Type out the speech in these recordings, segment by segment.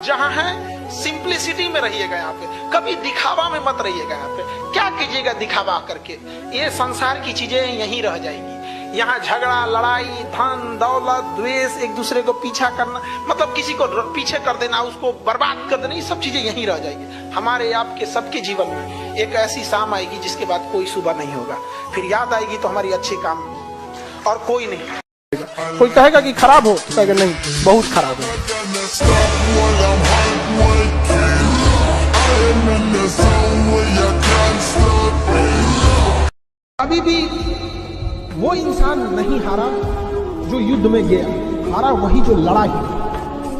जहां है सिंप्लिसिटी में रहिएगा। यहाँ पे कभी दिखावा में मत रहिएगा। यहाँ पे क्या कीजिएगा दिखावा करके, ये संसार की चीजें यहीं रह जाएगी। यहाँ झगड़ा, लड़ाई, धन दौलत, द्वेष, एक दूसरे को पीछा करना, मतलब किसी को पीछे कर देना, उसको बर्बाद कर देना, ये सब चीजें यहीं रह जाएगी। हमारे आपके सबके जीवन में एक ऐसी शाम आएगी जिसके बाद कोई सुबह नहीं होगा। फिर याद आएगी तो हमारी अच्छे काम और कोई नहीं। कोई कहेगा कि खराब हो, तो कहेगा नहीं बहुत खराब है। अभी भी वो इंसान नहीं हारा जो युद्ध में गया, हारा वही जो लड़ा ही।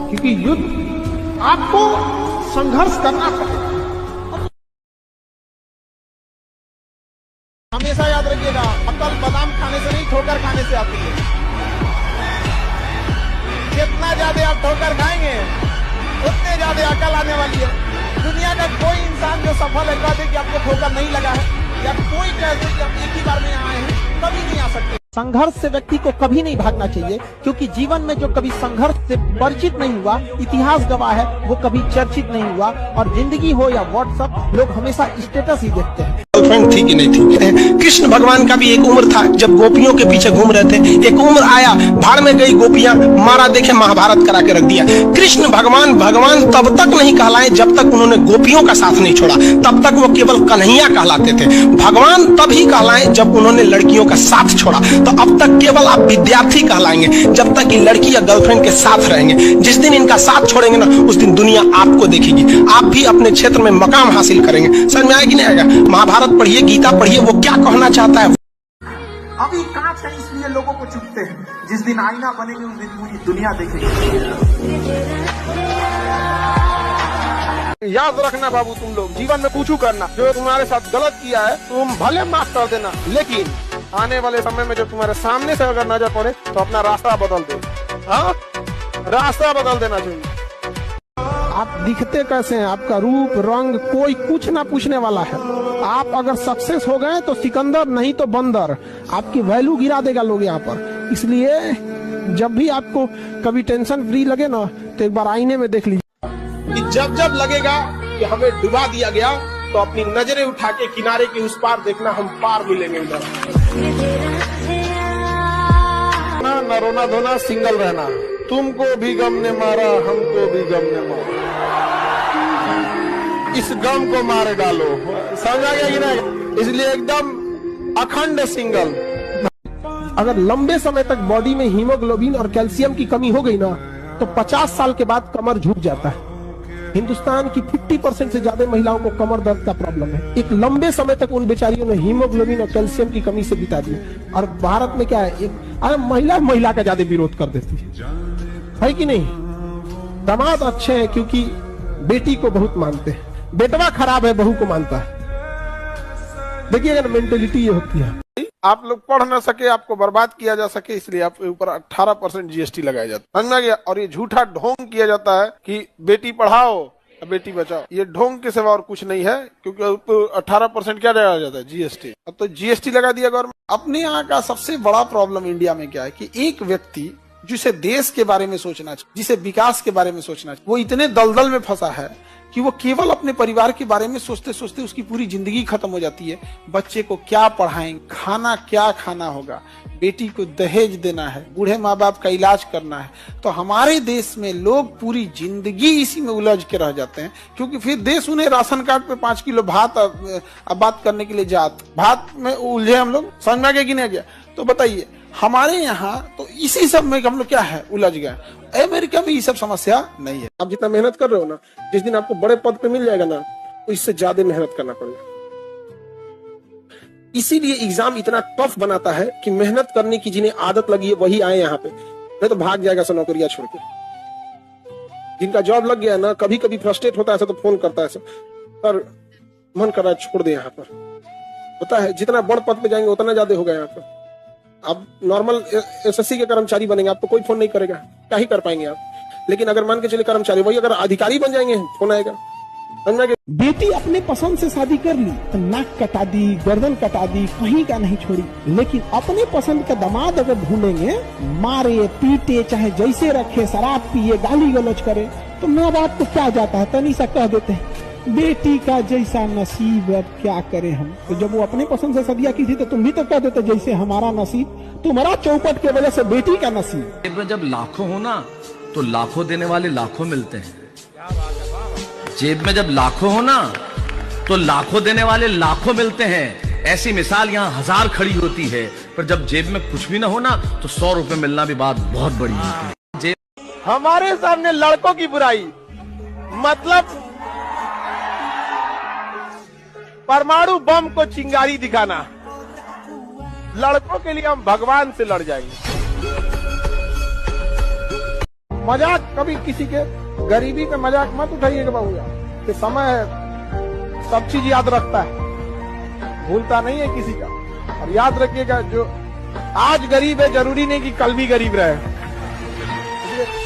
क्योंकि युद्ध आपको संघर्ष करना पड़ेगा। हमेशा याद रखिएगा, अकल बादाम खाने से नहीं, ठोकर खाने से आती है। जितना ज्यादा आप ठोकर खाएंगे उतने ज्यादा अकल आने वाली है। दुनिया का कोई इंसान जो सफल है कह दे कि आपको ठोकर नहीं लगा है, या कोई कह दे कि आप एक ही बार में आए हैं, कभी नहीं आ सकते। संघर्ष से व्यक्ति को कभी नहीं भागना चाहिए, क्योंकि जीवन में जो कभी संघर्ष से परिचित नहीं हुआ, इतिहास गवाह है, वो कभी चर्चित नहीं हुआ। और जिंदगी हो या व्हाट्सएप, लोग हमेशा स्टेटस ही देखते हैं। गर्लफ्रेंड थी कि नहीं थी। कृष्ण भगवान का भी एक उम्र था जब गोपियों के पीछे घूम रहे थे। एक उम्र आया, भाड़ में गई गोपियां, मारा देखे महाभारत करा के रख दिया। कृष्ण भगवान तब तक नहीं कहलाए जब तक उन्होंने गोपियों का साथ नहीं छोड़ा। तब तक वो केवल कन्हैया कहलाते थे। भगवान तभी कहलाए जब उन्होंने लड़कियों का साथ छोड़ा। तो अब तक केवल आप विद्यार्थी कहलाएंगे जब तक ये लड़की या गर्लफ्रेंड के साथ रहेंगे। जिस दिन इनका साथ छोड़ेंगे ना, उस दिन दुनिया आपको देखेगी। आप भी अपने क्षेत्र में मकाम हासिल करेंगे। समझ में आएगी नहीं आएगा? महाभारत पढ़िए, गीता पढ़िए, वो क्या कहना चाहता है। अभी कांच है इसलिए लोगों को चुभते हैं, जिस दिन आईना बनेंगे उस दिन पूरी दुनिया देखेगी। याद रखना बाबू, तुम लोग जीवन में पूछू करना, जो तुम्हारे साथ गलत किया है तुम भले माफ कर देना, लेकिन आने वाले समय में जो तुम्हारे सामने से अगर नजर पड़े तो अपना रास्ता बदल दो। हाँ, रास्ता बदल देना चाहिए। आप दिखते कैसे हैं, आपका रूप रंग कोई कुछ ना पूछने वाला है। आप अगर सक्सेस हो गए तो सिकंदर, नहीं तो बंदर। आपकी वैल्यू गिरा देगा लोग यहाँ पर। इसलिए जब भी आपको कभी टेंशन फ्री लगे ना, तो एक बार आईने में देख लीजिए। जब जब लगेगा कि हमें डुबा दिया गया, तो अपनी नजरें उठा के किनारे के उस पार देखना, हम पार मिलेंगे उधर। न रोना धोना, सिंगल रहना। तुमको भी गम ने मारा, हमको भी गम ने मारा, इस गम को मार डालो। समझ आ गया कि नहीं? इसलिए एकदम अखंड सिंगल। अगर लंबे समय तक बॉडी में हीमोग्लोबिन और कैल्शियम की कमी हो गई ना, तो 50 साल के बाद कमर झुक जाता है। हिंदुस्तान की 50% से ज्यादा महिलाओं को कमर दर्द का प्रॉब्लम है। एक लंबे समय तक उन बेचारियों ने हीमोग्लोबिन और कैल्शियम की कमी से बिता दी। और भारत में क्या है, एक महिला का ज्यादा विरोध कर देती है कि नहीं? दामाद अच्छे हैं क्योंकि बेटी को बहुत मानते हैं, बेटवा खराब है बहू को मानता है। देखिएगा ना, मेंटेलिटी ये होती है। आप लोग पढ़ ना सके, आपको बर्बाद किया जा सके, इसलिए आपके ऊपर 18% जीएसटी लगाया जाता है। समझ में गया? और ये झूठा ढोंग किया जाता है कि बेटी पढ़ाओ बेटी बचाओ। ये ढोंग के सिवा और कुछ नहीं है, क्योंकि 18% क्या लगाया जाता है? जीएसटी। अब तो जीएसटी लगा दिया गवर्नमेंट। अपने यहाँ का सबसे बड़ा प्रॉब्लम इंडिया में क्या है कि एक व्यक्ति जिसे देश के बारे में सोचना चाहिए, जिसे विकास के बारे में सोचना चाहिए, वो इतने दलदल में फंसा है कि वो केवल अपने परिवार के बारे में सोचते सोचते उसकी पूरी जिंदगी खत्म हो जाती है। बच्चे को क्या पढ़ाएंगे, खाना क्या खाना होगा, बेटी को दहेज देना है, बूढ़े माँ बाप का इलाज करना है। तो हमारे देश में लोग पूरी जिंदगी इसी में उलझ के रह जाते हैं, क्योंकि फिर देश उन्हें राशन कार्ड पे 5 किलो भात बात करने के लिए भात में उलझे हम लोग। समझ में आ गया कि नहीं गया? तो बताइए, हमारे यहाँ तो इसी सब में हम लोग क्या है, उलझ गए। अमेरिका में ये सब समस्या नहीं है। आप जितना मेहनत कर रहे हो ना, जिस दिन आपको बड़े पद पे मिल जाएगा ना, तो इससे ज्यादा मेहनत करना पड़ेगा। इसीलिए एग्जाम इतना टफ बनाता है कि मेहनत करने की जिन्हें आदत लगी है वही आए यहाँ पे, नहीं तो भाग जाएगा सब नौकरियां छोड़ के। जिनका जॉब लग गया ना, कभी कभी फ्रस्ट्रेट होता है तो फोन करता है सर, मन कर रहा है छोड़ दे यहाँ पर। पता है जितना बड़ पद पे जाएंगे उतना ज्यादा होगा यहाँ पर। आप नॉर्मल एसएससी के कर्मचारी बनेंगे, आपको कोई फोन नहीं करेगा, क्या ही कर पाएंगे आप। लेकिन अगर मान के चले कर्मचारी, वही अगर अधिकारी बन जाएंगे, फोन आएगा। बेटी अपने पसंद से शादी कर ली तो नाक कटा दी, गर्दन कटा दी, कहीं का नहीं छोड़ी। लेकिन अपने पसंद का दामाद अगर ढूंढेंगे, मारे पीटे चाहे जैसे रखे, शराब पिए, गाली गलौज करे, तो माँ बाप को क्या जाता है, तनी सा कह देते हैं बेटी का जैसा नसीब, अब क्या करें हम। तो जब वो अपने पसंद से शादियां की थी तो तुम भी तो कह देते जैसे हमारा नसीब, तुम्हारा चौपट के वजह से बेटी का नसीब। जब लाखों हो ना तो लाखों देने वाले लाखों मिलते हैं। जेब में जब लाखों हो ना तो लाखों देने वाले लाखों मिलते हैं। ऐसी मिसाल यहाँ हजार खड़ी होती है, पर जब जेब में कुछ भी ना हो ना तो 100 रुपए मिलना भी बात बहुत बड़ी होती है। हमारे सामने लड़कों की बुराई मतलब परमाणु बम को चिंगारी दिखाना, लड़कों के लिए हम भगवान से लड़ जाएंगे। मजाक कभी किसी के गरीबी पे मजाक मत उठाइएगा बाबू, कि समय है, सब चीज याद रखता है, भूलता नहीं है किसी का। और याद रखिएगा जो आज गरीब है जरूरी नहीं कि कल भी गरीब रहे।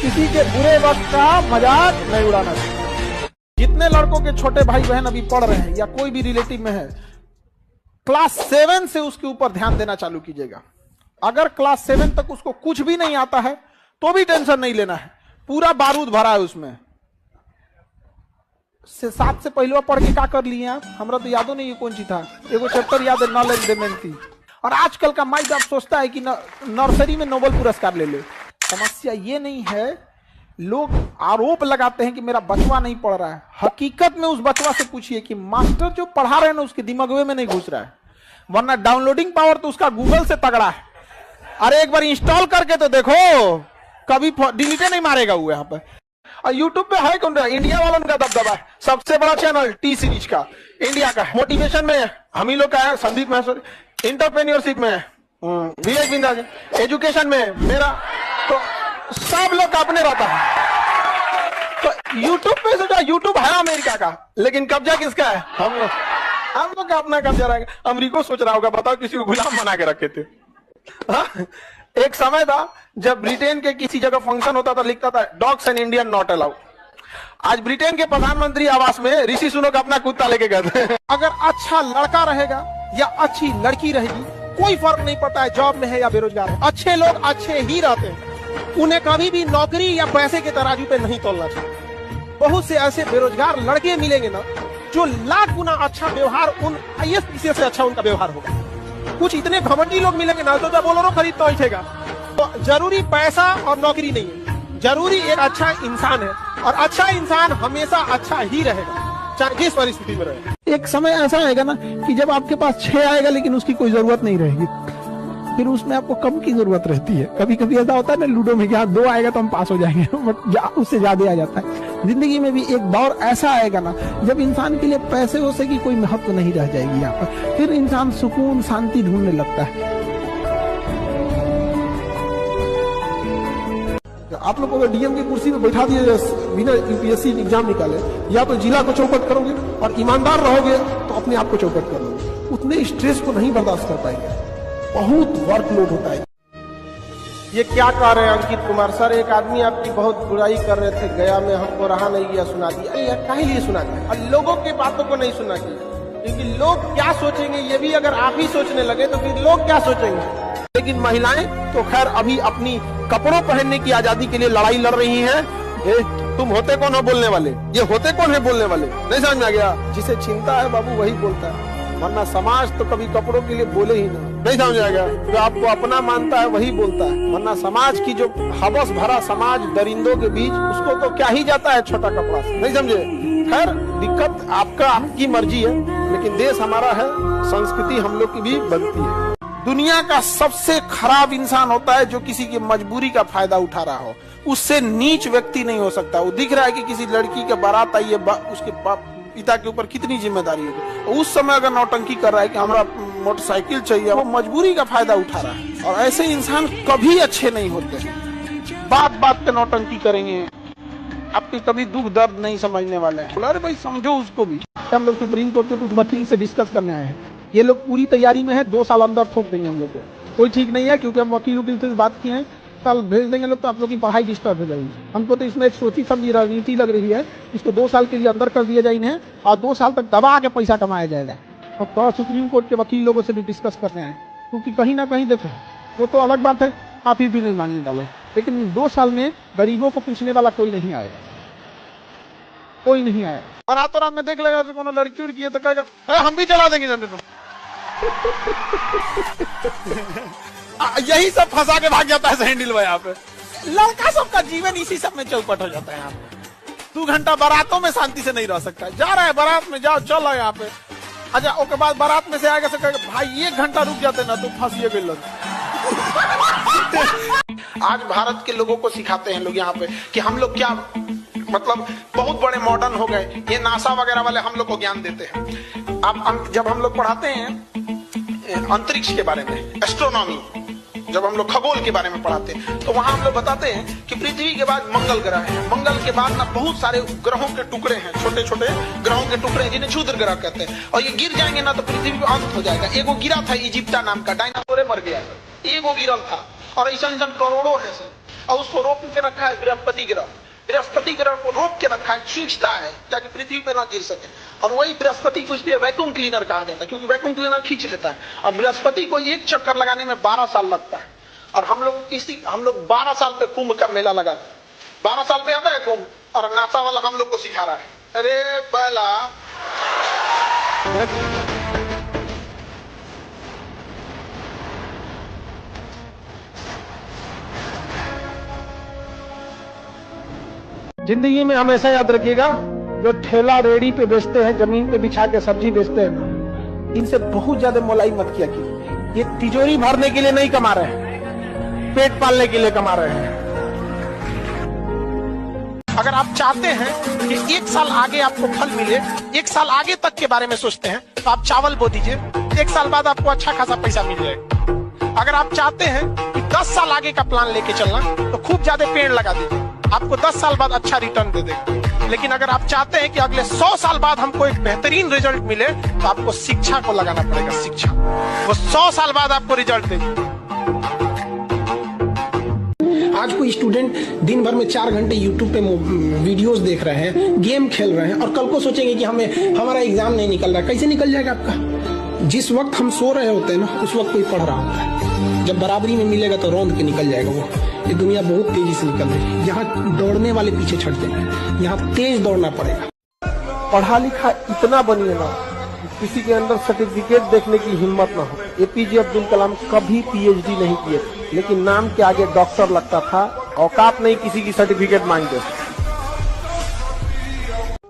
किसी के बुरे वक्त का मजाक नहीं उड़ाना चाहिए। जितने लड़कों के छोटे भाई बहन अभी पढ़ रहे हैं या कोई भी रिलेटिव में है, क्लास 7 से उसके ऊपर ध्यान देना चालू कीजिएगा। अगर क्लास 7 तक उसको कुछ भी नहीं आता है तो भी टेंशन नहीं लेना है, पूरा बारूद भरा है उसमें। 7 से पहले पढ़ के क्या कर लिए आप, हमरा तो यादों नहीं, ये कौन सी था, एगो चैप्टर याद है, नॉलेज डेमेंटी। और आजकल का माइंड आप सोचता है कि नर्सरी में नोबेल पुरस्कार ले ले। समस्या ये नहीं है, लोग आरोप लगाते हैं कि मेरा बचवा नहीं पढ़ रहा है। हकीकत में उस बचवा से पूछिए कि मास्टर जो पढ़ा रहे हैं ना उसके दिमाग में नहीं घुस रहा है, वरना डाउनलोडिंग पावर तो उसका गूगल से तगड़ा है। अरे एक बार इंस्टॉल करके तो देखो, कभी डिलीट नहीं मारेगा वो यहाँ पे। और यूट्यूब पे है कौन, इंडिया वालों का दबदबा है, सबसे बड़ा चैनल टी सीरीज का इंडिया का। मोटिवेशन में हम ही लोग का है, संदीप महेश्वरी। इंटरप्रेन्योरशिप में विवेक बिंदा, एजुकेशन में मेरा, तो सब लोग का अपने रहता है। तो यूट्यूब पे सोचा, यूट्यूब है अमेरिका का, लेकिन कब्जा किसका है, हम लोग का अपना कब्जा रहेगा। अमेरिका सोच रहा होगा, बताओ किसी को गुलाम बना के रखे थे। हाँ? एक समय था जब ब्रिटेन के किसी जगह फंक्शन होता था, लिखता था dogs and Indian not allowed. आज ब्रिटेन के प्रधानमंत्री आवास में ऋषि सुनक अपना कुत्ता लेके गए थे। अगर अच्छा लड़का रहेगा या अच्छी लड़की रहेगी, कोई फर्क नहीं पड़ता है जॉब में है या बेरोजगार है, अच्छे लोग अच्छे ही रहते हैं। उन्हें कभी भी नौकरी या पैसे के तराजू पे नहीं तोलना चाहिए। बहुत से ऐसे बेरोजगार लड़के मिलेंगे ना, जो लाख गुना अच्छा व्यवहार, उन IAS से अच्छा उनका व्यवहार होगा। कुछ इतने घमंडी लोग मिलेंगे ना, तो जब बोलोरो खरीद तो उठेगा। तो जरूरी पैसा और नौकरी नहीं है, जरूरी एक अच्छा इंसान है, और अच्छा इंसान हमेशा अच्छा ही रहेगा, चाहे जिस परिस्थिति में रहे। एक समय ऐसा आएगा ना कि जब आपके पास 6 आएगा लेकिन उसकी कोई जरूरत नहीं रहेगी, फिर उसमें आपको कम की जरूरत रहती है। कभी कभी ऐसा होता है ना लूडो में, क्या 2 आएगा तो हम पास हो जाएंगे, बट उससे ज्यादा आ जाता है। जिंदगी में भी एक दौर ऐसा आएगा ना जब इंसान के लिए पैसे वैसे की कोई महत्व नहीं रह जाएगी यहाँ पर, फिर इंसान सुकून शांति ढूंढने लगता है। आप लोग अगर डीएम की कुर्सी पे बैठा दिए बिना यूपीएससी एग्जाम निकाले, या तो जिला को चौपट करोगे और ईमानदार रहोगे तो अपने आप को चौपट कर लोगे, उतने स्ट्रेस को नहीं बर्दाश्त कर पाएंगे, बहुत वर्कलोड होता है। ये क्या कह रहे हैं अंकित कुमार सर, एक आदमी आपकी बहुत बुराई कर रहे थे गया में, हमको रहा नहीं गया, सुना दिया। अरे यार काहे लिए सुना दिया, और लोगों की बातों को नहीं सुना किया, क्योंकि लोग क्या सोचेंगे ये भी अगर आप ही सोचने लगे तो फिर लोग क्या सोचेंगे। लेकिन महिलाएं तो खैर अभी अपनी कपड़ों पहनने की आजादी के लिए लड़ाई लड़ रही हैं। तुम होते कौन हो बोलने वाले, ये होते कौन है बोलने वाले, नहीं समझ में आ गया। जिसे चिंता है बाबू वही बोलता है, वरना समाज तो कभी कपड़ों के लिए बोले ही नहीं समझ आ गया। जो आपको अपना मानता है वही बोलता है, वरना समाज की जो हवस भरा समाज दरिंदों के बीच, उसको तो क्या ही जाता है छोटा कपड़ा से, नहीं समझे। खैर दिक्कत आपका, आपकी मर्जी है, लेकिन देश हमारा है, संस्कृति हम लोग की भी बनती है। दुनिया का सबसे खराब इंसान होता है जो किसी की मजबूरी का फायदा उठा रहा हो, उससे नीच व्यक्ति नहीं हो सकता। वो दिख रहा है कि किसी लड़की के बारात आई है, उसके पिता के ऊपर कितनी जिम्मेदारी होगी, उस समय अगर नौटंकी कर रहा है कि हमारा मोटरसाइकिल चाहिए, वो मजबूरी का फायदा उठा रहा है। और ऐसे इंसान कभी अच्छे नहीं होते, बात बात पे नौटंकी करेंगे, आपके कभी दुख दर्द नहीं समझने वाले हैं। अरे भाई समझो उसको भी। हम लोग सुप्रीम कोर्ट के कुछ वकील से डिस्कस करने आए हैं, ये लोग पूरी तैयारी में है, 2 साल अंदर ठोक देंगे हम लोग को, कोई ठीक नहीं है, क्योंकि हम वकील से बात किए हैं साल भेज देंगे लोग तो आप लोग की पढ़ाई डिस्टर्ब हो जाएगी। हमको तो इसमें एक सोची समझी राजनीति लग रही है, इसको 2 साल के लिए अंदर कर दिया जाए इन्हें और 2 साल तक दबा के पैसा कमाया जाएगा। और तो सुप्रीम कोर्ट के वकील लोगों से भी डिस्कस करते हैं, क्योंकि कहीं ना कहीं देखो वो तो अलग बात है, आप ही भी नहीं मानने वाले, लेकिन 2 साल में गरीबों को पूछने वाला कोई नहीं आएगा, कोई नहीं आया। और रातों रात में देख लेगा तो कोनो लड़की उड़की है तो कहेगा हम भी चला देंगे जनरेटर। यही सब फंसा के भाग जाता है सैंडल भाई। यहाँ पे लड़का सबका जीवन इसी सब में चौपट हो जाता है। यहाँ पे 2 घंटा बारातों में शांति से नहीं रह सकता। जा रहा है बारात में, जाओ चलो यहाँ पे। अच्छा उसके बाद बारात में से आएगा से कहेगा भाई 1 घंटा रुक जाते ना तो फंसिए गए लोग। आज भारत के लोगों को सिखाते हैं लोग यहाँ पे कि हम लोग क्या मतलब बहुत बड़े मॉडर्न हो गए। ये नासा वगैरह वाले हम लोग को ज्ञान देते हैं। आप जब हम लोग पढ़ाते हैं अंतरिक्ष के बारे में, एस्ट्रोनॉमी, जब हम लोग खगोल के बारे में पढ़ाते हैं तो वहां हम लोग बताते हैं कि पृथ्वी के बाद मंगल ग्रह है। मंगल के बाद ना बहुत सारे ग्रहों के टुकड़े हैं, छोटे छोटे ग्रहों के टुकड़े जिन्हें क्षुद्र ग्रह कहते हैं। और ये गिर जाएंगे ना तो पृथ्वी का अंत हो जाएगा। एगो गिरा था इजिप्टा नाम का, डायनासोर मर गया, एगो गिरल था और ऐसा करोड़ों है और उसको रोक के रखा है बृहस्पति ग्रह। बृहस्पति ग्रह को रोक के रखा है, खींचता है ताकि पृथ्वी पे ना गिर सके। और वही बृहस्पति को इसलिए वैक्यूम क्लीनर कहा जाता है, क्योंकि वैक्यूम क्लीनर खींच लेता है। और बृहस्पति को एक चक्कर लगाने में 12 साल लगता है। और हम लोग 12 साल पे कुंभ का मेला लगा, 12 साल पे आता है कुंभ, और नासा वाला हम लोग को सिखा रहा है। अरे पहला जिंदगी में हमेशा याद रखिएगा, जो ठेला रेडी पे बेचते हैं, जमीन पे बिछा के सब्जी बेचते हैं, इनसे बहुत ज्यादा मोलाई मत किया कीजिए। ये तिजोरी भरने के लिए नहीं कमा रहे हैं, पेट पालने के लिए कमा रहे हैं। अगर आप चाहते हैं कि 1 साल आगे आपको फल मिले, 1 साल आगे तक के बारे में सोचते हैं तो आप चावल बो दीजिए, 1 साल बाद आपको अच्छा खासा पैसा मिल जाएगा। अगर आप चाहते हैं कि 10 साल आगे का प्लान लेके चलना तो खूब ज्यादा पेड़ लगा दीजिए, आपको 10 साल बाद अच्छा रिटर्न दे देगा। लेकिन अगर आप चाहते हैं कि अगले 100 साल बाद हमको एक बेहतरीन रिजल्ट मिले तो आपको शिक्षा को लगाना पड़ेगा। शिक्षा वो 100 साल बाद आपको रिजल्ट देगी। आज कोई स्टूडेंट दिन भर में 4 घंटे यूट्यूब पे वीडियोस देख रहे हैं, गेम खेल रहे हैं और कल को सोचेंगे कि हमारा एग्जाम नहीं निकल रहा। कैसे निकल जाएगा आपका? जिस वक्त हम सो रहे होते हैं ना, उस वक्त कोई पढ़ रहा होता है। जब बराबरी में मिलेगा तो रौंद के निकल जाएगा वो। ये दुनिया बहुत तेजी से निकल रही है। यहाँ दौड़ने वाले पीछे छट जाएंगे, यहाँ तेज दौड़ना पड़ेगा। पढ़ा लिखा इतना बनिए ना किसी के अंदर सर्टिफिकेट देखने की हिम्मत ना हो। एपीजे अब्दुल कलाम कभी पीएचडी नहीं किए, लेकिन नाम के आगे डॉक्टर लगता था। औकात नहीं किसी की सर्टिफिकेट मांगते।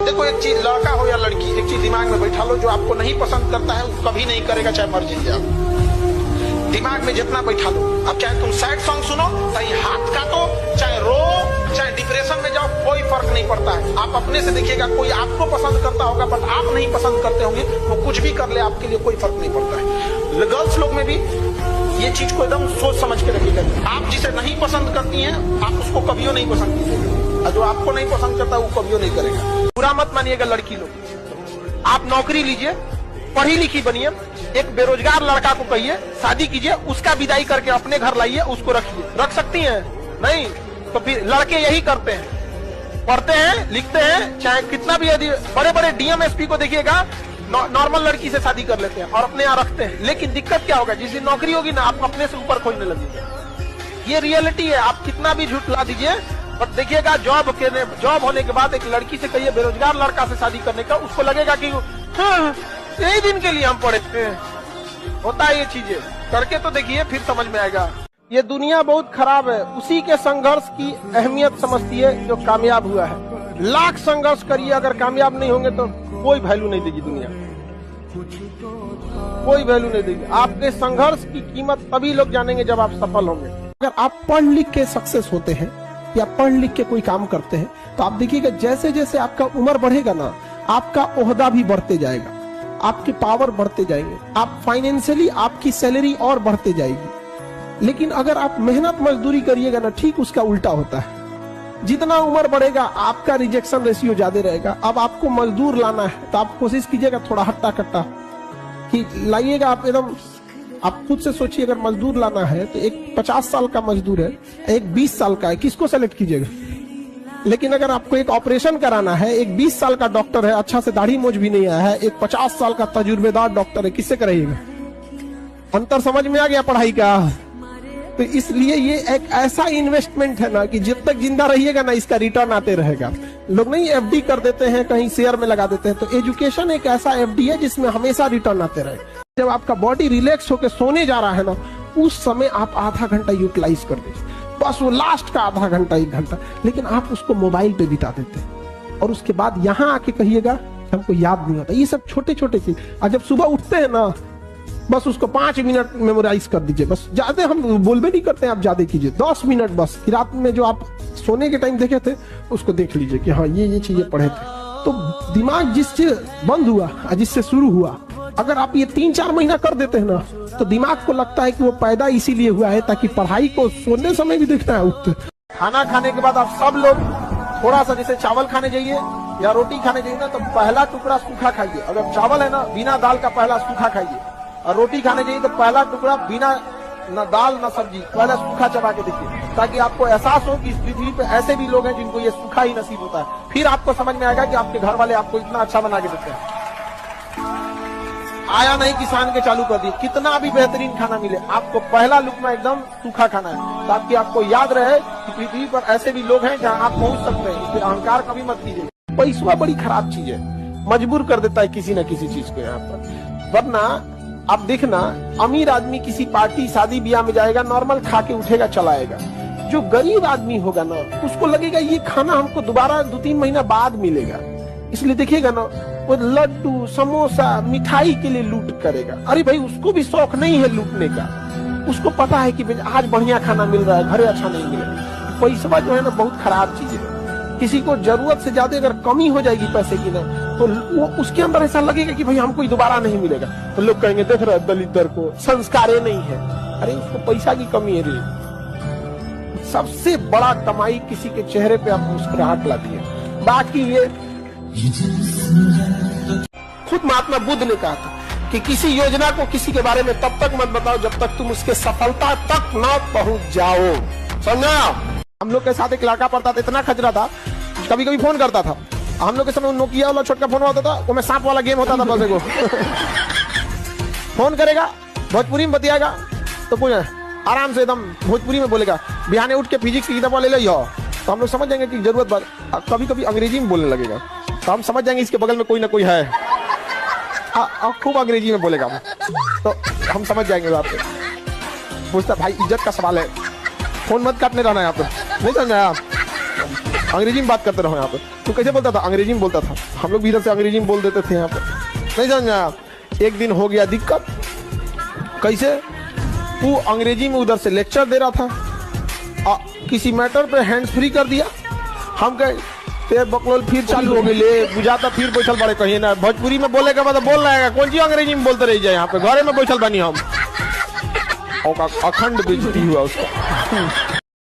देखो एक चीज, लड़का हो या लड़की, एक चीज दिमाग में बैठा लो, जो आपको नहीं पसंद करता है वो कभी नहीं करेगा, चाहे मर जाए। दिमाग में जितना बैठा लो। अब चाहे तुम सैड सॉन्ग सुनो, चाहे हाथ काटो, चाहे रो, चाहे डिप्रेशन में जाओ, कोई फर्क नहीं पड़ता है। आप अपने से देखिएगा, कोई आपको पसंद करता होगा बट आप नहीं पसंद करते होंगे, वो कुछ भी कर ले आपके लिए कोई फर्क नहीं पड़ता है। गर्ल्स लोग में भी ये चीज को एकदम सोच समझ के रखिएगा। आप जिसे नहीं पसंद करती हैं आप उसको कभियो नहीं पसंद कीजिएगा, और जो आपको नहीं पसंद करता वो कभियो नहीं करेगा। बुरा मत मानिएगा लड़की लोग। आप नौकरी लीजिए, पढ़ी लिखी बनिए, एक बेरोजगार लड़का को कहिए शादी कीजिए, उसका विदाई करके अपने घर लाइए, उसको रखिए। रख सकती हैं? नहीं तो फिर लड़के यही करते हैं, पढ़ते हैं, लिखते हैं, चाहे कितना भी, यदि बड़े बड़े डीएम एसपी को देखिएगा नॉर्मल लड़की से शादी कर लेते हैं और अपने यहाँ रखते हैं। लेकिन दिक्कत क्या होगा, जिस दिन नौकरी होगी ना आप अपने से ऊपर खोजने लगेंगे। ये रियलिटी है। आप कितना भी झूठ ला दीजिए बट देखिएगा जॉब होने के बाद एक लड़की से कहिए बेरोजगार लड़का से शादी करने का, उसको लगेगा कि यही दिन के लिए हम पढ़े थे। होता है ये चीजें, करके तो देखिए फिर समझ में आएगा। ये दुनिया बहुत खराब है, उसी के संघर्ष की अहमियत समझती है जो कामयाब हुआ है। लाख संघर्ष करिए, अगर कामयाब नहीं होंगे तो कोई वैल्यू नहीं देगी दुनिया, कोई वैल्यू नहीं देगी। आपके संघर्ष की कीमत तभी लोग जानेंगे जब आप सफल होंगे। अगर आप पढ़ लिख के सक्सेस होते हैं या पढ़ लिख के कोई काम करते हैं तो आप देखिएगा जैसे जैसे आपका उम्र बढ़ेगा ना, आपका ओहदा भी बढ़ते जाएगा, आपके पावर बढ़ते जाएंगे, आप फाइनेंशियली आपकी सैलरी और बढ़ते जाएगी। लेकिन अगर आप मेहनत मजदूरी करिएगा ना, ठीक उसका उल्टा होता है। जितना उम्र बढ़ेगा आपका रिजेक्शन रेशियो ज्यादा रहेगा। अब आपको मजदूर लाना है तो आप कोशिश कीजिएगा थोड़ा हट्टा कट्टा कि लाइएगा, आप एकदम आप खुद से सोचिए, अगर मजदूर लाना है तो एक 50 साल का मजदूर है, एक 20 साल का है, किसको सेलेक्ट कीजिएगा? लेकिन अगर आपको एक ऑपरेशन कराना है, एक 20 साल का डॉक्टर है, अच्छा से दाढ़ी मोछ भी नहीं आया है, एक 50 साल का तजुर्बेदार डॉक्टर है, किससे कराइएगा? अंतर समझ में आ गया पढ़ाई का? तो इसलिए ये एक ऐसा इन्वेस्टमेंट है ना कि जब तक जिंदा रहिएगा ना, इसका रिटर्न आते रहेगा। लोग नहीं एफडी कर देते हैं, कहीं शेयर में लगा देते हैं, तो एजुकेशन एक ऐसा एफडी है जिसमें हमेशा रिटर्न आते रहे। जब आपका बॉडी रिलैक्स होकर सोने जा रहा है ना, उस समय आप आधा घंटा यूटिलाइज कर दीजिए, बस वो लास्ट का आधा घंटा 1 घंटा, लेकिन आप उसको मोबाइल पे बिता देते हैं और उसके बाद यहाँ आके कहिएगा हमको याद नहीं होता। ये सब छोटे छोटे चीज, और जब सुबह उठते हैं ना, बस उसको 5 मिनट मेमोराइज कर दीजिए, बस ज्यादा हम बोलबे नहीं करते हैं, आप ज्यादा कीजिए 10 मिनट बस। रात में जो आप सोने के टाइम देखे थे उसको देख लीजिए कि हाँ ये चीजें पढ़े थे। तो दिमाग जिससे बंद हुआ और जिससे शुरू हुआ, अगर आप ये 3-4 महीना कर देते हैं ना, तो दिमाग को लगता है कि वो पैदा इसीलिए हुआ है ताकि पढ़ाई को सोने समय भी देखना है उठते। खाना खाने के बाद आप सब लोग थोड़ा सा, जैसे चावल खाने जाइए या रोटी खाने जाइए ना, तो पहला टुकड़ा सूखा खाइए। अगर चावल है ना, बिना दाल का पहला सूखा खाइए, और रोटी खाने जाइए तो पहला टुकड़ा बिना न दाल न सब्जी, पहला सूखा चबा के देखिए, ताकि आपको एहसास हो कि इस पृथ्वी पे ऐसे भी लोग हैं जिनको ये सूखा ही नसीब होता है। फिर आपको समझ में आएगा कि आपके घर वाले आपको इतना अच्छा बना के देते हैं। आया नहीं किसान के चालू कर दिए, कितना भी बेहतरीन खाना मिले, आपको पहला लुकमा एकदम सूखा खाना है, ताकि आपको याद रहे कि पृथ्वी पर ऐसे भी लोग हैं जहां आप पहुंच सकते हैं। फिर अहंकार कभी मत कीजिए। पैसा बड़ी खराब चीज है, मजबूर कर देता है किसी न किसी चीज को यहाँ पर। वरना आप देखना, अमीर आदमी किसी पार्टी शादी ब्याह में जाएगा, नॉर्मल खा के उठेगा चलाएगा। जो गरीब आदमी होगा ना, उसको लगेगा ये खाना हमको दोबारा 2-3 महीना बाद मिलेगा, इसलिए देखिएगा ना वो लड्डू समोसा मिठाई के लिए लूट करेगा। अरे भाई उसको भी शौक नहीं है लूटने का, उसको पता है कि आज बढ़िया खाना मिल रहा है, घरे अच्छा नहीं मिलेगा। पैसा जो है ना बहुत खराब चीज है। किसी को जरूरत से ज्यादा अगर कमी हो जाएगी पैसे की ना, तो वो उसके अंदर ऐसा लगेगा कि भाई हमको दोबारा नहीं मिलेगा, तो लोग कहेंगे देख रहे दलित दर को संस्कार नहीं है। अरे उसको पैसा की कमी है रे। सबसे बड़ा कमाई किसी के चेहरे पे आप मुस्कुराहट लाती है। बाकी ये खुद महात्मा बुद्ध ने कहा था कि किसी योजना को किसी के बारे में तब तक मत बताओ जब तक तुम उसके सफलता तक न पहुंच जाओ। समझा? हम लोग के साथ एक लड़का पढ़ता था, इतना खजरा था, कभी कभी फोन करता था। हम लोग के समय नोकिया वाला छोटका फोन होता था, वो में सांप वाला गेम होता था, बस एगो फोन करेगा, भोजपुरी में बतियाएगा, तो पूछ आराम से एकदम भोजपुरी में बोलेगा, बिहाने उठ के फिजिक्स की किताब ले लो, तो हम लोग समझ जाएंगे कि जरूरत बात। कभी कभी अंग्रेजी में बोलने लगेगा, तो हम समझ जाएंगे इसके बगल में कोई ना कोई है, खूब अंग्रेजी में बोलेगा, तो हम समझ जाएंगे। आपसे पूछता भाई इज्जत का सवाल है, फोन मत काटने रहना यहाँ पे, नहीं समझा आप, अंग्रेजी में बात करते रहो यहाँ पे। तू कैसे बोलता था? अंग्रेजी में बोलता था, हम लोग भी इधर से अंग्रेजी में बोल देते थे यहाँ पे, नहीं समझा आप। एक दिन हो गया दिक्कत, कैसे? तू अंग्रेजी में उधर से लेक्चर दे रहा था, किसी मैटर पे हैंड्स फ्री कर दिया, हम कहे तेरे बकलोल फिर चालू हो गई, ले बुझाता फिर बैठल बड़े कहीं ना, भोजपुरी में बोले के बाद बोल रहा है, कौन सी अंग्रेजी में बोलते रह जाए, यहाँ पे घरे में बैठल बनी हम, अखंड बेइज्जती हुआ उसका।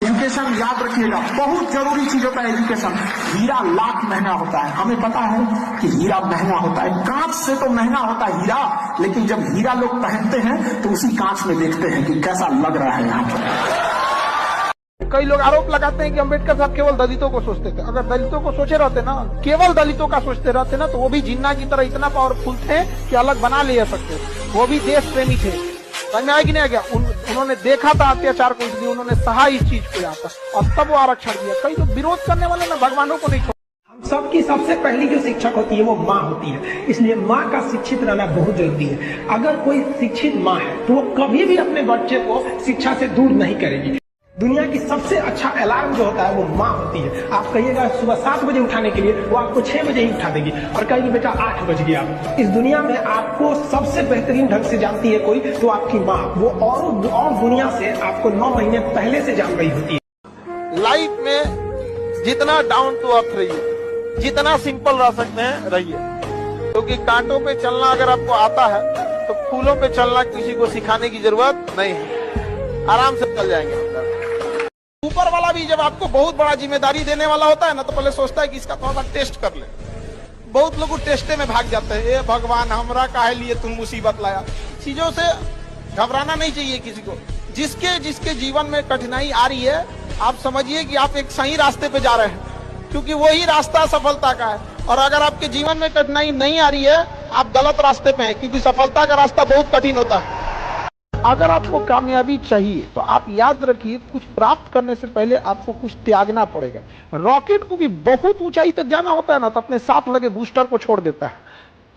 एजुकेशन याद रखिएगा, बहुत जरूरी चीज होता है एजुकेशन। हीरा लाख महंगा होता है, हमें पता है कि हीरा महंगा होता है, कांच से तो महंगा होता है हीरा, लेकिन जब हीरा लोग पहनते हैं तो उसी कांच में देखते हैं कि कैसा लग रहा है यहाँ पर। कई लोग आरोप लगाते हैं कि अंबेडकर साहब केवल दलितों को सोचते थे। अगर दलितों को सोचे रहते ना, केवल दलितों का सोचते रहते ना, तो वो भी जिन्ना की तरह इतना पावरफुल थे कि अलग बना ले सकते, वो भी देश प्रेमी थे। समझ में आया कि नहीं आ गया? उन्होंने देखा था अत्याचार को, इसलिए उन्होंने सहा इस चीज को यहाँ पर, और तब वो आरक्षण दिया। कई लोग विरोध करने वाले ना भगवानों को नहीं छोड़ते। हम सबकी सबसे पहली जो शिक्षक होती है वो माँ होती है, इसलिए माँ का शिक्षित रहना बहुत जरूरी है। अगर कोई शिक्षित माँ है तो वो कभी भी अपने बच्चे को शिक्षा से दूर नहीं करेगी। दुनिया की सबसे अच्छा अलार्म जो होता है वो माँ होती है। आप कहिएगा सुबह 7 बजे उठाने के लिए, वो आपको 6 बजे ही उठा देगी, और कहेगी बेटा 8 बज गया। इस दुनिया में आपको सबसे बेहतरीन ढंग से जानती है कोई, तो आपकी माँ। वो और दुनिया से आपको 9 महीने पहले से जान रही होती है। लाइफ में जितना डाउन टू अर्थ रहिए, जितना सिंपल रह सकते हैं रहिए, क्योंकि कांटों पे चलना अगर आपको आता है तो फूलों पे चलना किसी को सिखाने की जरूरत नहीं है, आराम से चल जाएंगे। ऊपर वाला भी जब आपको बहुत बड़ा जिम्मेदारी देने वाला होता है ना, तो पहले सोचता है कि इसका थोड़ा सा टेस्ट कर ले। बहुत लोग टेस्टे में भाग जाते हैं, ए भगवान हमरा काहे लिए तुम मुसीबत लाया। चीजों से घबराना नहीं चाहिए किसी को। जिसके जिसके जीवन में कठिनाई आ रही है, आप समझिए कि आप एक सही रास्ते पे जा रहे हैं, क्योंकि वही रास्ता सफलता का है। और अगर आपके जीवन में कठिनाई नहीं आ रही है, आप गलत रास्ते पे हैं, क्योंकि सफलता का रास्ता बहुत कठिन होता है। अगर आपको कामयाबी चाहिए तो आप याद रखिए, कुछ प्राप्त करने से पहले आपको कुछ त्यागना पड़ेगा। रॉकेट को भी बहुत ऊंचाई तक जाना होता है ना, तो अपने साथ लगे बूस्टर को छोड़ देता है।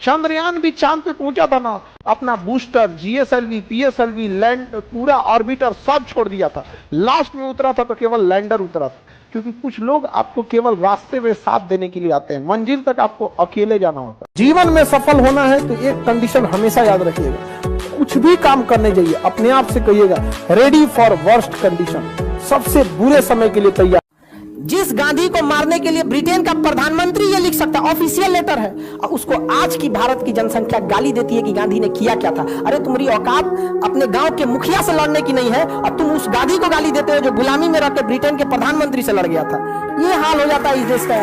चंद्रयान भी चांद पे पहुंचा था ना, अपना बूस्टर, जीएसएलवी, पीएसएलवी, लैंड, पूरा ऑर्बिटर सब छोड़ दिया था। लास्ट में उतरा था तो केवल लैंडर उतरा था। क्योंकि कुछ लोग आपको केवल रास्ते में साथ देने के लिए आते हैं, मंजिल तक आपको अकेले जाना होता है। जीवन में सफल होना है तो एक कंडीशन हमेशा याद रखिएगा, कुछ भी काम करने जाइए अपने आप से कहिएगा रेडी फॉर वर्स्ट कंडीशन, सबसे बुरे समय के लिए तैयार। जिस गांधी को मारने के लिए ब्रिटेन का प्रधानमंत्री ये लिख सकता, ऑफिशियल लेटर है, और उसको आज की भारत की जनसंख्या गाली देती है कि गांधी ने किया क्या था। अरे तुम्हारी औकात अपने गांव के मुखिया से लड़ने की नहीं है, और तुम उस गांधी को गाली देते हो जो गुलामी में रहकर ब्रिटेन के प्रधानमंत्री से लड़ गया था। ये हाल हो जाता है इस देश का,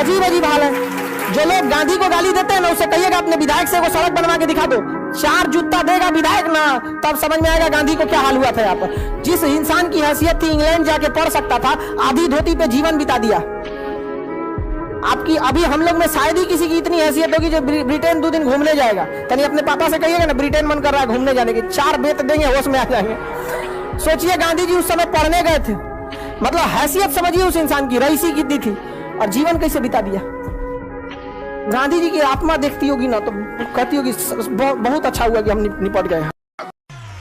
अजीब अजीब हाल है। जो लोग गांधी को गाली देते हैं ना, उसे कहिएगा अपने विधायक से वो सड़क बनवा के दिखा दो, 4 जूता देगा विधायक ना, तब समझ में आएगा गांधी को क्या हाल हुआ था यहाँ पर। जिस इंसान की हैसियत थी इंग्लैंड जाके पढ़ सकता था, आधी धोती पे जीवन बिता दिया। आपकी अभी हम लोग में शायद ही किसी की इतनी हैसियत होगी जो ब्रिटेन 2 दिन घूमने जाएगा। तनी अपने पापा से कहिएगा ना ब्रिटेन मन कर रहा है घूमने जाने की, 4 बेत देंगे, होश में आ जाएंगे। सोचिए गांधी जी उस समय पढ़ने गए थे, मतलब हैसियत समझिए उस इंसान की, रईसी कितनी थी और जीवन कैसे बिता दिया। गांधी जी की आत्मा देखती होगी ना तो कहती होगी बहुत अच्छा हुआ कि हम निपट गए।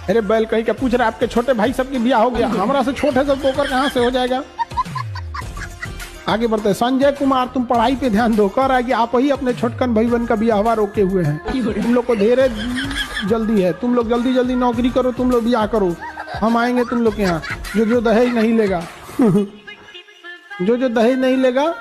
अरे बैल कहीं क्या पूछ रहा है, आपके छोटे भाई सब की ब्याह हो गया, हमारा से छोटे सब पोकर कहाँ से हो जाएगा। आगे बढ़ते, संजय कुमार तुम पढ़ाई पे ध्यान दो, कह रहा है कि आप ही अपने छोटकन भाई बहन का ब्याह रोके हुए हैं। तुम लोग को ढेरे जल्दी है, तुम लोग जल्दी जल्दी नौकरी करो, तुम लोग ब्याह करो, हम आएंगे तुम लोग के यहाँ। जो दहेज नहीं लेगा जो दहेज नहीं लेगा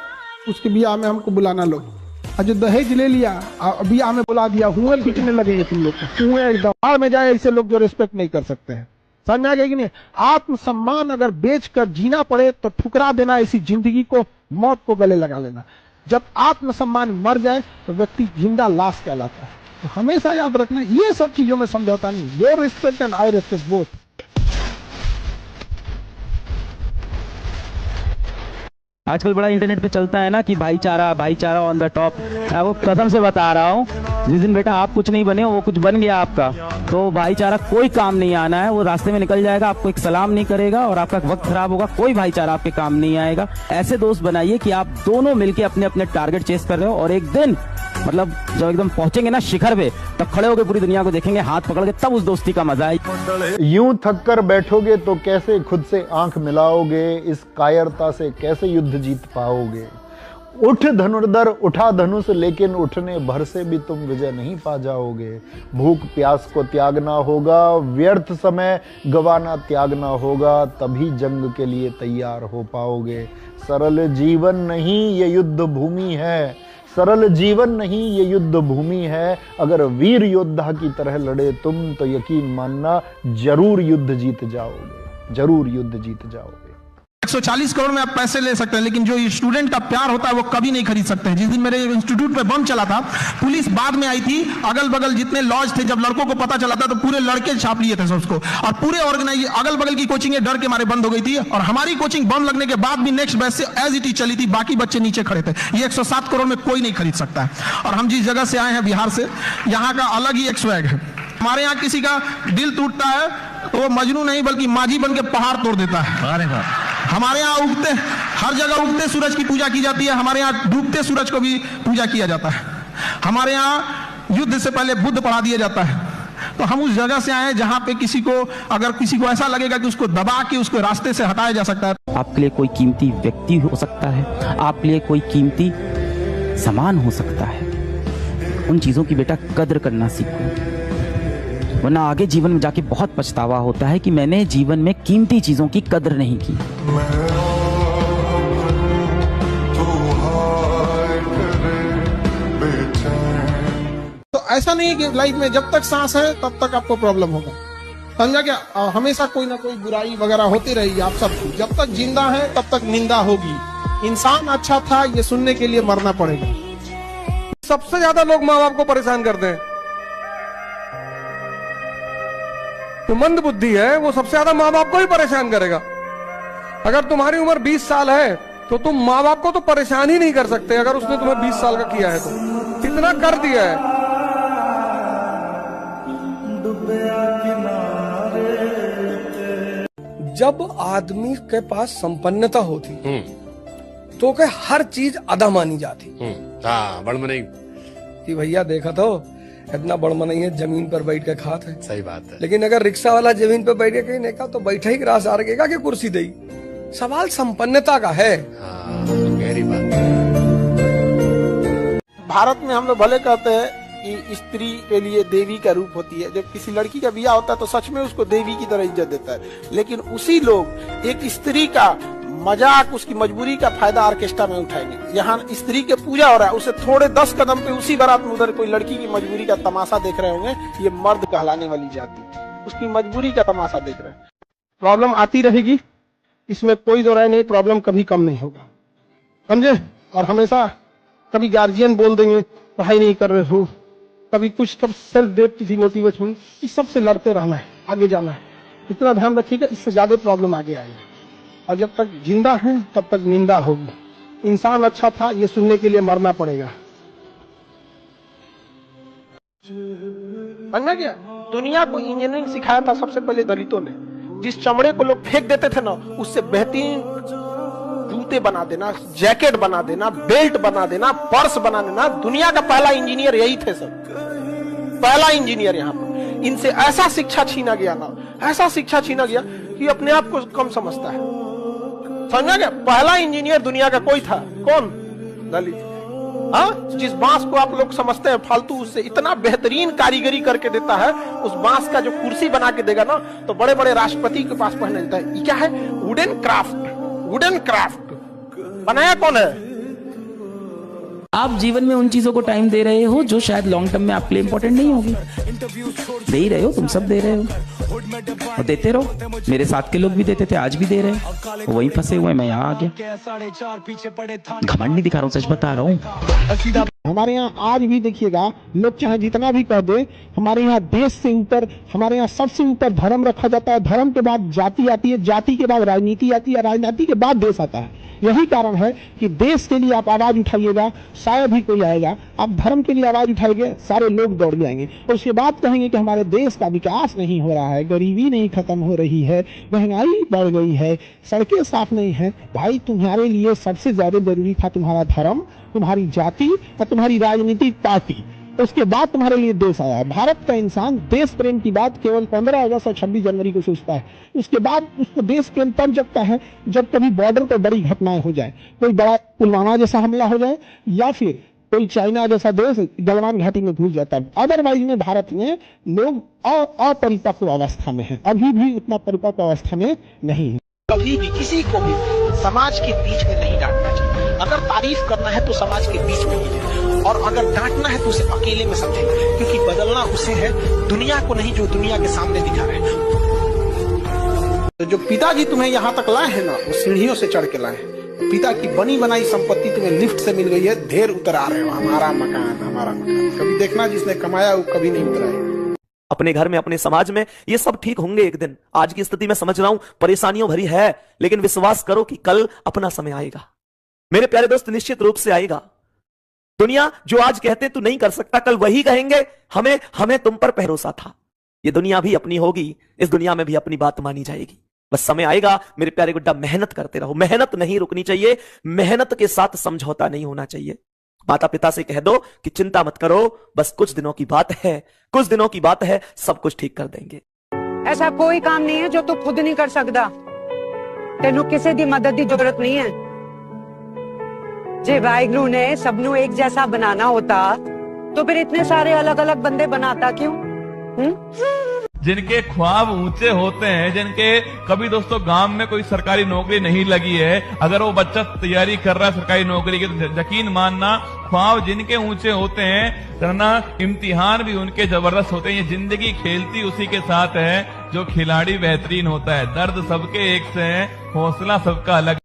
उसके ब्याह में हमको बुलाना लोग, और जो दहेज ले लिया ब्याह में बुला दिया, हुए पीटने लगेंगे तुम लोग को, हुए एकदम बाहर में जाए। ऐसे लोग जो रिस्पेक्ट नहीं कर सकते हैं, समझ में आ गया कि नहीं। आत्मसम्मान अगर बेचकर जीना पड़े तो ठुकरा देना, ऐसी जिंदगी को, मौत को गले लगा लेना। जब आत्मसम्मान मर जाए तो व्यक्ति जिंदा लाश कहलाता है। तो हमेशा याद रखना, ये सब चीजों में समझौता नहीं। Your respect and I respect both. आजकल बड़ा इंटरनेट पे चलता है ना कि भाईचारा ऑन द टॉप। वो कसम से बता रहा हूँ, जिस दिन बेटा आप कुछ नहीं बने वो कुछ बन गया आपका, तो भाईचारा कोई काम नहीं आना है। वो रास्ते में निकल जाएगा, आपको एक सलाम नहीं करेगा और आपका वक्त खराब होगा। कोई भाईचारा आपके काम नहीं आएगा। ऐसे दोस्त बनाइए कि आप दोनों मिलके अपने अपने टारगेट चेस कर रहे हो, और एक दिन मतलब जब एकदम पहुंचेंगे ना शिखर पे, तब खड़े होकर पूरी दुनिया को देखेंगे हाथ पकड़ के, तब उस दोस्ती का मजा है। यूं थक कर बैठोगे तो कैसे खुद से आंख मिलाओगे, इस कायरता से कैसे युद्ध जीत पाओगे। उठ धनुर्धर उठा धनुष, लेकिन उठने भर से भी तुम विजय नहीं पा जाओगे। भूख प्यास को त्यागना होगा, व्यर्थ समय गवाना त्यागना होगा, तभी जंग के लिए तैयार हो पाओगे। सरल जीवन नहीं ये युद्ध भूमि है, सरल जीवन नहीं ये युद्ध भूमि है। अगर वीर योद्धा की तरह लड़े तुम तो यकीन मानना जरूर युद्ध जीत जाओगे, जरूर युद्ध जीत जाओगे। 140 करोड़ में आप पैसे ले सकते हैं, लेकिन जो स्टूडेंट का प्यार होता है वो कभी नहीं खरीद सकते हैं। जिस दिन मेरे इंस्टीट्यूट पे बम चला था, पुलिस बाद में आई थी, अगल बगल जितने लॉज थे, जब लड़कों को पता चला था तो पूरे लड़के छाप लिए थे सबको, और पूरे ऑर्गेनाइज अगल बगल की कोचिंग डर के मारे बंद हो गई थी। और हमारी कोचिंग बम लगने के बाद भी नेक्स्ट बैच से एज इट इज चली थी, बाकी बच्चे नीचे खड़े थे। ये 107 करोड़ में कोई नहीं खरीद सकता है। और हम जिस जगह से आए हैं बिहार से, यहाँ का अलग ही एक स्वैग है। हमारे यहाँ किसी का दिल टूटता है तो वो मजनू नहीं बल्कि माझी बन के पहाड़ तोड़ देता है। अरे वाह। हमारे यहाँ उगते, हर जगह उगते सूरज की पूजा की जाती है, हमारे यहाँ डूबते सूरज को भी पूजा किया जाता है। हमारे यहाँ युद्ध से पहले बुद्ध पढ़ा दिया जाता है। तो हम उस जगह से आए हैं जहाँ पे किसी को, अगर किसी को ऐसा लगेगा कि उसको दबा के उसको रास्ते से हटाया जा सकता है। आपके लिए कोई कीमती व्यक्ति हो सकता है, आपके लिए कोई कीमती सामान हो सकता है। उन चीजों की बेटा कद्र करना सीखो, वरना आगे जीवन में जाके बहुत पछतावा होता है कि मैंने जीवन में कीमती चीजों की कद्र नहीं की। तो ऐसा नहीं कि लाइफ में जब तक सांस है तब तक आपको प्रॉब्लम होगा, समझा क्या। हमेशा कोई ना कोई बुराई वगैरह होती रहेगी आप सबकी। जब तक जिंदा है तब तक निंदा होगी। इंसान अच्छा था ये सुनने के लिए मरना पड़ेगा। सबसे ज्यादा लोग माँ बाप को परेशान करते हैं। जो मंद बुद्धि है वो सबसे ज्यादा माँ बाप को ही परेशान करेगा। अगर तुम्हारी उम्र 20 साल है तो तुम माँ बाप को तो परेशान ही नहीं कर सकते, अगर उसने तुम्हें 20 साल का किया है तो इतना कर दिया है। जब आदमी के पास संपन्नता होती तो के हर चीज अदा मानी जाती। बड़मनई कि भैया देखा तो इतना बड़मनई है, जमीन पर बैठ के खात है। सही बात है। लेकिन अगर रिक्शा वाला जमीन पर बैठ के कहीं नहीं तो बैठा ही ग्रास आ रहेगा कि कुर्सी दे। सवाल संपन्नता का है। गहरी बात। भारत में हम लोग भले कहते हैं कि स्त्री के लिए देवी का रूप होती है, जब किसी लड़की का ब्याह होता है तो सच में उसको देवी की तरह इज्जत देता है, लेकिन उसी लोग एक स्त्री का मजाक, उसकी मजबूरी का फायदा ऑर्केस्ट्रा में उठाएंगे। यहाँ स्त्री के पूजा हो रहा है, उसे थोड़े 10 कदम पे उसी बारात में उधर कोई लड़की की मजबूरी का तमाशा देख रहे होंगे। ये मर्द कहलाने वाली जाति उसकी मजबूरी का तमाशा देख रहे हैं। प्रॉब्लम आती रहेगी, इसमें कोई दो राय नहीं, प्रॉब्लम कभी कम नहीं होगा, समझे। और हमेशा कभी गार्जियन बोल देंगे पढ़ाई नहीं कर रहे हो, कभी कुछ, कब सेल्फ डिमोटिवेशन, इस सब से लड़ते रहना है, आगे जाना है। इतना ध्यान रखिएगा, इससे ज्यादा प्रॉब्लम आगे आएगी। और जब तक जिंदा है तब तक निंदा होगी। इंसान अच्छा था ये सुनने के लिए मरना पड़ेगा। समझा क्या? दुनिया को इंजीनियरिंग सिखाया था सबसे पहले दलितों ने। जिस चमड़े को लोग फेंक देते थे ना, उससे बेहतरीन जूते बना देना, जैकेट बना देना, बेल्ट बना देना, पर्स बना देना। दुनिया का पहला इंजीनियर यही थे सब, पहला इंजीनियर यहाँ पर। इनसे ऐसा शिक्षा छीना गया ना, ऐसा शिक्षा छीना गया कि अपने आप को कम समझता है। समझा क्या? पहला इंजीनियर दुनिया का कोई था, कौन? दलित। हाँ, जिस बांस को आप लोग समझते हैं फालतू, उससे इतना बेहतरीन कारीगरी करके देता है। उस बांस का जो कुर्सी बना के देगा ना, तो बड़े बड़े राष्ट्रपति के पास पहने देता है। ये क्या है? Wooden craft. वुडन क्राफ्ट बनाया कौन है? आप जीवन में उन चीजों को टाइम दे रहे हो जो शायद लॉन्ग टर्म में आपके लिए इंपॉर्टेंट नहीं होगी। दे ही रहे हो, तुम सब दे रहे हो और देते रहो। मेरे साथ के लोग भी देते थे, आज भी दे रहे हैं, वहीं फंसे हुए, मैं यहाँ आ गया। घमंड नहीं दिखा रहा हूँ, सच बता रहा हूँ। हमारे यहाँ आज भी देखिएगा, लोग चाहे जितना भी कह दे, हमारे यहाँ देश से ऊपर, हमारे यहाँ सबसे ऊपर धर्म रखा जाता है। धर्म के बाद जाति आती है, जाति के बाद राजनीति आती है, राजनीति के बाद देश आता है। यही कारण है कि देश के लिए आप आवाज उठाइएगा, शायद ही कोई आएगा। आप धर्म के लिए आवाज उठाएंगे, सारे लोग दौड़ जाएंगे। और उसके बाद कहेंगे कि हमारे देश का विकास नहीं हो रहा है, गरीबी नहीं खत्म हो रही है, महंगाई बढ़ गई है, सड़कें साफ नहीं है। भाई, तुम्हारे लिए सबसे ज्यादा जरूरी था तुम्हारा धर्म, तुम्हारी जाति और तुम्हारी राजनीतिक पार्टी। उसके बाद तुम्हारे लिए देश आया है। भारत का इंसान देश प्रेम की बात केवल 15 अगस्त और 26 जनवरी को सोचता है। उसके बाद उसको देश प्रेम तब जगता है जब कभी बॉर्डर पर बड़ी घटनाएं हो जाए, कोई बड़ा पुलवामा जैसा हमला हो जाए, या फिर कोई चाइना जैसा देश गलवान घाटी में घुस जाता है। अदरवाइज में भारत में लोग अपरिपक्व अवस्था में है, अभी भी उतना परिपक्व अवस्था में नहीं है। कभी भी किसी को भी समाज के बीच में नहीं डांटना चाहिए। अगर तारीफ करना है तो समाज के बीच में कीजिए, और अगर डांटना है तो उसे अकेले में समझे, क्योंकि बदलना उसे है, दुनिया को नहीं जो दुनिया के सामने दिखा रहे हैं। तो जो पिताजी तुम्हें यहाँ तक लाए हैं ना, वो सीढ़ियों से चढ़ के लाए हैं। पिता की बनी बनाई संपत्ति तुम्हें लिफ्ट से मिल गई है, ढेर उतर आ रहे हो, हमारा मकान, हमारा मकान। कभी देखना जिसने कमाया वो कभी नहीं उतरा। अपने घर में, अपने समाज में ये सब ठीक होंगे एक दिन। आज की स्थिति में समझ रहा हूं परेशानियों भरी है, लेकिन विश्वास करो कि कल अपना समय आएगा मेरे प्यारे दोस्त, निश्चित रूप से आएगा। दुनिया जो आज कहते तू नहीं कर सकता, कल वही कहेंगे हमें तुम पर भरोसा था। ये दुनिया भी अपनी होगी, इस दुनिया में भी अपनी बात मानी जाएगी। बस समय आएगा मेरे प्यारे गुड्डा, मेहनत करते रहो। मेहनत नहीं रुकनी चाहिए, मेहनत के साथ समझौता नहीं होना चाहिए। माता पिता से कह दो कि चिंता मत करो, बस कुछ दिनों की बात है, कुछ दिनों की बात है, सब कुछ ठीक कर देंगे। ऐसा कोई काम नहीं है जो तू खुद नहीं कर सकता। तेनू किसी दी मदद की जरूरत नहीं है। जे वाहिगुरु ने सबनू एक जैसा बनाना होता तो फिर इतने सारे अलग अलग बंदे बनाता क्यों? जिनके ख्वाब ऊंचे होते हैं, जिनके कभी दोस्तों गांव में कोई सरकारी नौकरी नहीं लगी है, अगर वो बच्चा तैयारी कर रहा है सरकारी नौकरी की, तो यकीन मानना ख्वाब जिनके ऊंचे होते हैं, करना इम्तिहान भी उनके जबरदस्त होते हैं। ये जिंदगी खेलती उसी के साथ है जो खिलाड़ी बेहतरीन होता है। दर्द सबके एक से है, हौसला सबका अलग।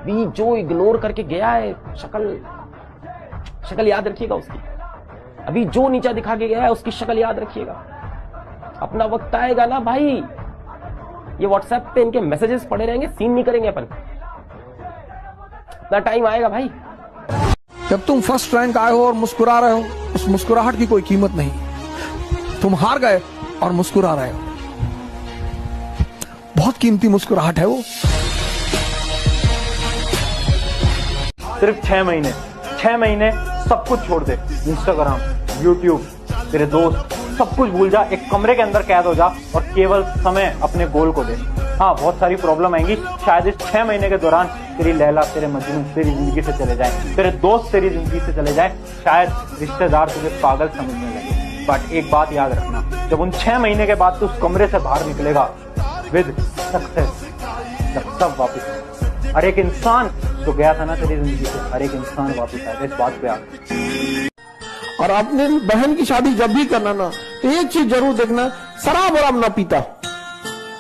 भी जो इग्नोर करके गया है, शक्ल याद रखिएगा उसकी। अभी जो नीचा दिखा के गया है उसकी शक्ल याद रखिएगा। अपना वक्त आएगा ना भाई, ये व्हाट्सएप पे इनके मैसेजेस पड़े रहेंगे, सीन नहीं करेंगे अपन, ना टाइम आएगा भाई। जब तुम फर्स्ट रैंक आए हो और मुस्कुरा रहे हो, उस मुस्कुराहट की कोई कीमत नहीं। तुम हार गए और मुस्कुरा रहे हो, बहुत कीमती मुस्कुराहट है वो। सिर्फ 6 महीने सब कुछ छोड़ दे, इंस्टाग्राम, यूट्यूब, तेरे दोस्त, सब कुछ भूल जा, एक कमरे के अंदर कैद हो जा और केवल समय अपने गोल को दे। हाँ, बहुत सारी प्रॉब्लम आएंगी, शायद इस 6 महीने के दौरान तेरी लैला, तेरे मजनू तेरी जिंदगी से चले जाए, तेरे दोस्त तेरी जिंदगी से चले जाए, शायद रिश्तेदार तुझे पागल समझने लगे, बट एक बात याद रखना, जब उन 6 महीने के बाद तू उस कमरे से बाहर निकलेगा विद सक्सेस, जब सब वापिस, हर एक इंसान जो गया था ना तेरी जिंदगी से, हर एक इंसान वापिस आएगा, इस बात पे याद। और अपने बहन की शादी जब भी करना ना, तो एक चीज जरूर देखना, शराब वराब ना पीता।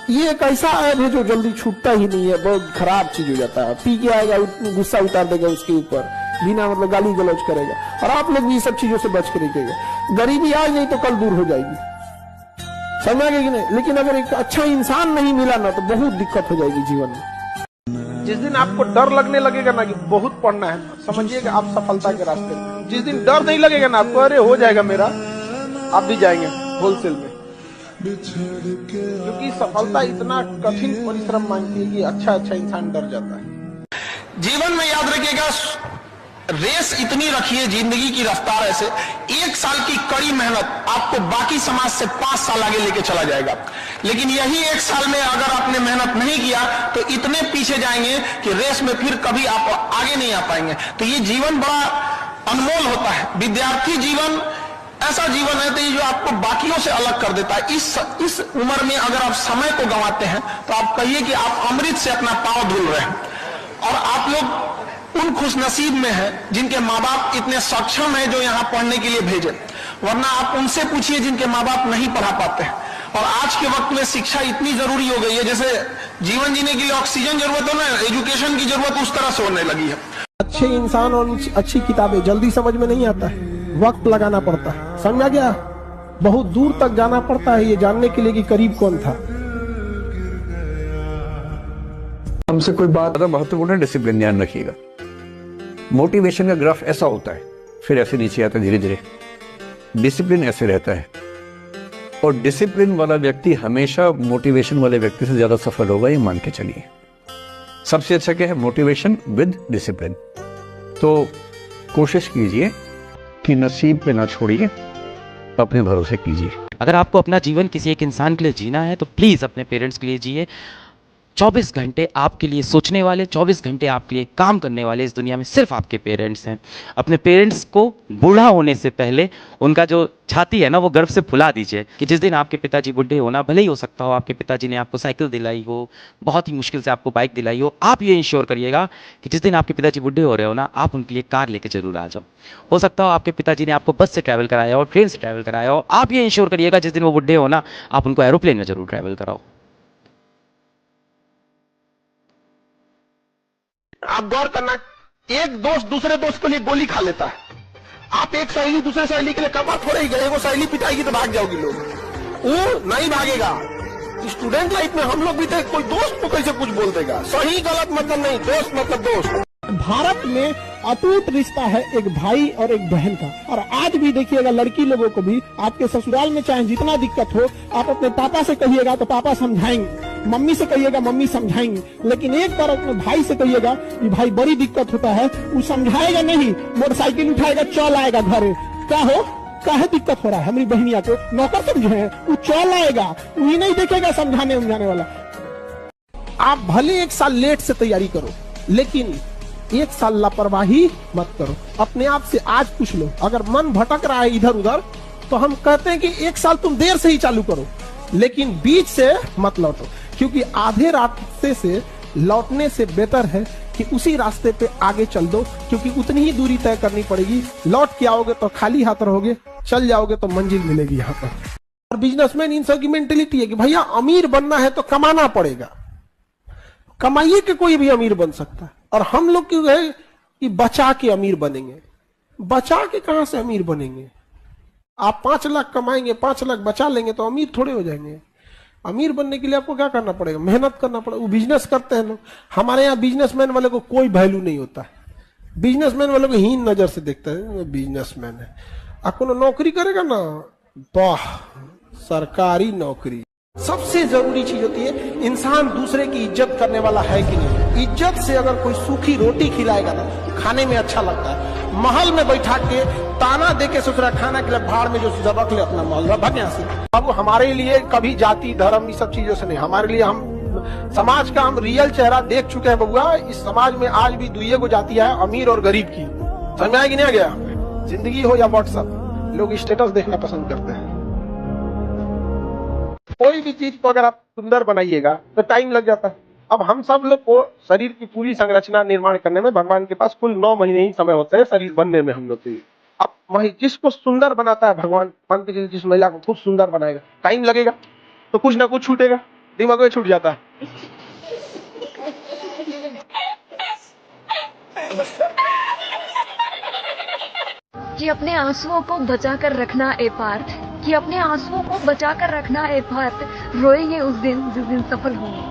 ये एक ऐसा ऐप है जो जल्दी छूटता ही नहीं है, बहुत खराब चीज हो जाता है। पी के आएगा, गुस्सा उतार देगा उसके ऊपर, बिना मतलब गाली गलौज करेगा। और आप लोग भी सब चीजों से बच के रहिएगा। गरीबी आज नहीं तो कल दूर हो जाएगी, समझ गए कि नहीं? लेकिन अगर एक अच्छा इंसान नहीं मिला ना, तो बहुत दिक्कत हो जाएगी जीवन में। जिस दिन आपको डर लगने लगेगा ना कि बहुत पढ़ना है, समझिएगा आप सफलता के रास्ते में। जिस दिन डर नहीं लगेगा ना आपको, अरे हो जाएगा मेरा, आप भी जाएंगे होलसेल में। क्योंकि सफलता इतना कठिन परिश्रम मांगती है कि अच्छा इंसान डर जाता है। जीवन में याद रखिएगा, रेस इतनी रखिए जिंदगी की रफ्तार ऐसे, 1 साल की कड़ी मेहनत आपको बाकी समाज से 5 साल आगे लेके चला जाएगा। लेकिन यही 1 साल में अगर आपने मेहनत नहीं किया तो इतने पीछे जाएंगे कि रेस में फिर कभी आप आगे नहीं आ पाएंगे। तो ये जीवन बड़ा अनमोल होता है। विद्यार्थी जीवन ऐसा जीवन है तो जो आपको बाकियों से अलग कर देता है। इस उम्र में अगर आप समय को गंवाते हैं तो आप कहिए कि आप अमृत से अपना पांव धुल रहे हैं। और आप लोग उन खुशनसीब में हैं जिनके माँ बाप इतने सक्षम हैं जो यहाँ पढ़ने के लिए भेजे, वरना आप उनसे पूछिए जिनके माँ बाप नहीं पढ़ा पाते हैं। और आज के वक्त में शिक्षा इतनी जरूरी हो गई है, जैसे जीवन जीने के लिए ऑक्सीजन जरूरत हो ना, एजुकेशन की जरूरत उस तरह से होने लगी है। अच्छे इंसान और अच्छी किताबें जल्दी समझ में नहीं आता है, वक्त लगाना पड़ता है, समझा गया? बहुत दूर तक जाना पड़ता है ये जानने के लिए कि करीब कौन था। हमसे कोई बात ज्यादा महत्वपूर्ण है, डिसिप्लिन ध्यान रखिएगा। मोटिवेशन का ग्राफ ऐसा होता है, फिर ऐसे नीचे आता है धीरे धीरे। डिसिप्लिन ऐसे रहता है, और डिसिप्लिन वाला व्यक्ति हमेशा मोटिवेशन वाले व्यक्ति से ज्यादा सफल होगा, ये मान के चलिए। सबसे अच्छा क्या है? Motivation with discipline. तो कोशिश कीजिए कि नसीब पे ना छोड़िए, अपने भरोसे कीजिए। अगर आपको अपना जीवन किसी एक इंसान के लिए जीना है तो प्लीज़ अपने पेरेंट्स के लिए जिए। 24 घंटे आपके लिए सोचने वाले, 24 घंटे आपके लिए काम करने वाले इस दुनिया में सिर्फ आपके पेरेंट्स हैं। अपने पेरेंट्स को बूढ़ा होने से पहले उनका जो छाती है ना, वो गर्व से फुला दीजिए कि जिस दिन आपके पिताजी बूढ़े हो ना, भले ही हो सकता हो आपके पिताजी ने आपको साइकिल दिलाई हो, बहुत ही मुश्किल से आपको बाइक दिलाई हो, आप ये इंश्योर करिएगा कि जिस दिन आपके पिताजी बूढ़े हो रहे हो ना, आप उनके लिए कार लेके जरूर आ जाओ। हो सकता हो आपके पिताजी ने आपको बस से ट्रैवल कराया हो, ट्रेन से ट्रैवल कराया हो, आप ये इंश्योर करिएगा जिस दिन वो बूढ़े हो ना, आप उनको एरोप्लेन में जरूर ट्रैवल कराओ। आप गौर करना, एक दोस्त दूसरे दोस्त के लिए गोली खा लेता है। आप एक सहेली दूसरे सहेली के लिए कमा थोड़े ही गए, वो सहेली पिटाएगी तो भाग जाओगी लोग, वो नहीं भागेगा। स्टूडेंट लाइफ में हम लोग भी थे, कोई दोस्त को कैसे कुछ बोल देगा, सही गलत मतलब नहीं, दोस्त मतलब दोस्त। भारत में अटूट रिश्ता है एक भाई और एक बहन का। और आज भी देखिएगा लड़की लोगों को भी, आपके ससुराल में चाहे जितना दिक्कत हो, आप अपने पापा से कहिएगा तो पापा समझाएंगे, मम्मी से कहिएगा मम्मी समझाएंगे। लेकिन एक बार अपने भाई से कहिएगा कि भाई बड़ी दिक्कत होता है, वो समझाएगा नहीं, मोटरसाइकिल उठाएगा चल आएगा घर। क्या हो, काहे दिक्कत हो रहा है, हमारी बहनिया को नौकर समझे, वो चल आएगा, वही नहीं देखेगा समझाने उमझाने वाला। आप भले 1 साल लेट से तैयारी करो, लेकिन 1 साल लापरवाही मत करो। अपने आप से आज पूछ लो, अगर मन भटक रहा है इधर उधर, तो हम कहते हैं कि 1 साल तुम देर से ही चालू करो, लेकिन बीच से मत लौटो। क्योंकि आधे रास्ते से लौटने से बेहतर है कि उसी रास्ते पे आगे चल दो, क्योंकि उतनी ही दूरी तय करनी पड़ेगी। लौट के आओगे तो खाली हाथ रहोगे, चल जाओगे तो मंजिल मिलेगी यहाँ पर। और बिजनेसमैन इन सब की मेंटेलिटी है कि भैया अमीर बनना है तो कमाना पड़ेगा, कमाइए के कोई भी अमीर बन सकता है। और हम लोग क्यों है कि बचा के अमीर बनेंगे, बचा के कहां से अमीर बनेंगे? आप 5 लाख कमाएंगे, 5 लाख बचा लेंगे तो अमीर थोड़े हो जाएंगे। अमीर बनने के लिए आपको क्या करना पड़ेगा? मेहनत करना पड़ेगा। वो बिजनेस करते हैं लोग, हमारे यहाँ बिजनेसमैन वाले को कोई वैल्यू नहीं होता है। बिजनेसमैन वाले को हीन नजर से देखता है, बिजनेसमैन है। आपको नौकरी करेगा ना, वाह, सरकारी नौकरी। सबसे जरूरी चीज होती है इंसान दूसरे की इज्जत करने वाला है कि नहीं। इज्जत से अगर कोई सूखी रोटी खिलाएगा ना, खाने में अच्छा लगता है। महल में बैठा के ताना दे के सोच रहा खाना के लिए, भाड़ में जो रख ले अपना महल, भाग यहाँ से। अब हमारे लिए कभी जाति धर्म ये सब चीजों से नहीं, हमारे लिए हम समाज का हम रियल चेहरा देख चुके हैं बबुआ। इस समाज में आज भी दुइये को जाती है, अमीर और गरीब की। समझ में आया कि नहीं आ गया? जिंदगी हो या व्हाट्सएप, लोग स्टेटस देखना पसंद करते हैं। कोई भी चीज को अगर आप सुंदर बनाइएगा तो टाइम लग जाता है। अब हम सब लोग को शरीर की पूरी संरचना निर्माण करने में भगवान के पास कुल 9 महीने ही समय होते हैं शरीर बनने में हम लोग के। अब वही जिसको सुंदर बनाता है भगवान, मान के जिस महिला को खूब सुंदर बनाएगा, टाइम लगेगा तो कुछ ना कुछ छूटेगा, दिमाग में छूट जाता है। कि अपने आंसुओं को बचा कर रखना ए पार्थ, कि अपने आंसुओं को बचा कर रखना ए पार्थ, रोएंगे उस दिन जिस दिन सफल होंगे।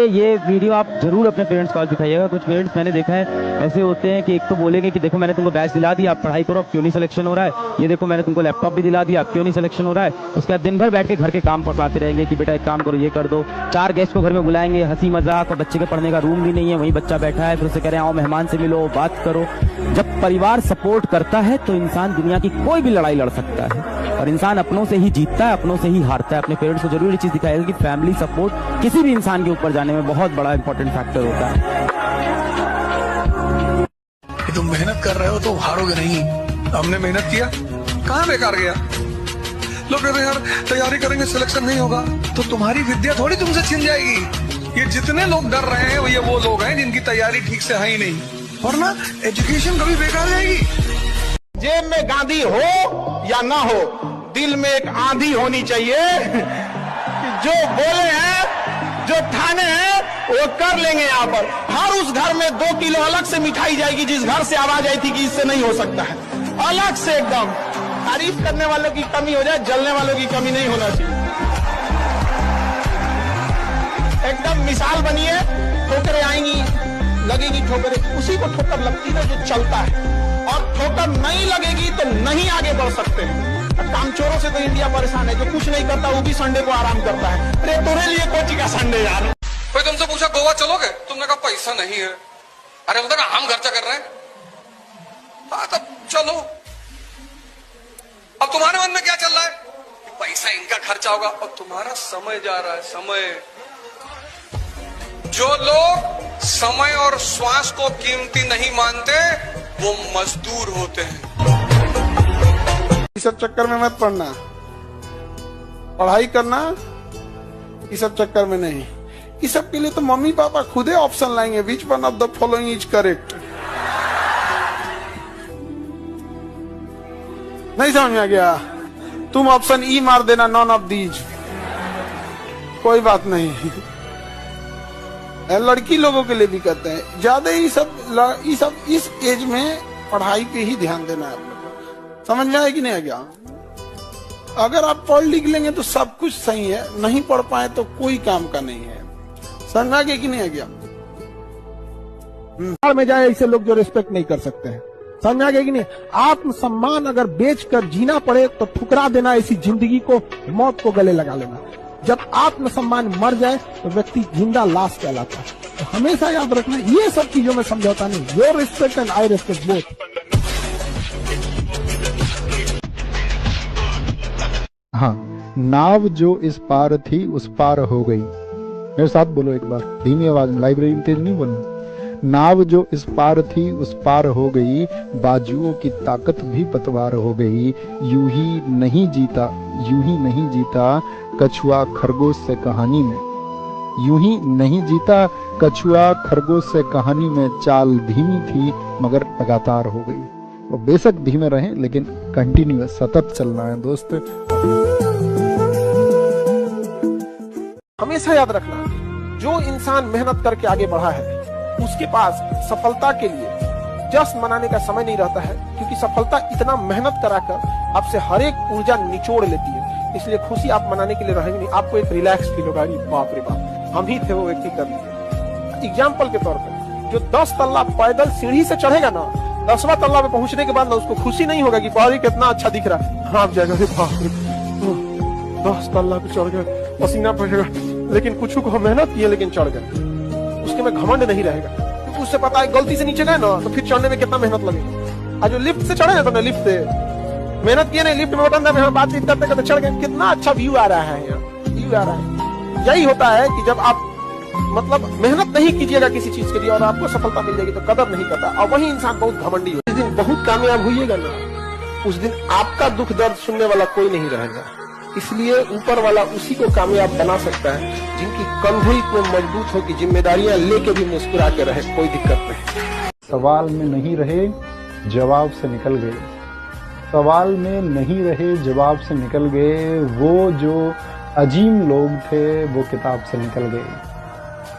ये वीडियो आप जरूर अपने पेरेंट्स को दिखाइएगा। कुछ पेरेंट्स मैंने देखा है ऐसे होते हैं कि एक तो बोलेंगे कि देखो मैंने तुमको बैच दिला दिया, आप पढ़ाई करो, अब क्यों नहीं सिलेक्शन हो रहा है। ये देखो मैंने तुमको लैपटॉप भी दिला दिया, अब क्यों नहीं सिलेक्शन हो रहा है। उसके बाद दिन भर बैठ के घर के काम पढ़ाते रहेंगे कि बेटा एक काम करो, ये कर दो। 4 गेस्ट को घर में बुलाएंगे, हंसी मजाक, और बच्चे के पढ़ने का रूम भी नहीं है, वहीं बच्चा बैठा है, फिर उसे कह रहे हैं आओ मेहमान से मिलो, बात करो। जब परिवार सपोर्ट करता है तो इंसान दुनिया की कोई भी लड़ाई लड़ सकता है, और इंसान अपनों से ही जीतता है, अपनों से ही हारता है। अपने पेरेंट्स को जरूर ये चीज दिखाएगा कि फैमिली सपोर्ट किसी भी इंसान के ऊपर जाने में बहुत बड़ा इंपॉर्टेंट फैक्टर होता है। तुम मेहनत कर रहे हो तो हारोगे नहीं। हमने मेहनत किया, कहाँ बेकार गया। लोग कहते हैं यार तैयारी करेंगे सिलेक्शन नहीं होगा, तो तुम्हारी विद्या थोड़ी तुमसे छिन जाएगी। ये जितने लोग डर रहे हैं ये वो लोग हैं जिनकी तैयारी ठीक से है ही नहीं, वरना एजुकेशन कभी बेकार जाएगी। जेब में गांधी हो या ना हो, दिल में एक आंधी होनी चाहिए कि जो बोले हैं, जो ठाने हैं, वो कर लेंगे। यहाँ पर हर उस घर में 2 किलो अलग से मिठाई जाएगी जिस घर से आवाज आई थी कि इससे नहीं हो सकता है, अलग से एकदम। तारीफ करने वालों की कमी हो जाए, जलने वालों की कमी नहीं होना चाहिए। एकदम मिसाल बनिए, ठोकरें आएंगी, लगेगी ठोकरें, उसी को ठोकर लगती है जो चलता है, और ठोकर नहीं लगेगी तो नहीं आगे बढ़ सकते हैं। कामचोरों से तो इंडिया परेशान है, जो कुछ नहीं करता वो भी संडे को आराम करता है। अरे तुम्हारे लिए कोची का संडे यार। कोई तुमसे पूछा गोवा चलोगे, तुमने कहा पैसा नहीं है। अरे बोलते ना हम खर्चा कर रहे हैं, तब चलो। अब तुम्हारे मन में क्या चल रहा है? पैसा इनका खर्चा होगा, और तुम्हारा समय जा रहा है। समय, जो लोग समय और श्वास को कीमती नहीं मानते वो मजदूर होते हैं। इस सब चक्कर में मत पड़ना, पढ़ाई करना इस सब चक्कर में नहीं। इस सब के लिए तो मम्मी पापा खुद ही ऑप्शन लाएंगे, which one of the following is correct. नहीं समझ में आ गया? तुम ऑप्शन ई मार देना, नॉन ऑफ दीज, कोई बात नहीं। लड़की लोगों के लिए भी कहते हैं ज्यादा ही सब इस एज में पढ़ाई पे ही ध्यान देना है आप लोग को। समझ में आया कि नहीं आ गया? अगर आप पढ़ लिख लेंगे तो सब कुछ सही है, नहीं पढ़ पाए तो कोई काम का नहीं है। समझ में आ गया कि नहीं आ गया? में जाए ऐसे लोग जो रिस्पेक्ट नहीं कर सकते हैं। समझ में आ गया कि नहीं? आत्मसम्मान अगर बेचकर जीना पड़े तो ठुकरा देना, ऐसी जिंदगी को, मौत को गले लगा लेना। जब आत्मसम्मान मर जाए तो व्यक्ति जिंदा लाश कहलाता है। तो हमेशा याद रखना, ये सब चीजों में समझौता नहीं। Your respect and I respect both. हाँ, नाव जो इस पार थी उस पार हो गई। मेरे साथ बोलो एक बार धीमी आवाज में, लाइब्रेरी में तेज नहीं बोलना। नाव जो इस पार थी उस पार हो गई, बाजुओं की ताकत भी पतवार हो गई। यूं ही नहीं जीता कछुआ खरगोश से कहानी में। यूं ही नहीं जीता कछुआ खरगोश से कहानी में। चाल धीमी थी मगर लगातार हो गई। और बेशक धीमे रहें लेकिन कंटिन्यूअस, सतत चलना है दोस्त। हमेशा याद रखना, जो इंसान मेहनत करके आगे बढ़ा है उसके पास सफलता के लिए जश्न मनाने का समय नहीं रहता है, क्योंकि सफलता इतना मेहनत कराकर आपसे हर एक ऊर्जा निचोड़ लेती है। इसलिए खुशी आप मनाने के लिए रहेंगे नहीं, आपको एक रिलैक्स फील होगा। बाप रे बाप, हम ही थे वो व्यक्ति कर लीजिए। एग्जाम्पल के तौर पर जो 10 तल्ला पैदल सीढ़ी से चढ़ेगा ना, 10वां तल्ला पे पहुंचने के बाद ना उसको खुशी नहीं होगा कि बाहरी कितना अच्छा दिख रहा है। हाँ जाएगा, 10 तल्ला पे चढ़ गए, पसीना पड़ेगा, लेकिन कुछ को मेहनत की है लेकिन चढ़ गए, उसके में घमंड नहीं रहेगा, क्योंकि उससे पता है गलती से नीचे गए ना तो फिर चढ़ने में कितना मेहनत लगेगा। आज जो लिफ्ट से चढ़े ना, तो लिफ्ट से मेहनत किए नहीं, लिफ्ट में बटन दबा, बातचीत करते करते चढ़ गए, कितना अच्छा व्यू आ रहा है यहाँ, व्यू आ रहा है। यही होता है कि जब आप मतलब मेहनत नहीं कीजिएगा किसी चीज के लिए और आपको सफलता मिल जाएगी तो कदर नहीं करता, और वही इंसान बहुत घमंडी हो। जिस दिन बहुत कामयाब होइएगा ना, उस दिन आपका दुख दर्द सुनने वाला कोई नहीं रहेगा। इसलिए ऊपर वाला उसी को कामयाब बना सकता है जिनकी कंधे इतने मजबूत हो कि जिम्मेदारियां लेके भी मुस्कुरा के रहे, कोई दिक्कत नहीं। सवाल में नहीं रहे, जवाब से निकल गए। सवाल में नहीं रहे, जवाब से निकल गए। वो जो अजीम लोग थे वो किताब से निकल गए।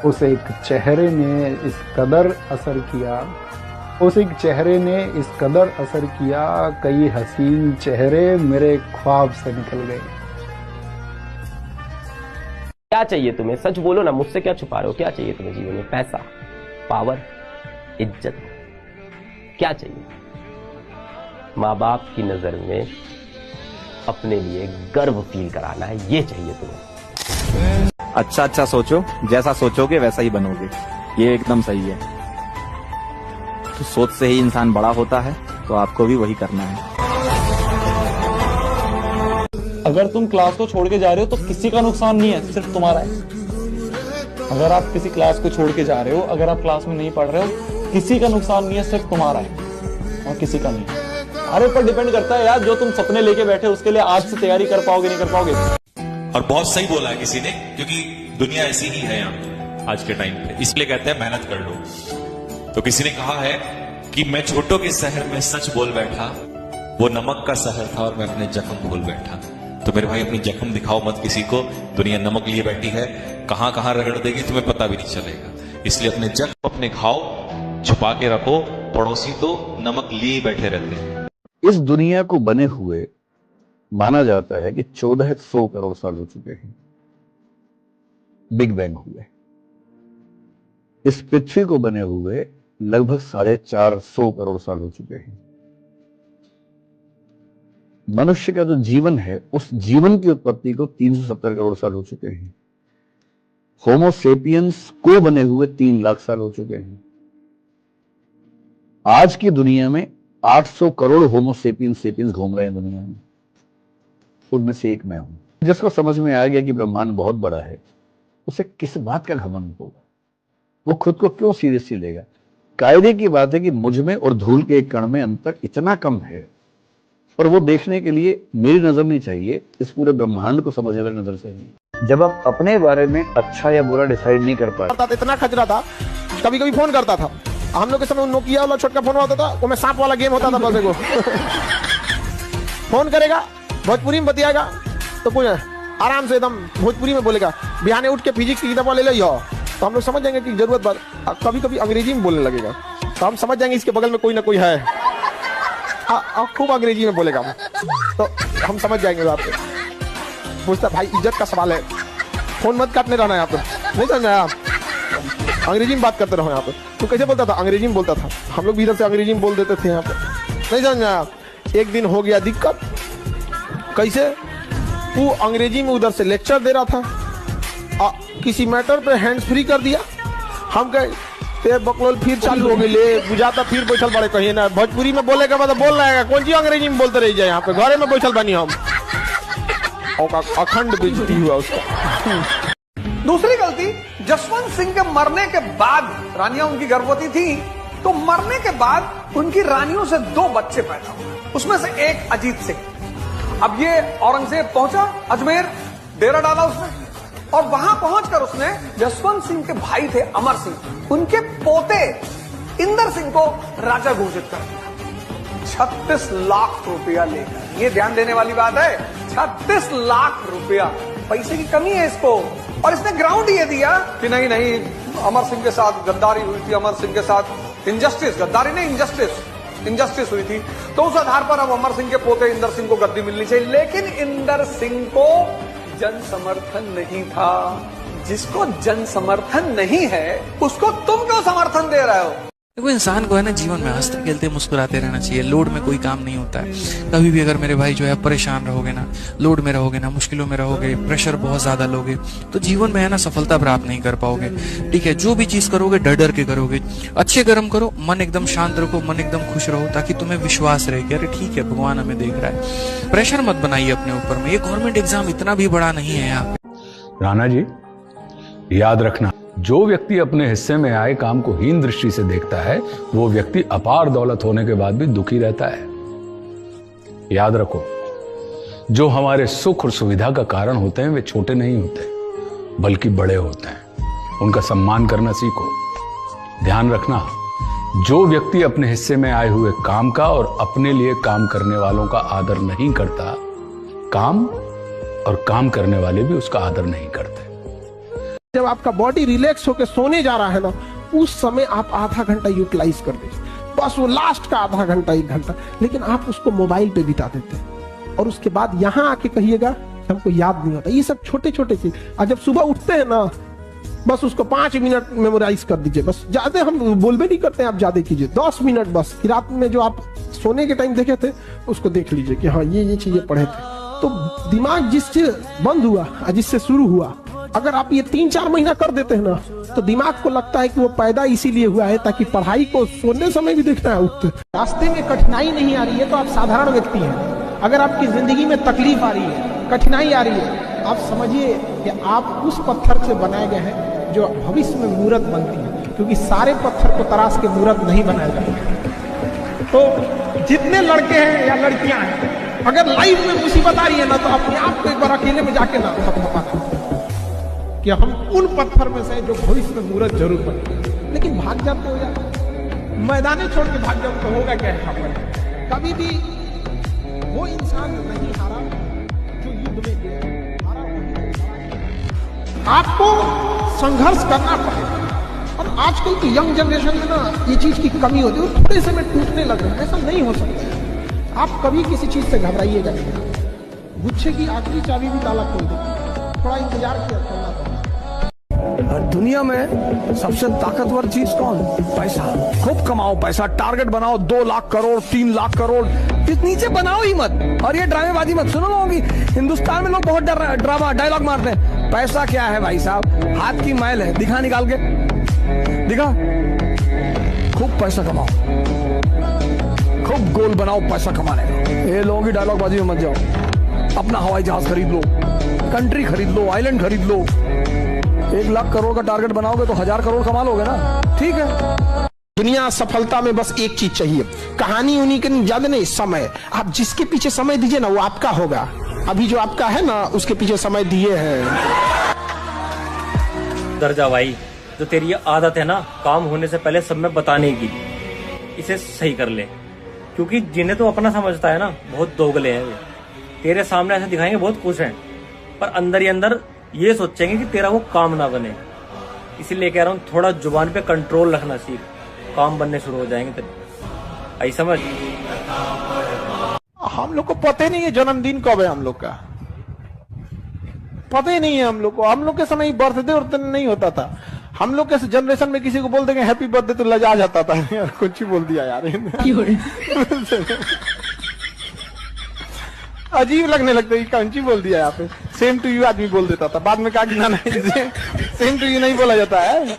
उस एक चेहरे ने इस कदर असर किया, उस एक चेहरे ने इस कदर असर किया, कई हसीन चेहरे मेरे ख्वाब से निकल गए। क्या चाहिए तुम्हें? सच बोलो ना, मुझसे क्या छुपा रहे हो? क्या चाहिए तुम्हें जीवन में? पैसा, पावर, इज्जत, क्या चाहिए? माँ बाप की नजर में अपने लिए गर्व फील कराना है, ये चाहिए तुम्हें। अच्छा अच्छा सोचो, जैसा सोचोगे वैसा ही बनोगे, ये एकदम सही है। तो सोच से ही इंसान बड़ा होता है, तो आपको भी वही करना है। अगर तुम क्लास को छोड़ के जा रहे हो तो किसी का नुकसान नहीं है, सिर्फ तुम्हारा है। अगर आप किसी क्लास को छोड़ के जा रहे हो, अगर आप क्लास में नहीं पढ़ रहे हो, किसी का नुकसान नहीं है, सिर्फ तुम्हारा है और किसी का नहीं है। हमारे ऊपर डिपेंड करता है यार, जो तुम सपने लेके बैठे उसके लिए आज से तैयारी कर पाओगे नहीं कर पाओगे। और बहुत सही बोला है किसी ने, क्योंकि दुनिया ऐसी ही है यहाँ आज के टाइम पे, इसलिए कहते हैं मेहनत कर लो। तो किसी ने कहा है कि मैं छोटों के शहर में सच बोल बैठा, वो नमक का शहर था और मैं अपने जख्म भूल बैठा। तो मेरे भाई अपनी जख्म दिखाओ मत किसी को, दुनिया नमक लिए बैठी है, कहां कहां रगड़ देगी तुम्हें पता भी नहीं चलेगा। इसलिए अपने जख्म, अपने घाव छुपा के रखो, पड़ोसी तो नमक लिए बैठे रहते हैं। इस दुनिया को बने हुए माना जाता है कि 1400 करोड़ साल हो चुके हैं, बिग बैंग हुए। इस पृथ्वी को बने हुए लगभग 450 करोड़ साल हो चुके हैं। मनुष्य का जो जीवन है, उस जीवन की उत्पत्ति को 370 करोड़ साल हो चुके हैं। होमो सेपियंस को बने हुए 3 लाख साल हो चुके हैं। आज की दुनिया में 800 करोड़ होमो सेपियंस घूम रहे हैं दुनिया में, उनमें से एक मैं हूं। जिसको समझ में आ गया कि ब्रह्मांड बहुत बड़ा है, उसे किस बात का घमंड होगा? वो खुद को क्यों सीरियसली लेगा? कायदे की बात है कि मुझ में और धूल के एक कण में अंतर इतना कम है, और वो देखने के लिए मेरी नजर नहीं चाहिए, इस पूरे ब्रह्मांड को समझने वाली नजर चाहिए। जब आप अपने बारे में अच्छा या बुरा डिसाइड नहीं कर पाए, इतना खतरा था, कभी कभी फोन करता था। हम लोग के समय नोकिया वाला छोटका फोन होता था, वो में सांप वाला गेम होता था, बस को फोन करेगा, भोजपुरी में बतियाएगा, तो कुछ आराम से एकदम भोजपुरी में बोलेगा, बिहाने उठ के फिजिक्स की किताब ले लो, तो हम लोग समझ जाएंगे कि जरूरत बात। कभी कभी अंग्रेजी में बोलने लगेगा, तो हम समझ जाएंगे इसके बगल में कोई ना कोई है, खूब अंग्रेजी में बोलेगा, तो हम समझ जाएंगे। बात पूछता भाई इज्जत का सवाल है, फोन मत काटने रहना यहाँ पे, नहीं समझ आया? अंग्रेजी में बात करते रहो यहाँ पे। तो कैसे बोलता था? अंग्रेजी में बोलता था, हम लोग भी इधर से अंग्रेजी में बोल देते थे यहाँ पे, नहीं समझ आया? एक दिन हो गया दिक्कत। कैसे? वो अंग्रेजी में उधर से लेक्चर दे रहा था, किसी मैटर पे हैंड्स फ्री कर दिया। हम कहे तेरे बकलोल फिर चालू हो गई, ले बुझाता फिर बैठल बड़े कहिए ना, भोजपुरी में बोले का मतलब बोल रहा है, कौन सी अंग्रेजी में बोलते रह जाए, यहाँ पे घरे में बैठल बनी हम, अखंड बेइज्जती हुआ उसका। दूसरी गलती, जसवंत सिंह के मरने के बाद, रानियां उनकी गर्भवती थी, तो मरने के बाद उनकी रानियों से 2 बच्चे पैदा हुए, उसमें से एक अजीत सिंह। अब ये औरंगजेब पहुंचा अजमेर, डेरा डाला उसने, और वहां पहुंचकर उसने जसवंत सिंह के भाई थे अमर सिंह, उनके पोते इंदर सिंह को राजा घोषित कर दिया 36 लाख रुपया लेकर। ये ध्यान देने वाली बात है, 36 लाख रुपया, पैसे की कमी है इसको। और इसने ग्राउंड ये दिया कि नहीं नहीं, अमर सिंह के साथ गद्दारी हुई थी, अमर सिंह के साथ इंजस्टिस, गद्दारी नहीं, इंजस्टिस हुई थी। तो उस आधार पर अब अमर सिंह के पोते इंदर सिंह को गद्दी मिलनी चाहिए, लेकिन इंदर सिंह को जन समर्थन नहीं था। जिसको जन समर्थन नहीं है उसको तुम क्यों समर्थन दे रहे हो? देखो, इंसान को है ना जीवन में हंसते खेलते मुस्कुराते रहना चाहिए। लोड में कोई काम नहीं होता है। कभी भी अगर मेरे भाई जो है परेशान रहोगे ना, लोड में रहोगे ना, मुश्किलों में रहोगे, प्रेशर बहुत ज्यादा लोगे, तो जीवन में है ना सफलता प्राप्त नहीं कर पाओगे। ठीक है, जो भी चीज करोगे डर डर के करोगे। अच्छे कर्म करो, मन एकदम शांत रखो, मन एकदम खुश रहो, ताकि तुम्हें विश्वास रहे कि अरे ठीक है भगवान हमें देख रहा है। प्रेशर मत बनाइए अपने ऊपर में। ये गवर्नमेंट एग्जाम इतना भी बड़ा नहीं है यहाँ पे। राणा जी, याद रखना, जो व्यक्ति अपने हिस्से में आए काम को हीन दृष्टि से देखता है, वो व्यक्ति अपार दौलत होने के बाद भी दुखी रहता है। याद रखो, जो हमारे सुख और सुविधा का कारण होते हैं वे छोटे नहीं होते, बल्कि बड़े होते हैं। उनका सम्मान करना सीखो। ध्यान रखना, जो व्यक्ति अपने हिस्से में आए हुए काम का और अपने लिए काम करने वालों का आदर नहीं करता, काम और काम करने वाले भी उसका आदर नहीं करते। जब आपका बॉडी रिलैक्स होकर सोने जा रहा है ना, उस समय आप आधा घंटा यूटिलाइज कर दीजिए, बस वो लास्ट का आधा घंटा 1 घंटा। लेकिन आप उसको मोबाइल पे बिता देते हैं और उसके बाद यहाँ आके कहिएगा कि हमको याद नहीं होता। ये सब छोटे छोटे चीज। और जब सुबह उठते हैं ना, बस उसको 5 मिनट मेमोराइज कर दीजिए। बस ज्यादा हम बोलबे नहीं करते हैं, आप ज्यादा कीजिए, 10 मिनट बस। रात में जो आप सोने के टाइम देखे थे उसको देख लीजिए कि हाँ ये चीजें पढ़े थे। तो दिमाग जिससे बंद हुआ और जिससे शुरू हुआ, अगर आप ये 3-4 महीना कर देते हैं ना, तो दिमाग को लगता है कि वो पैदा इसीलिए हुआ है ताकि पढ़ाई को सोने समय भी देखना है। उठते रास्ते में कठिनाई नहीं आ रही है तो आप साधारण व्यक्ति हैं। अगर आपकी जिंदगी में तकलीफ आ रही है, कठिनाई आ रही है, आप समझिए कि आप उस पत्थर से बनाए गए हैं जो भविष्य में मूर्त बनती है, क्योंकि सारे पत्थर को तराश के मूर्त नहीं बनाया जाता। तो जितने लड़के हैं या लड़कियां हैं, अगर लाइफ में मुसीबत आ रही है ना, तो अपने आप को एक बार अकेले में जाके ना थपथपा कि हम उन पत्थर में से जो भविष्य में मूर्त जरूर बने। लेकिन भाग जाते हो यार, मैदाने छोड़ के भाग जाओ तो होगा क्या है? कभी भी वो इंसान नहीं हारा जो युद्ध में गया। आपको संघर्ष करना पड़ेगा। और आजकल की यंग जनरेशन में ना ये चीज की कमी होती है, थोड़े से में टूटने लग रहे हैं। ऐसा नहीं हो सकता। आप कभी किसी चीज से घबराइएगा नहीं। गुच्छे की आखिरी चाबी भी ताला खोल देती। थोड़ा इंतजार किया करना पड़ेगा। दुनिया में सबसे ताकतवर चीज कौन? पैसा। खूब कमाओ पैसा, टारगेट बनाओ 2 लाख करोड़ 3 लाख करोड़, इस नीचे बनाओ ही मत। और ये ड्रामेबाजी मत सुनो। लोगी हिंदुस्तान में लोग बहुत ड्रामा डायलॉग मारते हैं। पैसा क्या है भाई साहब? हाथ की मैल है, दिखा निकाल के दिखा। खूब पैसा कमाओ, खूब गोल बनाओ पैसा कमाने का। ये लोगों की डायलॉग बाजी में मत जाओ। अपना हवाई जहाज खरीद लो, कंट्री खरीद लो, आइलैंड खरीद लो। 1 लाख करोड़ का टारगेट बनाओगे तो 1000 करोड़ कमा लोगे ना। ठीक है। दुनिया सफलता में बस एक चीज चाहिए, कहानी उन्हीं के ज्यादा नहीं, समय। आप जिसके पीछे समय दीजिए ना, वो आपका होगा। अभी जो आपका है ना, उसके पीछे समय दिए हैं। दर्जा भाई, जो तेरी ये आदत है ना काम होने से पहले सब में बताने की, इसे सही कर ले। क्योंकि जिन्हें तो अपना समझता है ना, बहुत दोगले हैं वे। तेरे सामने ऐसे दिखाएंगे बहुत खुश हैं, पर अंदर ही अंदर ये सोचेंगे कि तेरा वो काम ना बने। इसीलिए कह रहा हूँ, थोड़ा जुबान पे कंट्रोल रखना सीख, काम बनने शुरू हो जाएंगे तेरे। आई समझ? हम लोग को पता ही नहीं है जन्मदिन कब है। हम लोग का पता ही नहीं है। हम लोग के समय बर्थडे वर्थ नहीं होता था। हम लोग के जनरेशन में किसी को बोल देंगे हैप्पी बर्थडे तो लजा जाता था। यार कुछ ही बोल दिया यार। अजीब लगने लगता है, कंची बोल दिया यहाँ पे। सेम टू यू आदमी बोल देता था, बाद में कहा कि ना सेम टू यू नहीं बोला जाता है।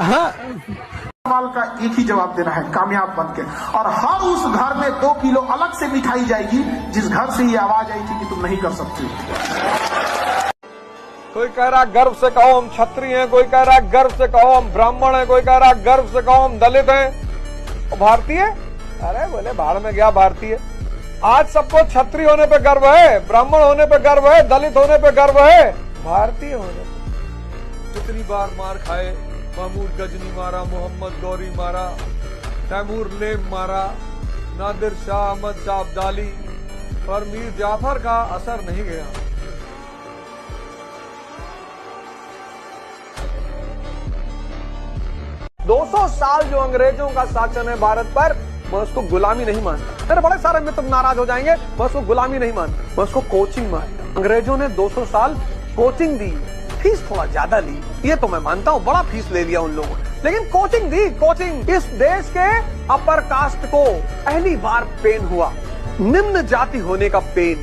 हाँ, सवाल का एक ही जवाब देना है, कामयाब बन के। और हर उस घर में 2 किलो अलग से मिठाई जाएगी जिस घर से ये आवाज आई थी कि तुम नहीं कर सकती। कोई कह रहा गर्व से कहो हम क्षत्रिय हैं, कोई कह रहा गर्व से कहो हम ब्राह्मण हैं, कोई कह रहा गर्व से कहो हम दलित हैं। भारतीय? अरे बोले भाड़ में गया भारतीय। आज सबको क्षत्रिय होने पे गर्व है, ब्राह्मण होने पे गर्व है, दलित होने पे गर्व है, भारतीय होने पे। कितनी बार मार खाए, महमूद गजनी मारा, मोहम्मद गौरी मारा, तैमूर लेम मारा, नादिर शाह, अहमद शाह अब्दाली, पर मीर जाफर का असर नहीं गया। 200 साल जो अंग्रेजों का शासन है भारत पर, मैं उसको गुलामी नहीं मानता। मेरे बड़े सारे मित्र नाराज हो जाएंगे, मैं उसको गुलामी नहीं मानता, मैं उसको कोचिंग मानता। अंग्रेजों ने 200 साल कोचिंग दी, फीस थोड़ा ज्यादा ली, ये तो मैं मानता हूँ, बड़ा फीस ले लिया उन लोगों ने, लेकिन कोचिंग दी। कोचिंग इस देश के अपर कास्ट को पहली बार पेन हुआ, निम्न जाति होने का पेन।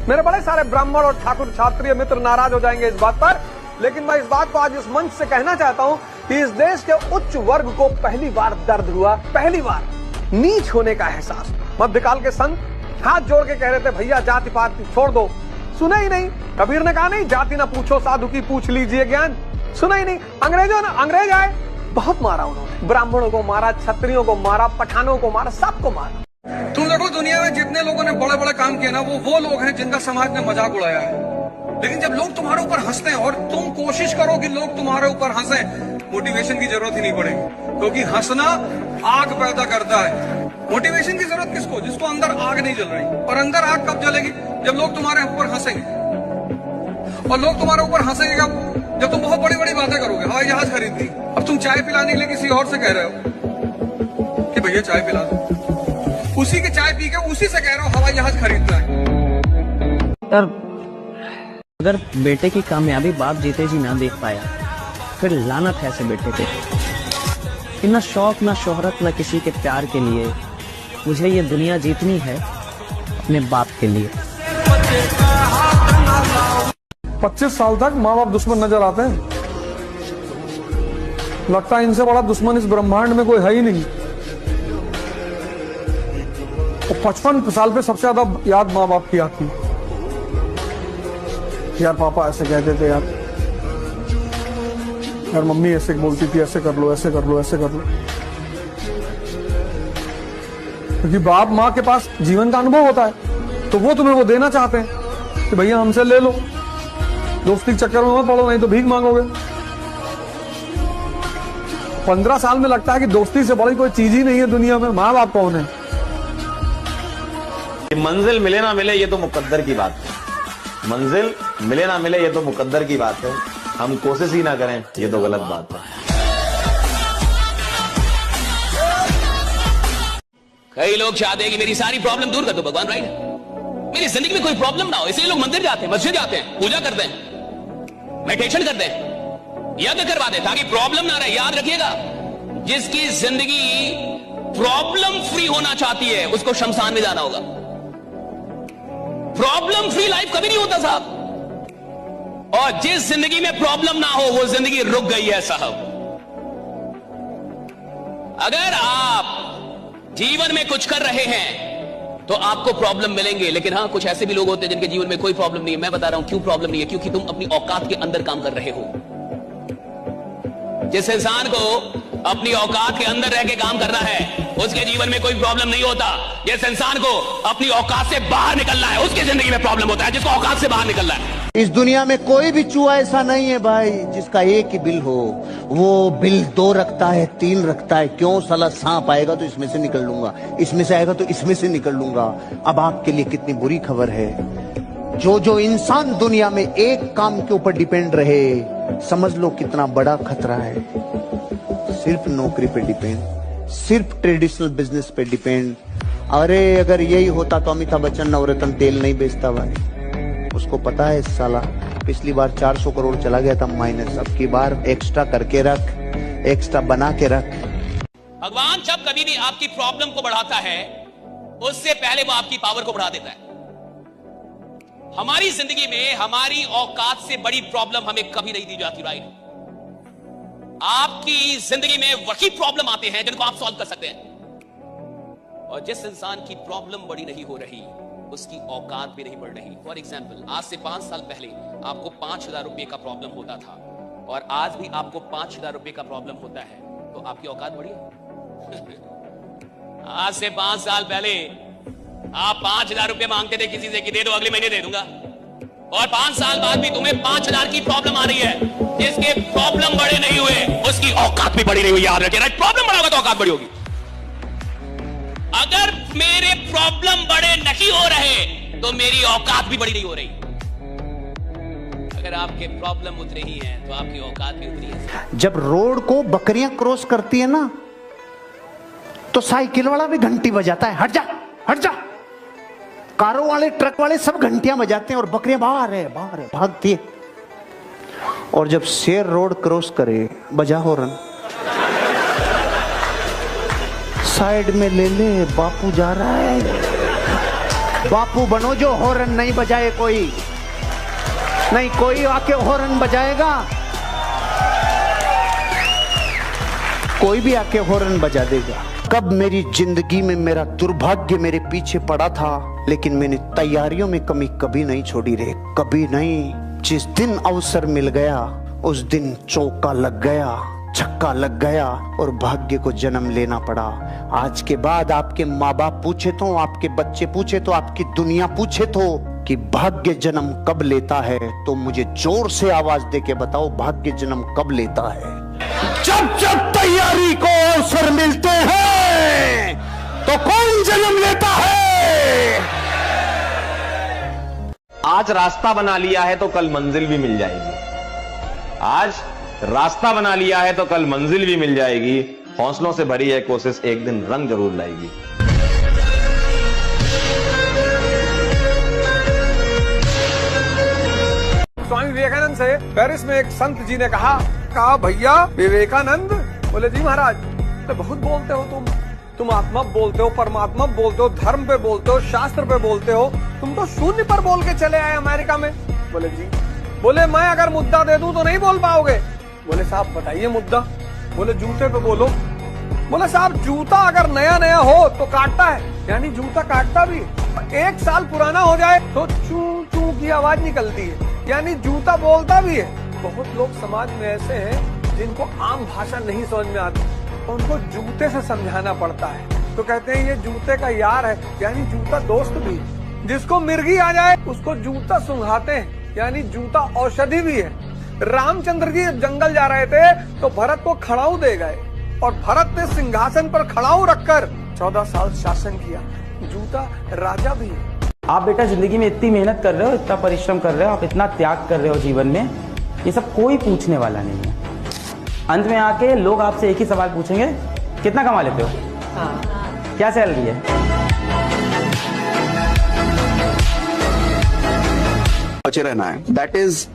मेरे बड़े सारे ब्राह्मण और ठाकुर क्षत्रिय मित्र नाराज हो जाएंगे इस बात पर, लेकिन मैं इस बात को आज इस मंच से कहना चाहता हूँ कि इस देश के उच्च वर्ग को पहली बार दर्द हुआ, पहली बार नीच होने का एहसास। मध्यकाल के संत हाथ जोड़ के कह रहे थे भैया जाति पात छोड़ दो, सुना ही नहीं। कबीर ने कहा नहीं जाति ना पूछो साधु की पूछ लीजिए ज्ञान, सुना ही नहीं। अंग्रेज आए, बहुत मारा उन्होंने, ब्राह्मणों को मारा, क्षत्रियों को मारा, पठानों को मारा, सबको मारा। तुम देखो दुनिया में जितने लोगों ने बड़े बड़े काम किए ना, वो लोग हैं जिनका समाज ने मजाक उड़ाया है। लेकिन जब लोग तुम्हारे ऊपर हंसते हैं और तुम कोशिश करो कि लोग तुम्हारे ऊपर हंसे, मोटिवेशन की जरूरत ही नहीं पड़ेगी, क्योंकि हंसना आग पैदा करता है। मोटिवेशन की जरूरत किसको? जिसको अंदर आग नहीं जल रही। और अंदर आग कब जलेगी? जब लोग तुम्हारे ऊपर हंसेंगे। और लोग तुम्हारे ऊपर हंसेंगे कब? जब तुम बहुत बड़ी बड़ी बातें करोगे। हवाई जहाज खरीद ली, अब तुम चाय पिलाने के लिए किसी और से कह रहे हो कि भैया चाय पिला दो, उसी की चाय पी के उसी से कह रहे हो हवाई जहाज खरीदना है। यार अगर बेटे की कामयाबी बाप जीते जी ना देख पाया, फिर लानत है ऐसे बेटे पे। कि ना शौक ना शोहरत ना किसी के प्यार के लिए, मुझे ये दुनिया जीतनी है अपने बाप के लिए। 25 साल तक माँ बाप दुश्मन नजर आते हैं, लगता है इनसे बड़ा दुश्मन इस ब्रह्मांड में कोई है ही नहीं। 55 साल पे सबसे ज्यादा याद माँ बाप की आती है। यार पापा ऐसे कहते थे, यार मम्मी ऐसे बोलती थी, ऐसे कर लो, ऐसे कर लो, ऐसे कर लो। क्योंकि बाप माँ के पास जीवन का अनुभव होता है, तो वो तुम्हें वो देना चाहते हैं कि भैया हमसे ले लो, दोस्ती के चक्कर में मत पड़ो, नहीं तो भीख मांगोगे। 15 साल में लगता है कि दोस्ती से बड़ी कोई चीज ही नहीं है दुनिया में। माँ बाप कौन है? मंजिल मिले ना मिले ये तो मुकद्दर की बात है, मंजिल मिले ना मिले ये तो मुकद्दर की बात है, हम कोशिश ही ना करें ये तो गलत बात है। कई लोग चाहते हैं कि मेरी सारी प्रॉब्लम दूर कर दो भगवान, राइट? मेरी जिंदगी में कोई प्रॉब्लम ना हो, इसलिए लोग मंदिर जाते हैं, मस्जिद जाते हैं, पूजा करते हैं, मेडिटेशन करते हैं, यज्ञ करवाते हैं ताकि प्रॉब्लम ना रहे। याद रखिएगा, जिसकी जिंदगी प्रॉब्लम फ्री होना चाहती है उसको शमशान में जाना होगा। प्रॉब्लम फ्री लाइफ कभी नहीं होता साहब, और जिस जिंदगी में प्रॉब्लम ना हो वो जिंदगी रुक गई है साहब। अगर आप जीवन में कुछ कर रहे हैं तो आपको प्रॉब्लम मिलेंगे, लेकिन हाँ कुछ ऐसे भी लोग होते हैं जिनके जीवन में कोई प्रॉब्लम नहीं है। मैं बता रहा हूं क्यों प्रॉब्लम नहीं है, क्योंकि तुम अपनी औकात के अंदर काम कर रहे हो। जिस इंसान को अपनी औकात के अंदर रह के काम करना है उसके जीवन में कोई प्रॉब्लम नहीं होता। जिस इंसान को अपनी औकात से बाहर निकलना है उसकी जिंदगी में प्रॉब्लम होता है, जिसको औकात से बाहर निकलना है। इस दुनिया में कोई भी चूहा ऐसा नहीं है भाई जिसका एक ही बिल हो, वो बिल 2 रखता है, 3 रखता है। क्यों? साला सांप आएगा तो इसमें से निकल लूंगा, इसमें से आएगा तो इसमें से निकल लूंगा। अब आपके लिए कितनी बुरी खबर है, जो इंसान दुनिया में एक काम के ऊपर डिपेंड रहे, समझ लो कितना बड़ा खतरा है। सिर्फ नौकरी पे डिपेंड, सिर्फ ट्रेडिशनल बिजनेस पे डिपेंड। अरे अगर यही होता तो अमिताभ बच्चन नवरत्न तेल नहीं बेचता भाई। उसको पता है साला पिछली बार 400 करोड़ चला गया था माइनस, अब की बार एक्स्ट्रा करके रख, एक्स्ट्रा बना के रख। भगवान जब कभी भी आपकी प्रॉब्लम को बढ़ाता है उससे पहले वो आपकी पावर को बढ़ा देता है। हमारी जिंदगी में हमारी औकात से बड़ी प्रॉब्लम हमें कभी नहीं दी जाती, राइट? आपकी जिंदगी में वही प्रॉब्लम आते हैं जिनको आप सॉल्व कर सकते हैं, और जिस इंसान की प्रॉब्लम बड़ी नहीं हो रही उसकी औकात भी नहीं बढ़ रही। फॉर एग्जाम्पल, आज से 5 साल पहले आपको 5,000 रुपए का प्रॉब्लम होता था और आज भी आपको 5,000 रुपए का प्रॉब्लम होता है, तो आपकी औकात बढ़ी? आज से 5 साल पहले आप 5,000 रुपए मांगते थे किसी से कि दे दो अगले महीने दे दूंगा, और 5 साल बाद भी तुम्हें 5,000 की प्रॉब्लम आ रही है। जिसके प्रॉब्लम बड़े नहीं हुए उसकी औकात भी बड़ी नहीं हुई। याद रखिए, प्रॉब्लम बड़ा होगा तो औकात बड़ी होगी। अगर मेरे प्रॉब्लम बड़े नहीं हो रहे तो मेरी औकात भी बड़ी नहीं हो रही। अगर आपके प्रॉब्लम उतरे ही हैं तो आपकी औकात भी उतरी है। जब रोड को बकरियां क्रॉस करती है ना, तो साइकिल वाला भी घंटी बजाता है, हट जा हट जा। कारों वाले, ट्रक वाले सब घंटियां बजाते हैं और बकरियां बाहर है भागती है। और जब शेर रोड क्रॉस करे, बजा हॉर्न, साइड में ले ले, बापू जा रहा है। बापू बनो जो हॉर्न नहीं बजाए कोई, नहीं कोई आके हॉर्न बजाएगा, कोई भी आके हॉर्न बजा देगा। कब मेरी जिंदगी में मेरा दुर्भाग्य मेरे पीछे पड़ा था, लेकिन मैंने तैयारियों में कमी कभी नहीं छोड़ी रे, कभी नहीं। जिस दिन अवसर मिल गया उस दिन चौका लग गया, छक्का लग गया और भाग्य को जन्म लेना पड़ा। आज के बाद आपके माँ बाप पूछे तो, आपके बच्चे पूछे तो, आपकी दुनिया पूछे तो कि भाग्य जन्म कब लेता है, तो मुझे जोर से आवाज देके बताओ, भाग्य जन्म कब लेता है? जब जब तैयारी को अवसर मिलते हैं तो कौन जन्म लेता है? आज रास्ता बना लिया है तो कल मंजिल भी मिल जाएगी। आज रास्ता बना लिया है तो कल मंजिल भी मिल जाएगी। हौसलों से भरी है कोशिश एक दिन रंग जरूर लाएगी। स्वामी विवेकानंद से पेरिस में एक संत जी ने कहा भैया विवेकानंद, बोले जी महाराज, तो बहुत बोलते हो तुम आत्मा बोलते हो, परमात्मा बोलते हो, धर्म पे बोलते हो, शास्त्र पे बोलते हो, तुम तो शून्य पर बोल के चले आए अमेरिका में। बोले जी, बोले मैं अगर मुद्दा दे दूं तो नहीं बोल पाओगे। बोले साहब बताइए मुद्दा। बोले जूते पे बोलो। बोले साहब जूता अगर नया नया हो तो काटता है, यानी जूता काटता भी, 1 साल पुराना हो जाए तो चू चू की आवाज निकलती है, यानी जूता बोलता भी है। बहुत लोग समाज में ऐसे हैं जिनको आम भाषा नहीं समझ में आती, उनको जूते से समझाना पड़ता है, तो कहते हैं ये जूते का यार है, यानी जूता दोस्त भी है। जिसको मिर्गी आ जाए उसको जूता सुंघाते हैं, यानी जूता औषधि भी है। रामचंद्र जी जंगल जा रहे थे तो भरत को खड़ाऊ दे गए और भरत ने सिंहासन पर खड़ाऊ रखकर 14 साल शासन किया। जूता राजा भी है। आप बेटा जिंदगी में इतनी मेहनत कर रहे हो, इतना परिश्रम कर रहे हो, आप इतना त्याग कर रहे हो जीवन में, ये सब कोई पूछने वाला नहीं है। अंत में आके लोग आपसे एक ही सवाल पूछेंगे, कितना कमा लेते हो? क्या सैलरी है? बचे रहना है, दैट इज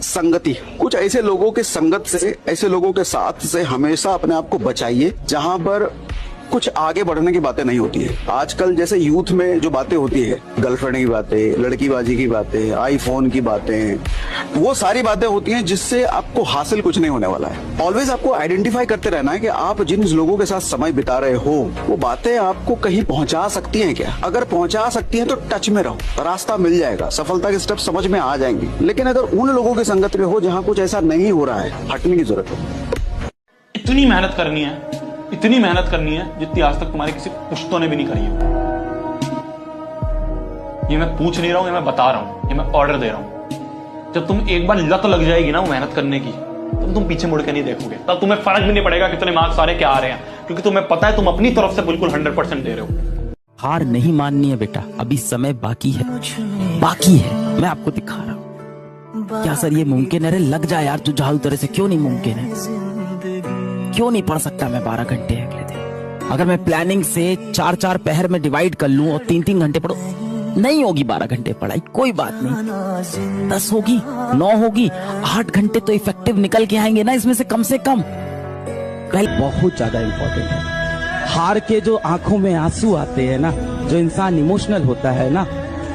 संगति। कुछ ऐसे लोगों के संगत से, ऐसे लोगों के साथ से हमेशा अपने आप को बचाइए जहां पर कुछ आगे बढ़ने की बातें नहीं होती है। आजकल जैसे यूथ में जो बातें होती है, गर्लफ्रेंड की बातें, लड़कीबाजी की बातें, आईफोन की बातें, वो सारी बातें होती हैं जिससे आपको हासिल कुछ नहीं होने वाला है। ऑलवेज आपको आइडेंटिफाई करते रहना है कि आप जिन लोगों के साथ समय बिता रहे हो वो बातें आपको कहीं पहुंचा सकती हैं क्या। अगर पहुंचा सकती हैं तो टच में रहो, रास्ता मिल जाएगा, सफलता के स्टेप समझ में आ जाएंगे। लेकिन अगर उन लोगों की संगत में हो जहाँ कुछ ऐसा नहीं हो रहा है, हटने की जरूरत है। इतनी मेहनत करनी है, इतनी मेहनत करनी है जितनी आज तक तुम्हारे किसी पुश्तों ने भी नहीं करी है। ये मैं पूछ नहीं रहा हूं, ये मैं बता रहा हूं, ये मैं ऑर्डर दे रहा हूं। जब तुम एक बार लत लग जाएगी ना वो मेहनत करने की, तब तुम पीछे मुड़ के नहीं देखोगे, तब तुम्हें फर्क भी नहीं पड़ेगा कितने मार्क्स सारे क्या आ रहे हैं, क्योंकि तुम्हें पता है तुम अपनी तरफ से बिल्कुल 100% दे रहे हो। हार नहीं माननी है बेटा, अभी समय बाकी है, बाकी है। मैं आपको दिखा रहा हूं। क्या सर ये मुमकिन है? अरे लग जाए यार, तू झाड़ू तरह से क्यों नहीं मुमकिन है? क्यों नहीं पढ़ सकता मैं 12 घंटे अगले दिन? अगर मैं प्लानिंग से 4-4 पहर में डिवाइड कर लूं और 3-3 घंटे पढ़ो, नहीं होगी 12 घंटे पढ़ाई, कोई बात नहीं, 10 होगी, 9 होगी, 8 घंटे तो इफेक्टिव निकल के आएंगे ना इसमें से कम। बहुत ज्यादा इंपॉर्टेंट है। हार के जो आंखों में आंसू आते हैं ना, जो इंसान इमोशनल होता है ना,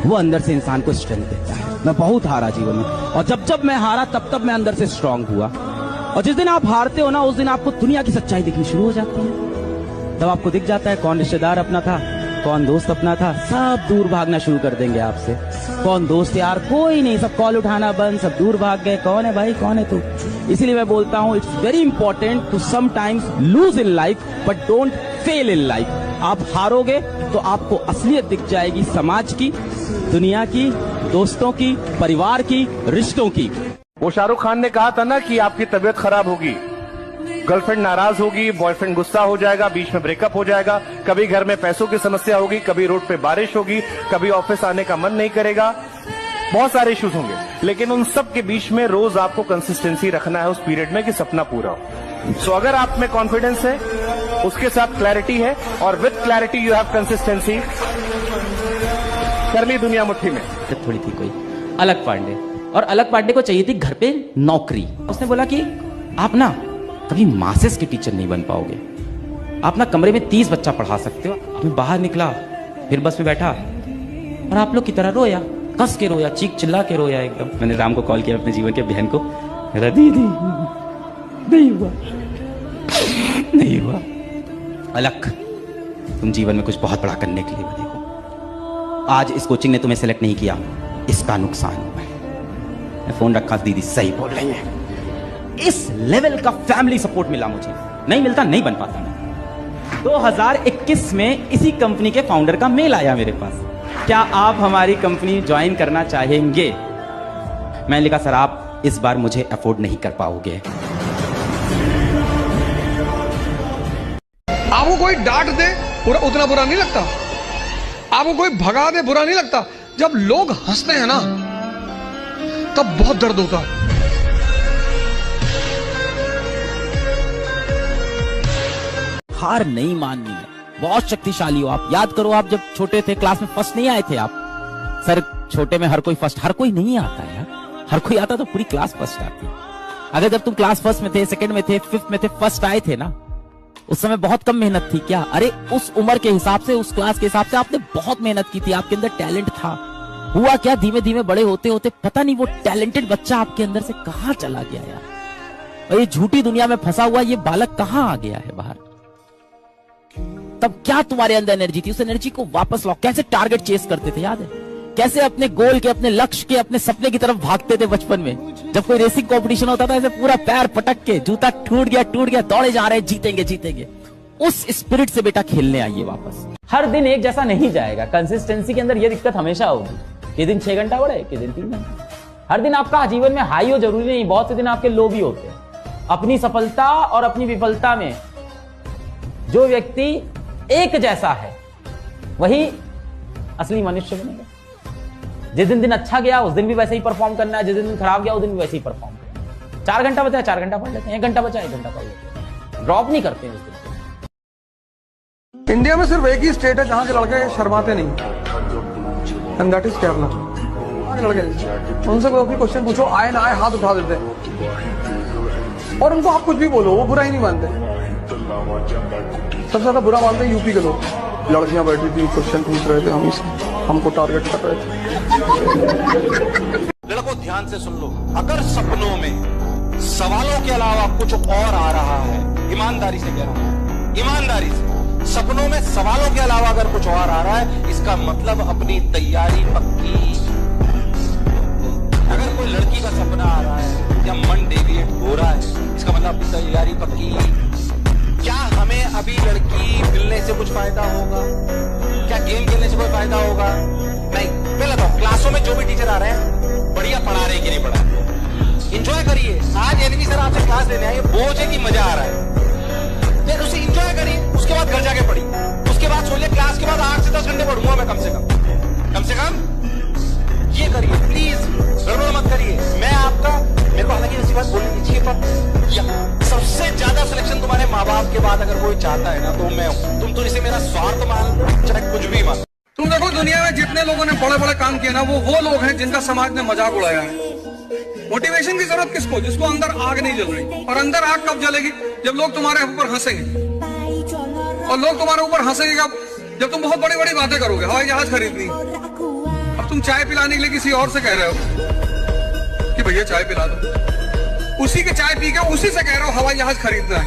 वो अंदर से इंसान को स्ट्रेंथ देता है। मैं बहुत हारा जीवन में, और जब मैं हारा तब मैं अंदर से स्ट्रांग हुआ। और जिस दिन आप हारते हो ना, उस दिन आपको दुनिया की सच्चाई दिखनी शुरू हो जाती है। तब आपको दिख जाता है कौन रिश्तेदार अपना था, कौन दोस्त अपना था। सब दूर भागना शुरू कर देंगे आपसे। कौन दोस्त यार, कोई नहीं, सब कॉल उठाना बंद, सब दूर भाग गए। कौन है भाई, कौन है तू? इसीलिए मैं बोलता हूँ, it's very important to sometimes lose in life but don't fail in life. आप हारोगे तो आपको असलियत दिख जाएगी, समाज की, दुनिया की, दोस्तों की, परिवार की, रिश्तों की। वो शाहरुख खान ने कहा था ना कि आपकी तबीयत खराब होगी, गर्लफ्रेंड नाराज होगी, बॉयफ्रेंड गुस्सा हो जाएगा, बीच में ब्रेकअप हो जाएगा, कभी घर में पैसों की समस्या होगी, कभी रोड पे बारिश होगी, कभी ऑफिस आने का मन नहीं करेगा। बहुत सारे इश्यूज होंगे, लेकिन उन सब के बीच में रोज आपको कंसिस्टेंसी रखना है उस पीरियड में कि सपना पूरा हो। सो अगर आप में कॉन्फिडेंस है, उसके साथ क्लैरिटी है, और with clarity you have consistency, कर ली दुनिया मुट्ठी में। थोड़ी थी कोई अलग पांडे, और अलग पांडे को चाहिए थी घर पे नौकरी। उसने बोला कि आप ना कभी मासेस के टीचर नहीं बन पाओगे, आप ना कमरे में 30 बच्चा पढ़ा सकते हो। मैं बाहर निकला, फिर बस में बैठा और आप लोग की तरह रोया, कस के रोया, चीख चिल्ला के रोया एकदम। मैंने राम को कॉल किया, अपने जीवन के बहन को, मेरा दीदी नहीं हुआ, नहीं हुआ। अलग, तुम जीवन में कुछ बहुत बड़ा करने के लिए बने हो। आज इस कोचिंग ने तुम्हें सेलेक्ट नहीं किया, इसका नुकसान हुआ है। मैं फोन रखा, दीदी सही बोल रही है। इस लेवल का फैमिली सपोर्ट मिला मुझे, नहीं मिलता नहीं बन पाता मैं। 2021 में इसी कंपनी के फाउंडर का मेल आया मेरे पास, क्या आप हमारी कंपनी ज्वाइन करना चाहेंगे? मैंने लिखा, सर आप इस बार मुझे अफोर्ड नहीं कर पाओगे। आपको कोई डांट दे उतना बुरा नहीं लगता, आपको कोई भगा दे बुरा नहीं लगता। जब लोग हंसते हैं ना तब बहुत दर्द होता है। हार नहीं माननी है, बहुत शक्तिशाली हो आप। याद करो, आप जब छोटे थे क्लास में फर्स्ट नहीं आए थे आप। सर छोटे में हर कोई फर्स्ट, हर कोई नहीं आता यार, हर कोई आता तो पूरी क्लास फर्स्ट आती। अगर जब तुम क्लास फर्स्ट में थे, सेकंड में थे, फिफ्थ में थे, फर्स्ट आए थे ना, उस समय बहुत कम मेहनत थी क्या? अरे उस उम्र के हिसाब से, उस क्लास के हिसाब से आपने बहुत मेहनत की थी, आपके अंदर टैलेंट था। हुआ क्या, धीमे धीमे बड़े होते होते पता नहीं वो टैलेंटेड बच्चा आपके अंदर से कहां चला गया यार। और ये झूठी दुनिया में फंसा हुआ ये बालक कहां आ गया है बाहर? तब क्या तुम्हारे अंदर एनर्जी थी? उस एनर्जी को वापस लाओ। कैसे टारगेट चेस करते थे, याद है? कैसे अपने गोल के, अपने लक्ष्य के, अपने सपने की तरफ भागते थे बचपन में। जब कोई रेसिंग कंपटीशन होता था, ऐसे पूरा पैर पटक के, जूता टूट गया, दौड़े जा रहे हैं, जीतेंगे जीतेंगे। उस स्पिरिट से बेटा खेलने आइए वापस। हर दिन एक जैसा नहीं जाएगा, कंसिस्टेंसी के अंदर ये दिक्कत हमेशा होगी। कि दिन 6 घंटा बढ़े, कि दिन 3 घंटा। हर दिन आपका जीवन में हाई हो जरूरी नहीं, बहुत से दिन आपके लो भी होते हैं। अपनी सफलता और अपनी विफलता में जो व्यक्ति एक जैसा है वही असली मनुष्य बनेगा। जिस दिन अच्छा गया उस दिन भी वैसे ही परफॉर्म करना है, जिस दिन खराब गया उस दिन भी वैसे ही परफॉर्म करना है। 4 घंटा बचा 4 घंटा पढ़ लेते हैं, 1 घंटा बचा 1 घंटा पढ़ लेते हैं, ड्रॉप नहीं करते हैं उस दिन। इंडिया में सिर्फ एक ही स्टेट है जहां के लड़के शर्माते नहीं, एंड दैट इज केरला। लड़के उनसे कोई क्वेश्चन पूछो, आए ना आए हाथ उठा देते हैं, और उनको आप कुछ भी बोलो वो बुरा ही नहीं मानते। सबसे ज्यादा बुरा मानते हैं यूपी के लोग। लड़कियां बैठी थी, क्वेश्चन पूछ रहे थे, हमको टारगेट कर रहे थे। लड़कों ध्यान से सुन लो, अगर सपनों में सवालों के अलावा कुछ और आ रहा है, ईमानदारी से कह रहा हूं, ईमानदारी से, सपनों में सवालों के अलावा अगर कुछ और आ रहा है, इसका मतलब अपनी तैयारी पक्की। अगर कोई लड़की का सपना आ रहा है या मन डेविएट हो रहा है, इसका मतलब अपनी तैयारी पक्की। क्या हमें अभी लड़की मिलने से कुछ फायदा होगा? क्या गेम खेलने से कोई फायदा होगा? नहीं। पहले तो क्लासों में जो भी टीचर आ रहे हैं बढ़िया पढ़ा रहे हैं कि नहीं पढ़ा रहे, एंजॉय करिए। आज एनवी सर आपसे क्लास लेने आए, बोझ है कि मजा आ रहा है, फिर उसे एंजॉय करिए। उसके बाद घर जाके पढ़ी, उसके बाद सोचिए क्लास के बाद 8 से 10 घंटे पढ़ूंगा मैं कम से कम। ये करिए प्लीज, गड़बड़ मत करिए। मैं आपका, मेरे को हालांकि ऐसी बात बोलनी चाहिए, पर सबसे ज्यादा सिलेक्शन तुम्हारे माँ बाप के बाद अगर कोई चाहता है ना तो मैं हूँ। तुम तो इसे मेरा स्वार्थ मान लो, चाहे कुछ भी मान। तुम देखो दुनिया में जितने लोगों ने बड़े बड़े काम किए ना, वो लोग हैं जिनका समाज ने मजाक उड़ाया है। मोटिवेशन की जरूरत किसको? जिसको अंदर आग नहीं जल रही। और अंदर आग कब जलेगी? जब लोग तुम्हारे ऊपर हंसेंगे। और लोग तुम्हारे ऊपर हंसेंगे जब तुम बहुत बड़ी बड़ी बातें करोगे। हवाई जहाज खरीदनी, अब तुम चाय पिलाने के लिए किसी और से कह रहे हो कि भैया चाय पिला दो, उसी के चाय पी के उसी से कह रहे हो हवाई जहाज खरीदना है।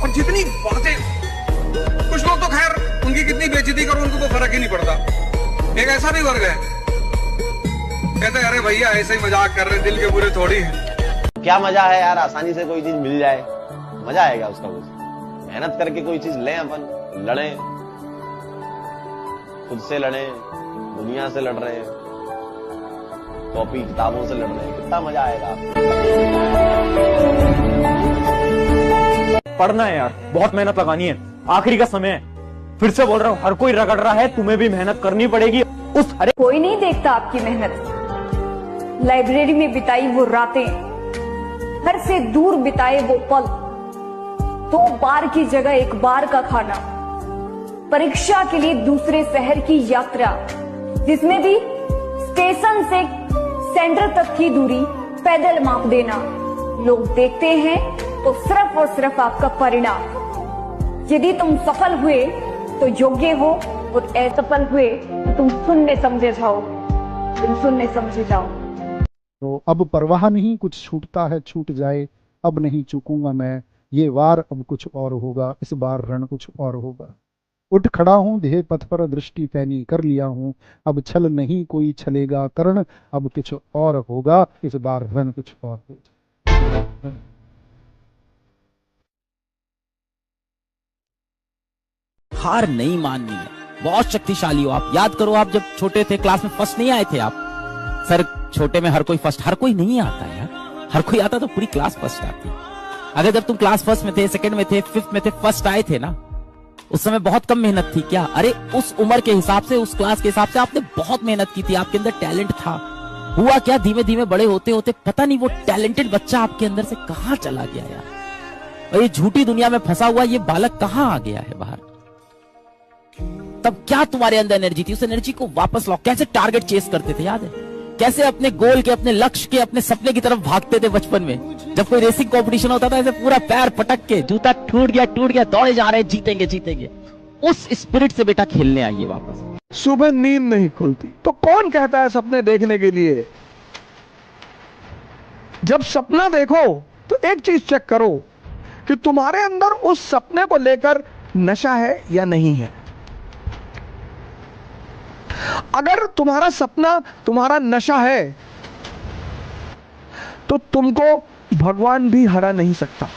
और जितनी बातें, कुछ लोग तो खैर उनकी कितनी बेइज्जती करो उनको तो फर्क ही नहीं पड़ता। एक ऐसा भी वर्ग है, कहते अरे भैया ऐसे ही मजाक कर रहे, दिल के बुरे थोड़ी है। क्या मजा है यार, आसानी से कोई चीज मिल जाए, मजा आएगा उसका कुछ। मेहनत करके कोई चीज लें, अपन लड़ें, खुद से लड़ें, दुनिया से लड़ रहे हैं, कॉपी किताबों से लड़ रहे हैं, कितना मजा आएगा। पढ़ना है यार, बहुत मेहनत लगानी है, आखिरी का समय है। फिर से बोल रहा हूँ, हर कोई रगड़ रहा है, तुम्हें भी मेहनत करनी पड़ेगी। कोई नहीं देखता आपकी मेहनत, लाइब्रेरी में बिताई वो रातें, घर से दूर बिताए वो पल, 2 बार की जगह 1 बार का खाना, परीक्षा के लिए दूसरे शहर की यात्रा, जिसमें भी स्टेशन से सेंटर तक की दूरी पैदल माप देना। लोग देखते हैं तो सिर्फ और सिर्फ आपका परिणाम। यदि तुम सफल हुए तो योग्य हो, और असफल हुए तो तुम सुनने समझे जाओ, तुम सुनने समझे जाओ। तो अब परवाह नहीं, कुछ छूटता है छूट जाए, अब नहीं चूकूंगा मैं, ये वार अब कुछ और होगा, इस बार रण कुछ और होगा। उठ खड़ा हूँ, ध्येय पथ पर दृष्टि पैनी कर लिया हूँ, अब छल नहीं कोई छलेगा कर्ण, अब कुछ और होगा, इस बार रण कुछ और होगा। हार नहीं माननी है, बहुत शक्तिशाली हो आप। याद करो, आप जब छोटे थे क्लास में फर्स्ट नहीं आए थे आप। सर छोटे में हर कोई फर्स्ट, हर कोई नहीं आता यार, हर कोई आता तो पूरी क्लास फर्स्ट आती। अगर जब तुम क्लास फर्स्ट में थे, सेकंड में थे, 5th में थे, फर्स्ट आए थे ना, उस समय बहुत कम मेहनत थी क्या? अरे उस उम्र के हिसाब से, उस क्लास के हिसाब से आपने बहुत मेहनत की थी, आपके अंदर टैलेंट था। हुआ क्या, धीमे धीमे बड़े होते होते पता नहीं वो टैलेंटेड बच्चा आपके अंदर से कहां चला गया यार, और ये झूठी दुनिया में फंसा हुआ ये बालक कहां आ गया है बाहर। तब क्या तुम्हारे अंदर एनर्जी थी, उस एनर्जी को वापस लाओ। कैसे टारगेट चेस करते थे याद है? कैसे अपने गोल के, अपने लक्ष्य के, अपने सपने की तरफ भागते थे बचपन में। जब कोई रेसिंग कंपटीशन होता था, ऐसे पूरा पैर पटक के, जूता टूट गया, दौड़े जा रहे हैं, जीतेंगे। उस स्पिरिट से बेटा खेलने आइए वापस। सुबह नींद नहीं खुलती तो कौन कहता है सपने देखने के लिए? जब सपना देखो तो एक चीज चेक करो कि तुम्हारे अंदर उस सपने को लेकर नशा है या नहीं है। अगर तुम्हारा सपना तुम्हारा नशा है तो तुमको भगवान भी हरा नहीं सकता।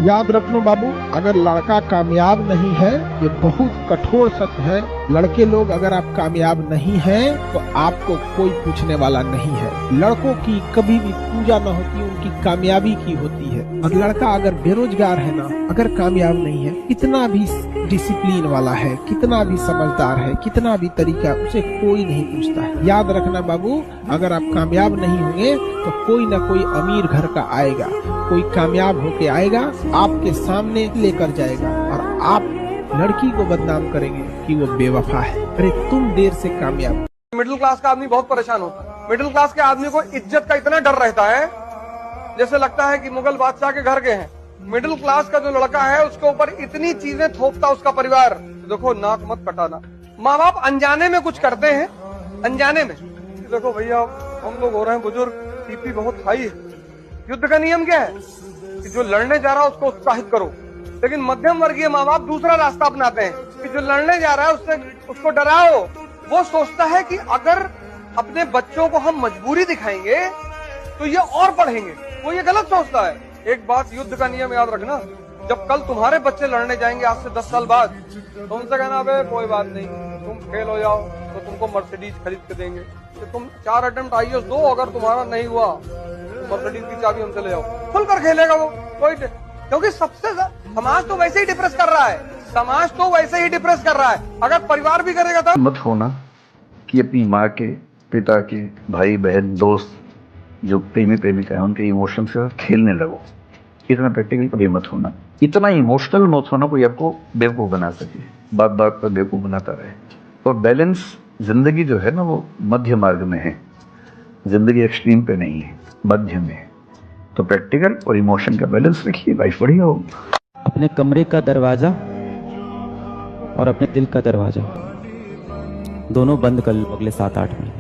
याद रखना बाबू, अगर लड़का कामयाब नहीं है, ये बहुत कठोर सत्य है, लड़के लोग अगर आप कामयाब नहीं हैं तो आपको कोई पूछने वाला नहीं है। लड़कों की कभी भी पूजा न होती, उनकी कामयाबी की होती है। और लड़का अगर बेरोजगार है ना, अगर कामयाब नहीं है, कितना भी डिसिप्लिन वाला है, कितना भी समझदार है, कितना भी तरीका, उसे कोई नहीं पूछता है। याद रखना बाबू, अगर आप कामयाब नहीं होंगे तो कोई ना कोई अमीर घर का आएगा, कोई कामयाब होके आएगा, आपके सामने लेकर जाएगा और आप लड़की को बदनाम करेंगे कि वो बेवफा है। अरे तुम देर से कामयाब। मिडिल क्लास का आदमी बहुत परेशान होता है। मिडिल क्लास के आदमी को इज्जत का इतना डर रहता है जैसे लगता है कि मुगल बादशाह के घर के हैं। मिडिल क्लास का जो लड़का है उसके ऊपर इतनी चीजें थोपता उसका परिवार। देखो, नाक मत कटाना। माँ बाप अनजाने में कुछ करते हैं, अनजाने में। देखो भैया, हम लोग हो रहे हैं बुजुर्ग, बीपी बहुत हाई है। युद्ध का नियम क्या है कि जो लड़ने जा रहा है उसको उत्साहित करो, लेकिन मध्यम वर्गीय माँ बाप दूसरा रास्ता अपनाते हैं कि जो लड़ने जा रहा है उसको डराओ। वो सोचता है कि अगर अपने बच्चों को हम मजबूरी दिखाएंगे तो ये और पढ़ेंगे। वो ये गलत सोचता है। एक बात युद्ध का नियम याद रखना, जब कल तुम्हारे बच्चे लड़ने जाएंगे आज से 10 साल बाद, तो उनसे कहना, अबे कोई बात नहीं, तुम फेल हो जाओ तो तुमको मर्सिडीज खरीद के देंगे। तो तुम 4 अटेम्प्ट IAS दो, अगर तुम्हारा नहीं हुआ मर्सिडीज की चाबी हमसे ले जाओ। खुलकर खेलेगा वो, कोई, क्योंकि सबसे समाज तो वैसे ही डिप्रेस कर रहा है, समाज तो वैसे ही डिप्रेस कर रहा है। अगर परिवार भी करेगा तो मत होना कि अपनी माँ के, पिता के, भाई बहन, दोस्त जो प्रेमी प्रेमिका है उनके इमोशन से खेलने लगो। इतना प्रैक्टिकल कभी मत होना, इतना इमोशनल मत होना कोई आपको बेवकूफ बना सके, बात बात पर बेवकूफ बनाता रहे। और बैलेंस जिंदगी जो है ना, वो मध्य मार्ग में है। जिंदगी एक्सट्रीम पे नहीं है, मध्य में है। तो प्रैक्टिकल और इमोशन का बैलेंस रखिए, लाइफ बढ़िया होगी। अपने कमरे का दरवाजा और अपने दिल का दरवाजा दोनों बंद कर लो अगले 7-8 महीने।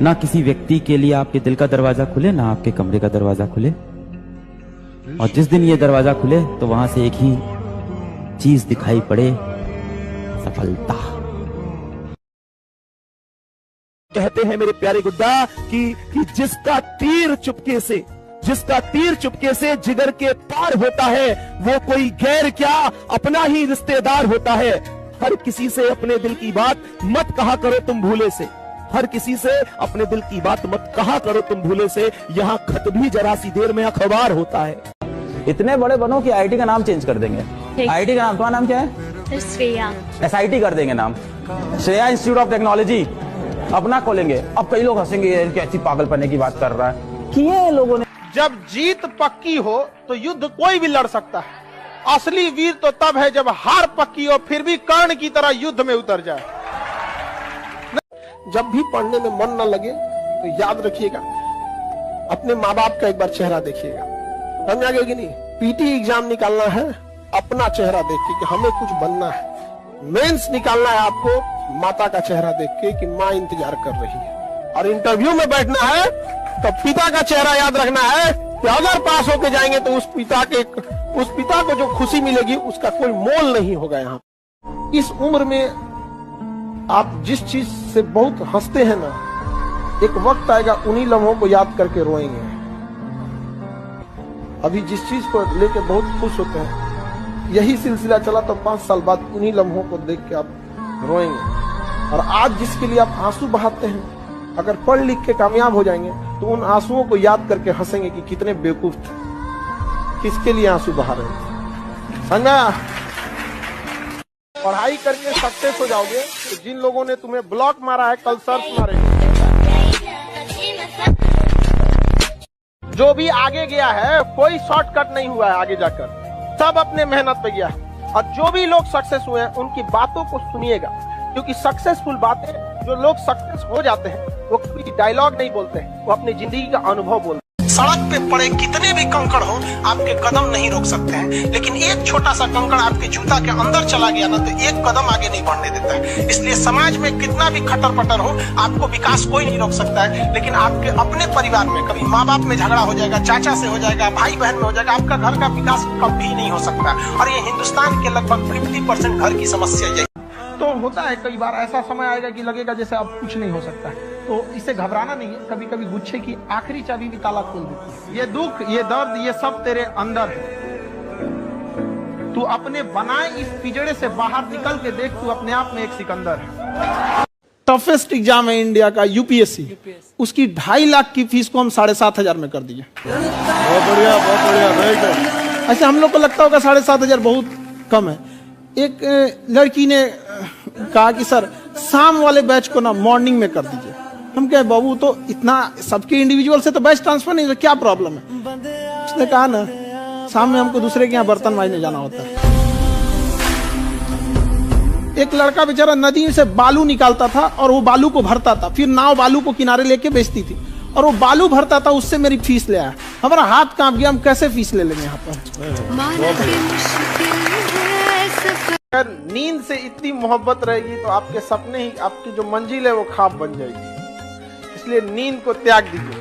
ना किसी व्यक्ति के लिए आपके दिल का दरवाजा खुले, ना आपके कमरे का दरवाजा खुले। और जिस दिन ये दरवाजा खुले तो वहां से एक ही चीज दिखाई पड़े, सफलता। कहते हैं मेरे प्यारे गुड्डा कि जिसका तीर चुपके से जिगर के पार होता है, वो कोई गैर क्या अपना ही रिश्तेदार होता है। हर किसी से अपने दिल की बात मत कहा करो तुम भूले से, हर किसी से अपने दिल की बात मत कहा करो तुम भूले से। यहाँ खत भी जरा सी देर में अखबार होता है। इतने बड़े बनो कि आईटी का नाम चेंज कर देंगे। आईटी का नाम, तुम्हारा नाम क्या है? श्रेया। SIT कर देंगे नाम, श्रेया इंस्टीट्यूट ऑफ टेक्नोलॉजी अपना खोलेंगे। अब कई लोग हंसेंगे, ये कैसी पागलपने की बात कर रहा है। किए लोगों ने। जब जीत पक्की हो तो युद्ध कोई भी लड़ सकता है। असली वीर तो तब है जब हार पक्की हो फिर भी कर्ण की तरह युद्ध में उतर जाए। जब भी पढ़ने में मन न लगे तो याद रखिएगा, अपने माँ बाप का एक बार चेहरा देखिएगा। समझ आ गया कि नहीं? PT एग्जाम निकालना है अपना चेहरा देख के कि हमें कुछ बनना है। मेंस निकालना है आपको माता का चेहरा देख के कि माँ इंतजार कर रही है। और इंटरव्यू में बैठना है तो पिता का चेहरा याद रखना है कि अगर पास होके जाएंगे तो उस पिता को जो खुशी मिलेगी उसका कोई मोल नहीं होगा। यहाँ इस उम्र में आप जिस चीज से बहुत हंसते हैं ना, एक वक्त आएगा उन्हीं लम्हों को याद करके रोएंगे। अभी जिस चीज को लेके बहुत खुश होते हैं, यही सिलसिला चला तो 5 साल बाद उन्हीं लम्हों को देख के आप रोएंगे। और आज जिसके लिए आप आंसू बहाते हैं, अगर पढ़ लिख के कामयाब हो जाएंगे तो उन आंसुओं को याद करके हंसेंगे कि कितने बेवकूफ थे, किसके लिए आंसू बहा रहे थे। समझा? पढ़ाई करके सक्सेस हो जाओगे तो जिन लोगों ने तुम्हें ब्लॉक मारा है कल सर्च मारेंगे। जो भी आगे गया है कोई शॉर्टकट नहीं हुआ है आगे जाकर, सब अपने मेहनत पे गया है। और जो भी लोग सक्सेस हुए हैं उनकी बातों को सुनिएगा, क्योंकि सक्सेसफुल बातें जो लोग सक्सेस हो जाते हैं वो कोई डायलॉग नहीं बोलते हैं, वो अपनी जिंदगी का अनुभव बोलते हैं। सड़क पे पड़े कितने भी कंकड़ हो आपके कदम नहीं रोक सकते हैं, लेकिन एक छोटा सा कंकड़ आपके जूता के अंदर चला गया ना तो एक कदम आगे नहीं बढ़ने देता है। इसलिए समाज में कितना भी खटर पटर हो आपको विकास कोई नहीं रोक सकता है, लेकिन आपके अपने परिवार में कभी माँ बाप में झगड़ा हो जाएगा, चाचा से हो जाएगा, भाई बहन में हो जाएगा, आपका घर का विकास कभी नहीं हो सकता। और ये हिंदुस्तान के लगभग 50% घर की समस्या यही तो होता है। कई बार ऐसा समय आएगा कि लगेगा जैसे अब कुछ नहीं हो सकता है, तो इससे घबराना नहीं है। कभी कभी गुच्छे की आखिरी चाबी भी ताला खोल देती है। ये दुख, ये दर्द, ये सब तेरे अंदर है। तू अपने बनाए इस पिंजड़े से बाहर निकल के देख, तू अपने आप में एक सिकंदर है। टफेस्ट एग्जाम है इंडिया का UPSC, उसकी 2.5 लाख की फीस को हम 7,500 में कर दिए। बहुत बढ़िया, बहुत बढ़िया। ऐसे हम लोग को लगता होगा 7,500 बहुत कम है। एक लड़की ने कहा कि सर शाम वाले बैच को ना मॉर्निंग में कर दीजिए। हम कहे बाबू तो इतना सबके इंडिविजुअल से तो बैच ट्रांसफर नहीं, तो क्या प्रॉब्लम है? उसने कहा ना शाम में हमको दूसरे के यहाँ बर्तन मांजने जाना होता है। एक लड़का बेचारा नदी से बालू निकालता था और वो बालू को भरता था, फिर नाव बालू को किनारे लेके बेचती थी और वो बालू भरता था, उससे मेरी फीस ले आया। हमारा हाथ कांप गया, हम कैसे फीस ले लेंगे यहाँ पर। अगर नींद से इतनी मोहब्बत रहेगी तो आपके सपने ही, आपकी जो मंजिल है वो ख्वाब बन जाएगी। इसलिए नींद को त्याग दीजिए।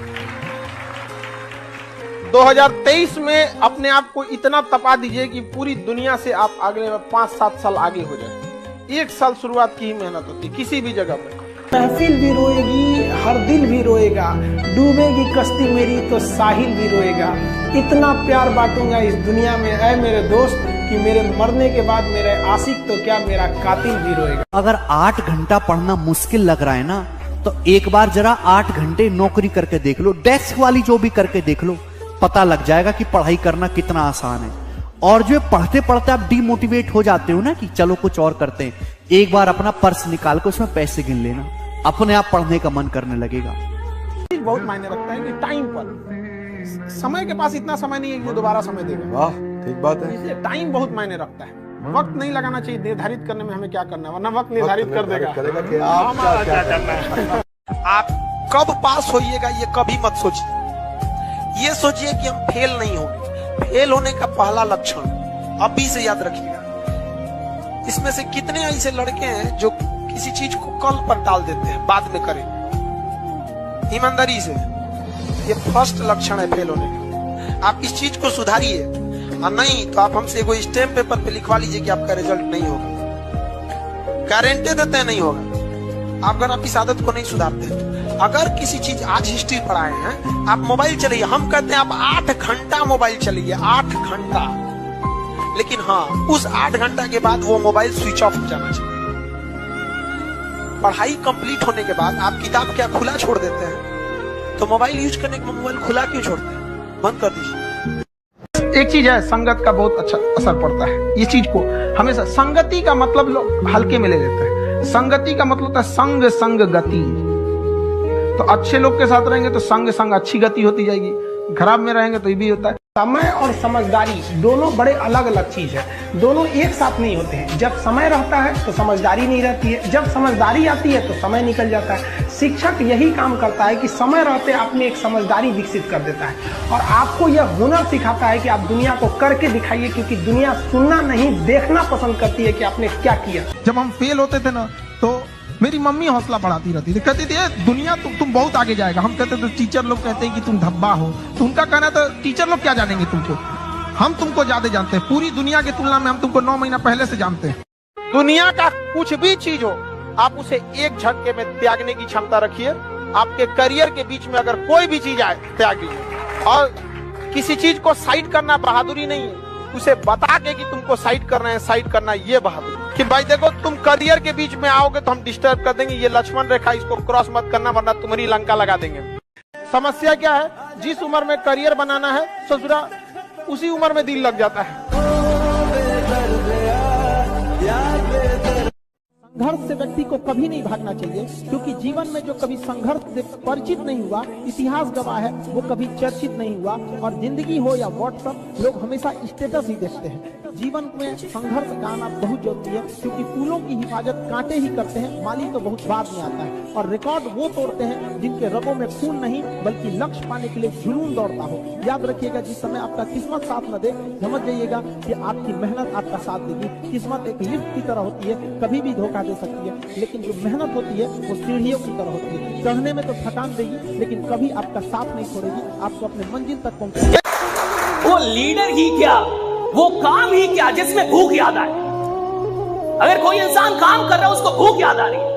2023 में अपने आप को इतना तपा दीजिए कि पूरी दुनिया से आप अगले 5-7 साल आगे हो जाए। 1 साल शुरुआत की ही मेहनत होती किसी भी जगह पर। महफिल भी रोएगी, हर दिल भी रोएगा, डूबेगी कश्ती मेरी तो साहिल भी रोएगा। इतना प्यार बांटूंगा इस दुनिया में ऐ मेरे दोस्त कि मेरे मरने के बाद मेरे आशिक तो क्या मेरा कातिल भी रोएगा। अगर 8 घंटा पढ़ना मुश्किल लग रहा है ना, तो एक बार जरा 8 घंटे नौकरी करके देख लो, डेस्क वाली जो भी करके देख लो, पता लग जाएगा कि पढ़ाई करना कितना आसान है। और जो पढ़ते पढ़ते आप डिमोटिवेट हो जाते हो ना कि चलो कुछ और करते हैं, एक बार अपना पर्स निकाल कर उसमें पैसे गिन लेना, अपने आप पढ़ने का मन करने लगेगा। बहुत मायने रखता है कि टाइम पर, समय के पास इतना समय नहीं है कि दोबारा समय देगा। वाह, ठीक बात है। इसलिए टाइम बहुत मायने रखता है। वक्त नहीं लगाना चाहिए निर्धारित करने में हमें क्या करना है, वरना वक्त निर्धारित कर देगा कि हमारा क्या करना है। आप कब पास होइएगा ये कभी मत सोचिए, ये सोचिए कि हम फेल नहीं होंगे। फेल होने का पहला लक्षण अभी से याद रखिएगा। इसमें से कितने ऐसे लड़के हैं जो किसी चीज को कल पर टाल देते हैं, बाद में करें। ईमानदारी से, ये फर्स्ट लक्षण है फेल होने का। आप इस चीज को सुधारिए, और नहीं तो आप हमसे कोई स्टैम्प पेपर पे लिखवा लीजिए कि आपका रिजल्ट नहीं होगा। गारंटी देते हैं नहीं होगा। अगर आप इस आदत को नहीं सुधारते, अगर किसी चीज आज हिस्ट्री पढ़ाए हैं, आप मोबाइल चलाइए, हम कहते हैं आप 8 घंटा मोबाइल चलाइए, 8 घंटा। लेकिन हाँ, उस 8 घंटा के बाद वो मोबाइल स्विच ऑफ हो जाना चाहिए। पढ़ाई कंप्लीट होने के बाद आप किताब क्या खुला छोड़ देते हैं, तो मोबाइल यूज करने के मोबाइल खुला क्यों छोड़ते हैं? बंद कर दीजिए। एक चीज है, संगत का बहुत अच्छा असर पड़ता है। ये चीज को हमेशा, संगति का मतलब लोग हल्के में ले लेते हैं। संगति का मतलब होता है संग संग गति। तो अच्छे लोग के साथ रहेंगे तो संग संग अच्छी गति होती जाएगी, खराब में रहेंगे तो ये भी होता है। समय और समझदारी दोनों बड़े अलग अलग चीज है, दोनों एक साथ नहीं होते हैं। जब समय रहता है तो समझदारी नहीं रहती है, जब समझदारी आती है तो समय निकल जाता है। शिक्षक यही काम करता है कि समय रहते आप में एक समझदारी विकसित कर देता है और आपको यह हुनर सिखाता है कि आप दुनिया को करके दिखाइए, क्योंकि दुनिया सुनना नहीं देखना पसंद करती है कि आपने क्या किया। जब हम फेल होते थे ना तो मेरी मम्मी हौसला बढ़ाती रहती थी, कहती थी दुनिया तुम बहुत आगे जाएगा। हम कहते थे टीचर लोग कहते हैं कि तुम धब्बा हो, तो उनका कहना था टीचर लोग क्या जानेंगे तुमको, हम तुमको ज्यादा जानते हैं, पूरी दुनिया की तुलना में हम तुमको 9 महीना पहले से जानते हैं। दुनिया का कुछ भी चीज हो आप उसे एक झटके में त्यागने की क्षमता रखिए। आपके करियर के बीच में अगर कोई भी चीज आए त्याग दीजिए। और किसी चीज को साइड करना बहादुरी नहीं है, उसे बता के कि तुमको साइड करना है, साइड करना ये बहादुरी। कि भाई देखो तुम करियर के बीच में आओगे तो हम डिस्टर्ब कर देंगे, ये लक्ष्मण रेखा इसको क्रॉस मत करना वरना तुम्हारी लंका लगा देंगे। समस्या क्या है, जिस उम्र में करियर बनाना है ससुरा उसी उम्र में दिल लग जाता है। संघर्ष से व्यक्ति को कभी नहीं भागना चाहिए, क्योंकि जीवन में जो कभी संघर्ष से परिचित नहीं हुआ, इतिहास गवाह है, वो कभी चर्चित नहीं हुआ। और जिंदगी हो या व्हाट्सएप, लोग हमेशा स्टेटस ही देखते हैं। जीवन में संघर्ष गाना बहुत जरूरी है, क्योंकि फूलों की हिफाजत कांटे ही करते हैं, माली तो बहुत बाद में आता है। और रिकॉर्ड वो तोड़ते हैं जिनके रगों में खून नहीं बल्कि लक्ष्य पाने के लिए जुनून दौड़ता हो। याद रखिएगा, जिस समय आपका किस्मत साथ न दे, समझ जाइएगा कि आपकी मेहनत आपका साथ देगी। किस्मत एक लिफ्ट की तरह होती है, कभी भी धोखा दे सकती है, लेकिन जो मेहनत होती है वो सीढ़ियों की तरह होती है। चढ़ने में तो थकान देगी लेकिन कभी आपका साथ नहीं छोड़ेगी, आपको अपने मंजिल तक पहुंचाएगी। वो लीडर ही क्या, वो काम ही क्या जिसमें भूख याद आए। अगर कोई इंसान काम कर रहा है उसको भूख याद आ रही है,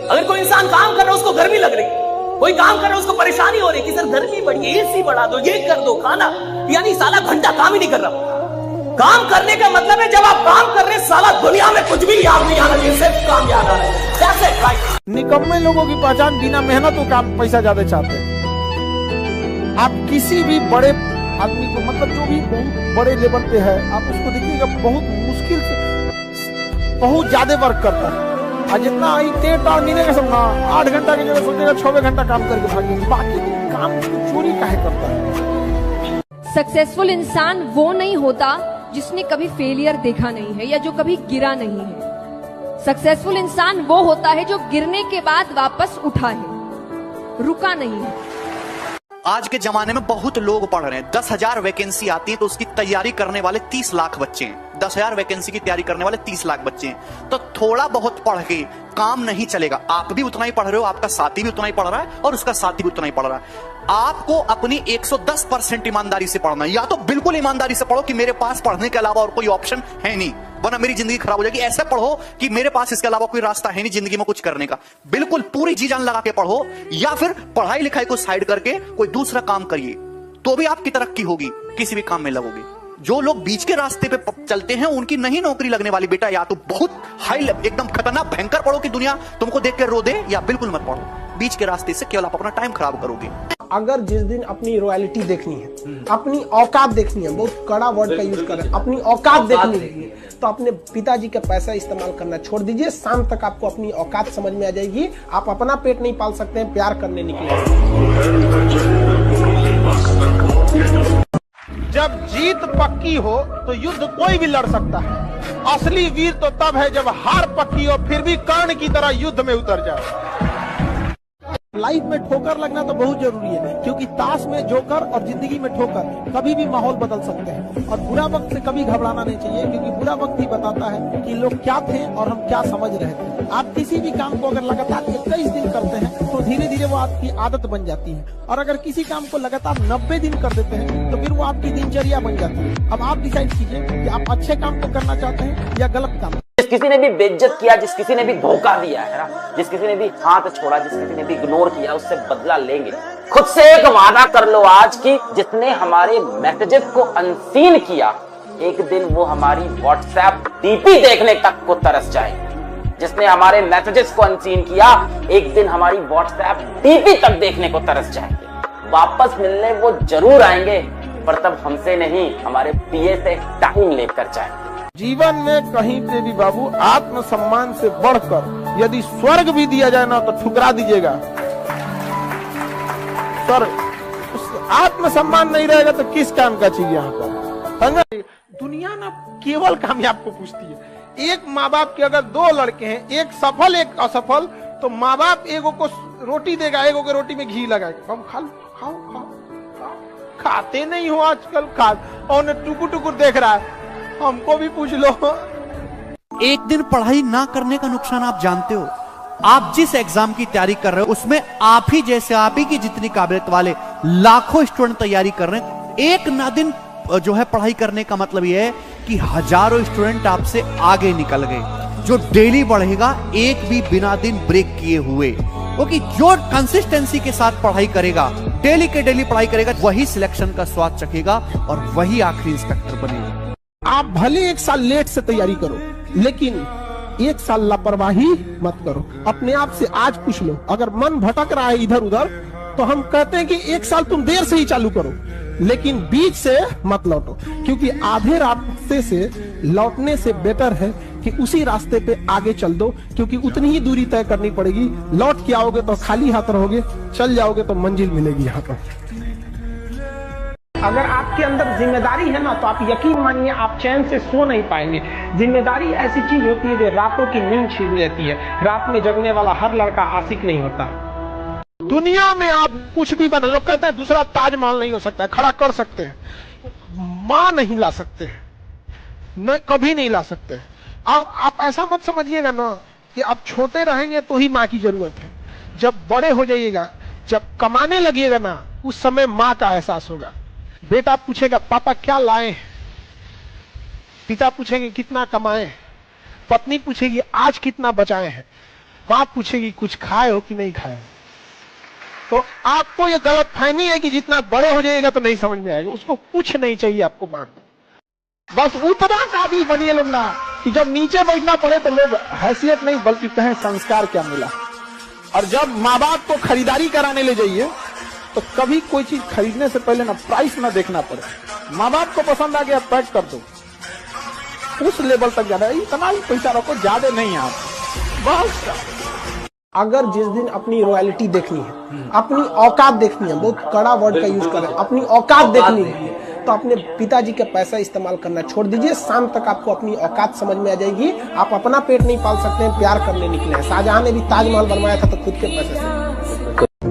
अगर कोई इंसान काम कर रहा है उसको गर्मी लग रही है, कोई काम कर रहा है उसको परेशानी हो रही है कि सर गर्मी बढ़ी है, एसी बढ़ा दो, ये कर दो, खाना, यानी साला घंटा काम ही नहीं कर रहा। काम करने का मतलब है जब आप काम कर रहे हैं साला दुनिया में कुछ भी याद नहीं आ रहा, सिर्फ काम याद आ रहा है। निकम्मे लोगों की पहचान बिना मेहनत और काम पैसा ज्यादा चाहते हैं। आप किसी भी बड़े आदमी को, मतलब जो भी बहुत बड़े लेवल पे है, आप उसको देखिएगा बहुत मुश्किल से बहुत ज्यादा वर्क करता है। और जितना मिलेगा सब ना 8 घंटा की जगह सोचेगा 6 घंटा काम करके भागेंगे, बाकी काम चोरी काहे करता है। सक्सेसफुल इंसान वो नहीं होता जिसने कभी फेलियर देखा नहीं है या जो कभी गिरा नहीं है। सक्सेसफुल इंसान वो होता है जो गिरने के बाद वापस उठा है, रुका नहीं है। आज के जमाने में बहुत लोग पढ़ रहे हैं। 10,000 वैकेंसी आती है तो उसकी तैयारी करने वाले 30 लाख बच्चे हैं। 10,000 वैकेंसी की तैयारी करने वाले 30 लाख बच्चे हैं। तो थोड़ा बहुत पढ़ के काम नहीं चलेगा। आप भी उतना ही पढ़ रहे हो, आपका साथी भी उतना ही पढ़ रहा है और उसका साथी भी उतना ही पढ़ रहा है। आपको अपनी 110% ईमानदारी से पढ़ना है। या तो बिल्कुल ईमानदारी से पढ़ो कि मेरे पास पढ़ने के अलावा और कोई ऑप्शन है नहीं, वरना मेरी जिंदगी खराब हो जाएगी। ऐसे पढ़ो कि मेरे पास इसके अलावा कोई रास्ता है नहीं जिंदगी में कुछ करने का। बिल्कुल पूरी जी जान लगा के पढ़ो, या फिर पढ़ाई लिखाई को साइड करके कोई दूसरा काम करिए, तो भी आपकी तरक्की होगी, किसी भी काम में लगोगे। जो लोग बीच के रास्ते पे चलते हैं उनकी नहीं नौकरी लगने वाली। बेटा या तो बहुत हाई एकदम खतरनाक भयंकर पढ़ो कि दुनिया तुमको देख के रो दे, या बिल्कुल मत पढ़ो। बीच के रास्ते से केवल आप अपना टाइम खराब करोगे। अगर जिस दिन अपनी रॉयल्टी देखनी है, अपनी औकात देखनी है, बहुत कड़ा वर्ड का यूज कर रहे हैं, अपनी औकात देखनी है, तो अपने पिताजी का पैसा इस्तेमाल करना छोड़ दीजिए। शाम तक आपको अपनी औकात समझ में आ जाएगी। आप अपना पेट नहीं पाल सकते हैं, प्यार करने निकले। जब जीत पक्की हो तो युद्ध कोई भी लड़ सकता है। असली वीर तो तब है जब हार पक्की हो फिर भी कर्ण की तरह युद्ध में उतर जाए। लाइफ में ठोकर लगना तो बहुत जरूरी है, क्योंकि ताश में जोकर और जिंदगी में ठोकर कभी भी माहौल बदल सकते हैं। और बुरा वक्त से कभी घबराना नहीं चाहिए, क्योंकि बुरा वक्त ही बताता है कि लोग क्या थे और हम क्या समझ रहे थे। आप किसी भी काम को अगर लगातार 21 दिन करते हैं तो धीरे धीरे वो आपकी आदत बन जाती है, और अगर किसी काम को लगातार 90 दिन कर देते हैं तो फिर वो आपकी दिनचर्या बन जाती है। अब आप डिसाइड कीजिए कि आप अच्छे काम को करना चाहते हैं या गलत काम। जिस किसी ने भी बेइज्जत किया, जिस किसी ने भी धोखा दिया है ना, जिस किसी ने भी हाथ छोड़ा, जिस किसी ने भी इग्नोर किया, उससे बदला लेंगे। खुद से एक वादा कर लो आज की, जिसने हमारे मैसेजेस को अनसीन किया, एक दिन वो हमारी व्हाट्सएप डीपी देखने तक को तरस जाएंगे। जिसने हमारे मैसेजेस को अनसीन किया, एक दिन हमारी व्हाट्सएप डीपी तक देखने को तरस जाएंगे। वापस मिलने वो जरूर आएंगे, पर तब हमसे नहीं, हमारे पीए से टाइम लेकर जाए। जीवन में कहीं पे भी बाबू आत्मसम्मान से बढ़कर यदि स्वर्ग भी दिया जाए ना तो ठुकरा दीजिएगा। आत्मसम्मान नहीं रहेगा तो किस काम का चीज यहाँ पर। दुनिया ना केवल कामयाब को पूछती है। एक माँ बाप के अगर दो लड़के हैं, एक सफल एक असफल, तो माँ बाप एगो को रोटी देगा, एगो के रोटी में घी लगाएगा, हम खाओ खाओ खाओ। खाते नहीं हो आजकल, खा और टुकुर टुकुर देख रहा है, हमको भी पूछ लो। एक दिन पढ़ाई ना करने का नुकसान आप जानते हो। आप जिस एग्जाम की तैयारी कर रहे हो उसमें आप ही जैसे, आप ही की जितनी काबिलियत वाले लाखों स्टूडेंट तैयारी कर रहे हैं। एक ना दिन जो है पढ़ाई करने का मतलब यह है कि हजारों स्टूडेंट आपसे आगे निकल गए। जो डेली बढ़ेगा एक भी बिना दिन ब्रेक किए हुए, क्योंकि जो कंसिस्टेंसी के साथ पढ़ाई करेगा, डेली के डेली पढ़ाई करेगा, वही सिलेक्शन का स्वाद चखेगा और वही आखिरी इंस्पेक्टर बनेगा। आप भले एक साल लेट से तैयारी करो, लेकिन एक साल लापरवाही मत करो। अपने आप से आज पूछ लो, अगर मन भटक रहा है इधर उधर, तो हम कहते हैं कि एक साल तुम देर से ही चालू करो, लेकिन बीच से मत लौटो, क्योंकि आधे रास्ते से लौटने से बेटर है कि उसी रास्ते पे आगे चल दो, क्योंकि उतनी ही दूरी तय करनी पड़ेगी। लौट के आओगे तो खाली हाथ रहोगे, चल जाओगे तो मंजिल मिलेगी यहाँ पर। अगर आपके अंदर जिम्मेदारी है ना, तो आप यकीन मानिए आप चैन से सो नहीं पाएंगे। जिम्मेदारी ऐसी चीज होती है जो रातों की नींद छीन लेती है। रात में जगने वाला हर लड़का आशिक नहीं होता। दुनिया में आप कुछ भी बना, लोग कहते हैं दूसरा ताजमहल नहीं हो सकता है, खड़ा कर सकते हैं, मां नहीं ला सकते, न कभी नहीं ला सकते। आप ऐसा मत समझिएगा ना कि आप छोटे रहेंगे तो ही माँ की जरूरत है। जब बड़े हो जाइएगा, जब कमाने लगिएगा ना, उस समय माँ का एहसास होगा। बेटा पूछेगा पापा क्या लाए, पिता पूछेंगे कितना कमाए, पत्नी पूछेगी आज कितना बचाए हैं, माँ पूछेगी कुछ खाए हो कि नहीं खाए। तो आपको ये गलतफहमी है कि जितना बड़े हो जाएगा तो नहीं समझ में आएगा, उसको कुछ नहीं चाहिए आपको माँ। बस उतना काबिल बनिए लोग ना कि जब नीचे बैठना पड़े तो लोग हैसियत नहीं बल्कि कहें संस्कार क्या मिला। और जब माँ बाप को खरीदारी कराने ले जाइए तो कभी कोई चीज खरीदने से पहले ना प्राइस ना देखना पड़े। माँ बाप को पसंद आ गया पैक कर दो, उस लेवल तक जाना है। इतना ही पैसा रखो, ज्यादा नहीं आप बस। अगर जिस दिन अपनी रॉयल्टी देखनी है, अपनी औकात देखनी है, बहुत कड़ा वर्ड का यूज करें, अपनी औकात देखनी है, तो अपने पिताजी का पैसा इस्तेमाल करना छोड़ दीजिए। शाम तक आपको अपनी औकात समझ में आ जाएगी। आप अपना पेट नहीं पाल सकते हैं, प्यार करने निकले हैं। शाहजहां ने भी ताजमहल बनवाया था तो खुद के पैसे से।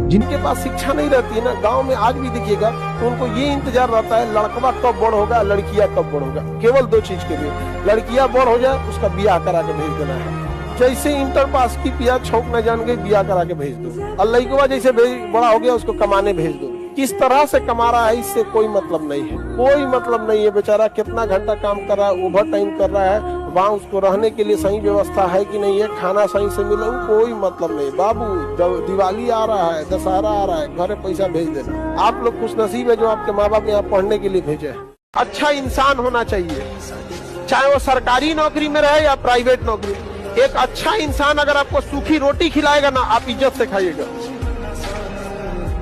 जिनके पास शिक्षा नहीं रहती है ना, गांव में आज भी देखिएगा तो उनको ये इंतजार रहता है लड़कवा कब बड़ होगा, लड़कियां कब बड़ होगा। केवल दो चीज के लिए, लड़कियां बड़ हो जाए उसका बियाह करा के भेज देना है। जैसे इंटर पास की पिया छौक न जान गई, बियाह करा के भेज दो। और लड़कवा जैसे बड़ा हो गया उसको कमाने भेज दो। किस तरह से कमा रहा है इससे कोई मतलब नहीं है, कोई मतलब नहीं है। बेचारा कितना घंटा काम कर रहा है, ओवर टाइम कर रहा है, वहाँ उसको रहने के लिए सही व्यवस्था है कि नहीं है, खाना सही से मिले, कोई मतलब नहीं। बाबू जब दिवाली आ रहा है, दशहरा आ रहा है, घरे पैसा भेज देना। आप लोग खुश नसीब है जो आपके माँ बाप यहाँ पढ़ने के लिए भेजे। अच्छा इंसान होना चाहिए, चाहे वो सरकारी नौकरी में रहे या प्राइवेट नौकरी। एक अच्छा इंसान अगर आपको सूखी रोटी खिलाएगा ना, आप इज्जत से खाइएगा।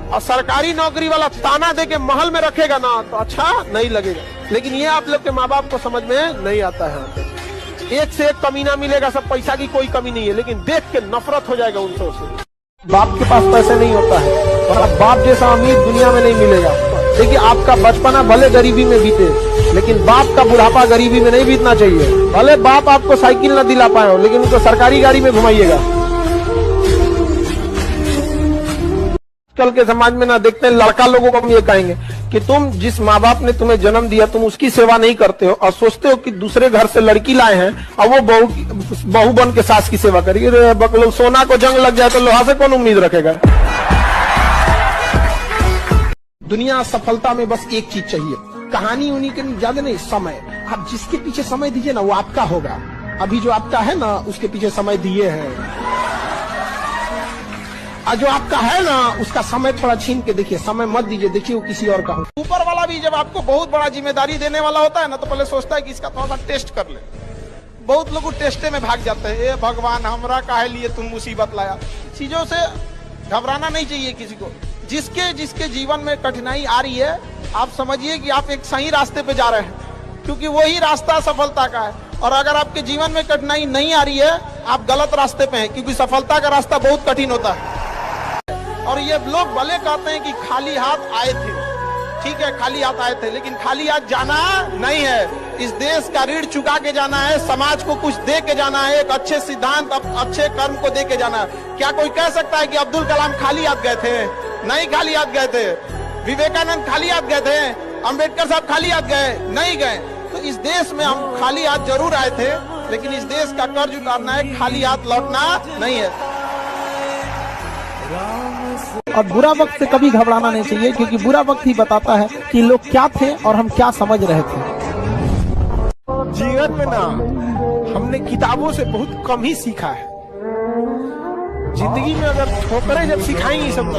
और सरकारी नौकरी वाला ताना दे के महल में रखेगा ना, तो अच्छा नहीं लगेगा। लेकिन ये आप लोग के माँ बाप को समझ में नहीं आता है। एक से एक कमीना मिलेगा, सब पैसा की कोई कमी नहीं है, लेकिन देख के नफरत हो जाएगा उनसे। बाप के पास पैसे नहीं होता है और बाप जैसा अमीर दुनिया में नहीं मिलेगा। देखिए आपका बचपना भले गरीबी में बीते, लेकिन बाप का बुढ़ापा गरीबी में नहीं बीतना चाहिए। भले बाप आपको साइकिल न दिला पाए हो, लेकिन उनको सरकारी गाड़ी में घुमाइएगा। कल के समाज में ना देखते हैं लड़का लोगों को हम ये कहेंगे कि तुम जिस माँ बाप ने तुम्हें जन्म दिया तुम उसकी सेवा नहीं करते हो, और सोचते हो कि दूसरे घर से लड़की लाए हैं और वो बहू बन के सास की सेवा करेगी। बकलो सोना को जंग लग जाए तो लोहा से कौन उम्मीद रखेगा। दुनिया सफलता में बस एक चीज चाहिए, कहानी उन्हीं के ज्यादा नहीं, समय। आप जिसके पीछे समय दीजिए ना वो आपका होगा। अभी जो आपका है ना उसके पीछे समय दिए हैं, और जो आपका है ना उसका समय थोड़ा छीन के देखिए, समय मत दीजिए, देखिए वो किसी और का हो। ऊपर वाला भी जब आपको बहुत बड़ा जिम्मेदारी देने वाला होता है ना, तो पहले सोचता है कि इसका थोड़ा सा टेस्ट कर ले। बहुत लोग टेस्टे में भाग जाते हैं। ए भगवान हमरा काहे लिए तुम मुसीबत लाया। चीजों से घबराना नहीं चाहिए किसी को। जिसके जिसके जीवन में कठिनाई आ रही है, आप समझिए कि आप एक सही रास्ते पे जा रहे हैं, क्योंकि वही रास्ता सफलता का है। और अगर आपके जीवन में कठिनाई नहीं आ रही है, आप गलत रास्ते पे हैं, क्योंकि सफलता का रास्ता बहुत कठिन होता है। और ये लोग भले कहते हैं कि खाली हाथ आए थे, ठीक है खाली हाथ आए थे, लेकिन खाली हाथ जाना नहीं है। इस देश का ऋण चुका के जाना है, समाज को कुछ दे के जाना है, एक अच्छे सिद्धांत अच्छे कर्म को दे के जाना है। क्या कोई कह सकता है कि अब्दुल कलाम खाली हाथ गए थे? नहीं खाली हाथ गए थे। विवेकानंद खाली हाथ गए थे? अंबेडकर साहब खाली हाथ गए? नहीं गए। तो इस देश में हम खाली हाथ जरूर आए थे, लेकिन इस देश का कर्ज उतारना है, खाली हाथ लौटना नहीं है। और बुरा वक्त से कभी घबराना नहीं चाहिए, क्योंकि बुरा वक्त ही बताता है कि लोग क्या थे और हम क्या समझ रहे थे। जीवन में ना हमने किताबों से बहुत कम ही सीखा है। जिंदगी में अगर ठोकरें जब सिखाएंगी सब,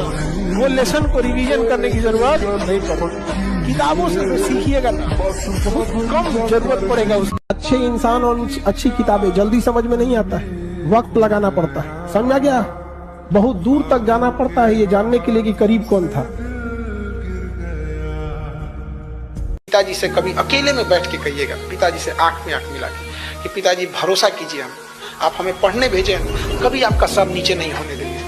वो लेसन को रिवीजन करने की जरूरत नहीं पड़ेगी। किताबों से तो सीखिएगा ना, बहुत कम जरूरत पड़ेगा उसकी। अच्छे इंसान और अच्छी किताबें जल्दी समझ में नहीं आता है, वक्त लगाना पड़ता है। समझा गया? बहुत दूर तक जाना पड़ता है ये जानने के लिए कि करीब कौन था। पिताजी से कभी अकेले में बैठ के कहिएगा, पिताजी से आंख में आंख मिला के, कि पिताजी भरोसा कीजिए, आप हमें पढ़ने भेजे, कभी आपका सर नीचे नहीं होने देंगे।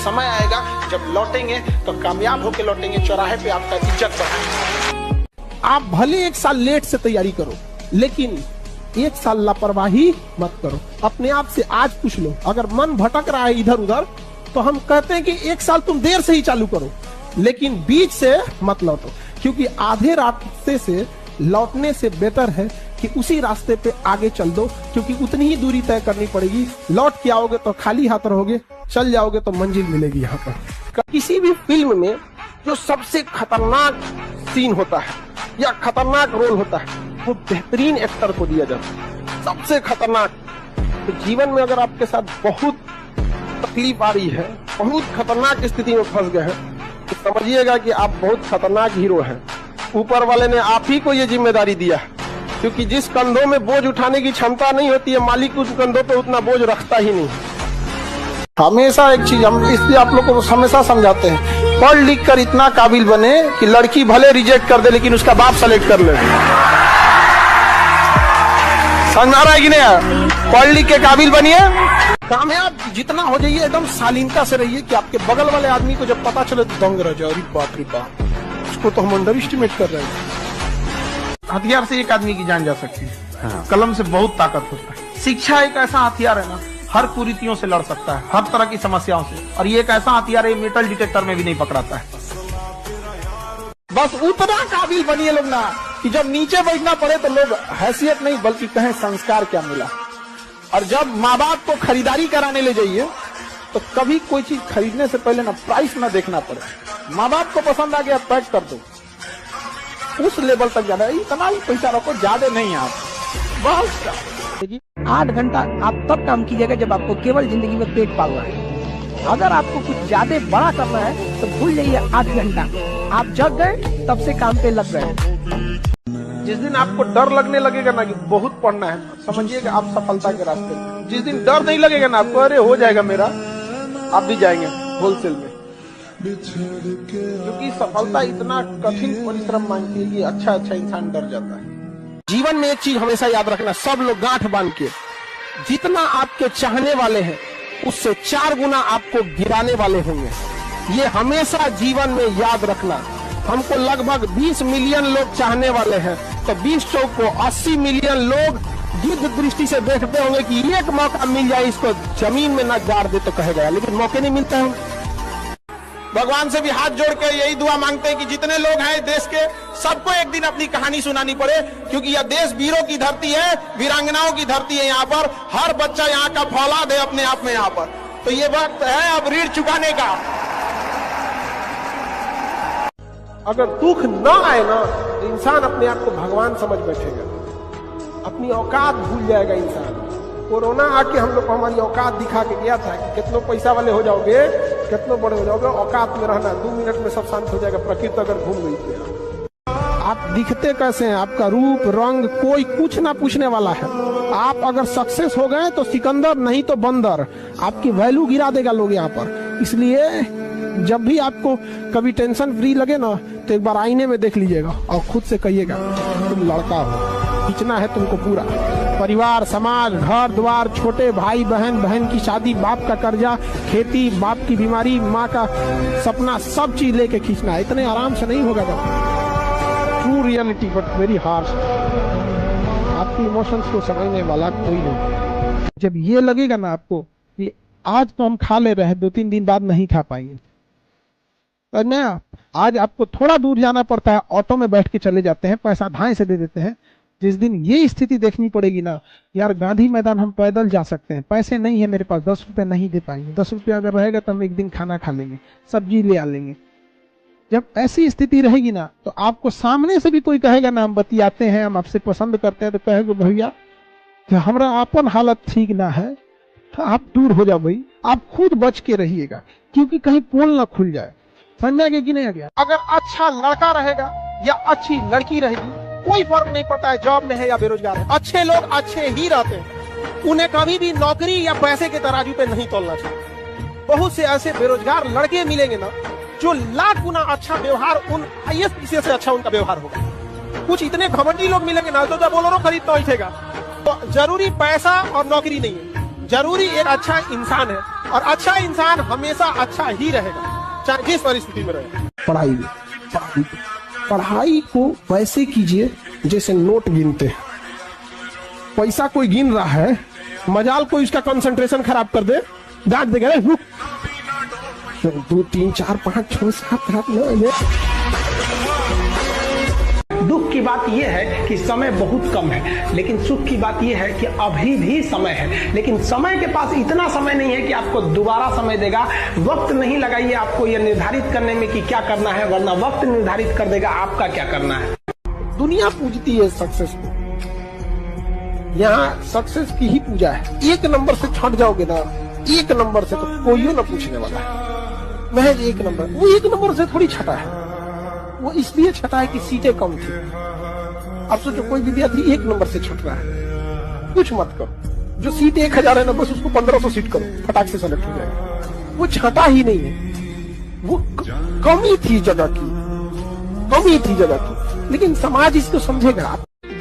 समय आएगा जब लौटेंगे तो कामयाब होके लौटेंगे, चौराहे पे आपका इज्जत बढ़ाएंगे। आप भले 1 साल लेट से तैयारी करो, लेकिन 1 साल लापरवाही मत करो। अपने आप से आज पूछ लो, अगर मन भटक रहा है इधर उधर, तो हम कहते हैं कि 1 साल तुम देर से ही चालू करो, लेकिन बीच से मत लौटो, क्योंकि आधे रास्ते से लौटने से बेटर है कि उसी रास्ते पे आगे चल दो, क्योंकि उतनी ही दूरी तय करनी पड़ेगी। लौट के आओगे तो खाली हाथ रहोगे, चल जाओगे तो मंजिल मिलेगी। यहाँ पर किसी भी फिल्म में जो सबसे खतरनाक सीन होता है या खतरनाक रोल होता है, वो बेहतरीन एक्टर को दिया जाता है, सबसे खतरनाक। तो जीवन में अगर आपके साथ बहुत तकलीफ आ रही है, बहुत खतरनाक स्थिति में फंस गए हैं, तो समझिएगा कि आप बहुत खतरनाक हीरो हैं। ऊपर वाले ने आप ही को ये जिम्मेदारी दिया, क्योंकि जिस कंधों में बोझ उठाने की क्षमता नहीं होती है, मालिक उस कंधों पे उतना बोझ रखता ही नहीं। हमेशा एक चीज हम इसलिए आप लोग को हमेशा समझाते हैं, पढ़ लिख कर इतना काबिल बने कि लड़की भले रिजेक्ट कर दे, लेकिन उसका बाप सेलेक्ट कर ले। समझ आ रहा है कि नहीं? पढ़ लिख के काबिल बनिए, कामयाब जितना हो जाइए, एकदम शालीनता से रहिए कि आपके बगल वाले आदमी को जब पता चले तो दंग रह जाओ, बाप रे बाप, उसको तो हम अंडर एस्टिमेट कर रहे हैं। हथियार से एक आदमी की जान जा सकती है, कलम से बहुत ताकत होता है। शिक्षा एक ऐसा हथियार है ना, हर कुरीतियों से लड़ सकता है, हर तरह की समस्याओं से। और ये एक ऐसा हथियार है, मेटल डिटेक्टर में भी नहीं पकड़ाता है। बस उतना काबिल बनिए लोग ना कि जब नीचे बैठना पड़े तो लोग हैसियत नहीं बल्कि कहें संस्कार क्या मिला। और जब माँ बाप को खरीदारी कराने ले जाइए तो कभी कोई चीज खरीदने से पहले ना प्राइस ना देखना पड़े, माँ बाप को पसंद आ गया पैक कर दो, उस लेवल तक जाना। इतना ही पैसा रखो, ज्यादा नहीं। आप बहुत 8 घंटा आप तब काम कीजिएगा जब आपको केवल जिंदगी में पेट पालना है। अगर आपको कुछ ज्यादा बड़ा करना है तो भूल जाइए 8 घंटा। आप जग गए तब से काम पे लग गए। जिस दिन आपको डर लगने लगेगा ना कि बहुत पढ़ना है, समझिएगा आप सफलता के रास्ते में। जिस दिन डर नहीं लगेगा ना आपको, अरे हो जाएगा मेरा, आप भी जाएंगे होलसेल में। क्योंकि सफलता इतना कठिन परिश्रम मांगती है कि अच्छा इंसान डर जाता है। जीवन में एक चीज हमेशा याद रखना, सब लोग गांठ बांध के, जितना आपके चाहने वाले हैं उससे 4 गुना आपको गिराने वाले होंगे। ये हमेशा जीवन में याद रखना। हमको लगभग 20 मिलियन लोग चाहने वाले हैं, तो 20 चौक को 80 मिलियन लोग गिद्ध दृष्टि से देखते होंगे कि एक मौका मिल जाए, इसको जमीन में न गाड़ दे तो कहेगा, लेकिन मौके नहीं मिलते हैं। भगवान से भी हाथ जोड़ के यही दुआ मांगते हैं कि जितने लोग हैं देश के, सबको एक दिन अपनी कहानी सुनानी पड़े, क्योंकि यह देश वीरों की धरती है, वीरांगनाओं की धरती है। यहाँ पर हर बच्चा यहाँ का फौलाद है अपने आप में। यहाँ पर तो ये वक्त है अब ऋण चुकाने का। अगर दुख न आए ना तो इंसान अपने आप को भगवान समझ बैठेगा, अपनी औकात भूल जाएगा इंसान। कोरोना आके हम लोग को हमारी औकात दिखा के गया था कि कितनों पैसा वाले हो जाओगे, कितनों बड़े हो जाओगे, औकात में रहना, 2 मिनट में सब शांत हो जाएगा। प्रकृति अगर घूम गई तो आप दिखते कैसे हैं, आपका रूप रंग कोई कुछ ना पूछने वाला है। आप अगर सक्सेस हो गए तो सिकंदर, नहीं तो बंदर, आपकी वैल्यू गिरा देगा लोग यहाँ पर। इसलिए जब भी आपको कभी टेंशन फ्री लगे ना, तो एक बार आईने में देख लीजिएगा और खुद से कहिएगा तुम लड़का हो, खींचना है तुमको पूरा। परिवार, समाज, घर द्वार, छोटे भाई बहन, बहन की शादी, बाप का कर्जा, खेती, बाप की बीमारी, माँ का सपना, सब चीज लेके खींचना है। इतने आराम से नहीं होगा। True reality but very harsh. आपकी इमोशंस को समझने वाला कोई नहीं। जब ये लगेगा ना आपको कि आज तो हम खा ले रहे हैं, 2-3 दिन बाद नहीं खा पाएंगे, तो आज आपको थोड़ा दूर जाना पड़ता है, ऑटो में बैठ के चले जाते हैं, पैसा धाए से दे देते हैं। जिस दिन ये स्थिति देखनी पड़ेगी ना, यार गांधी मैदान हम पैदल जा सकते हैं, पैसे नहीं है मेरे पास, 10 रुपये नहीं दे पाएंगे, 10 रुपया अगर रहेगा तो हम एक दिन खाना खा लेंगे, सब्जी ले आ लेंगे। जब ऐसी स्थिति रहेगी ना, तो आपको सामने से भी कोई कहेगा ना हम बतियाते हैं, हम आपसे पसंद करते हैं, तो कहेगा भैया कि हमारा अपन हालत ठीक ना है, तो आप दूर हो जाओ भाई। आप खुद बच के रहिएगा, क्योंकि कहीं पोल ना खुल जाए। समझ गया कि नहीं आ गया? अगर अच्छा लड़का रहेगा या अच्छी लड़की रहेगी, कोई फर्क नहीं पड़ता है जॉब में है या बेरोजगार है। अच्छे लोग अच्छे ही रहते हैं, उन्हें कभी भी नौकरी या पैसे के तराजू पे नहीं तोलना चाहिए। बहुत से ऐसे बेरोजगार लड़के मिलेंगे ना, जो लाख गुना अच्छा व्यवहार, उन IAS से अच्छा उनका व्यवहार होगा। कुछ इतने घमंडी लोग मिलेंगे ना, तो बोलेरो खरीदना उठेगा। तो जरूरी पैसा और नौकरी नहीं है, जरूरी एक अच्छा इंसान है, और अच्छा इंसान हमेशा अच्छा ही रहेगा, चाहे जिस परिस्थिति में रहे। पढ़ाई को वैसे कीजिए जैसे नोट गिनते हैं। पैसा कोई गिन रहा है, मजाल कोई उसका कंसंट्रेशन खराब कर दे, डांट देगा 2 3 4 5 6 7 8 9। दुख की बात यह है कि समय बहुत कम है, लेकिन सुख की बात यह है कि अभी भी समय है। लेकिन समय के पास इतना समय नहीं है कि आपको दोबारा समय देगा। वक्त नहीं लगाइए आपको यह निर्धारित करने में कि क्या करना है, वरना वक्त निर्धारित कर देगा आपका क्या करना है। दुनिया पूजती है सक्सेस को, यहाँ सक्सेस की ही पूजा है। 1 नंबर से छट जाओगे ना, 1 नंबर से, तो कोई न पूछने वाला है। महज 1 नंबर, वो 1 नंबर से थोड़ी छटा है, वो इसलिए छटा है कि सीटें कम थी। अब सोचो कोई विद्यार्थी 1 नंबर से छट रहा है, कुछ मत करो, जो सीट 1000 है ना, बस उसको 1500 सीट करो, फटाक से सेलेक्ट हो जाएगा। वो छटा ही नहीं है, वो कमी थी जगह की, कमी थी जगह की। लेकिन समाज इसको समझेगा।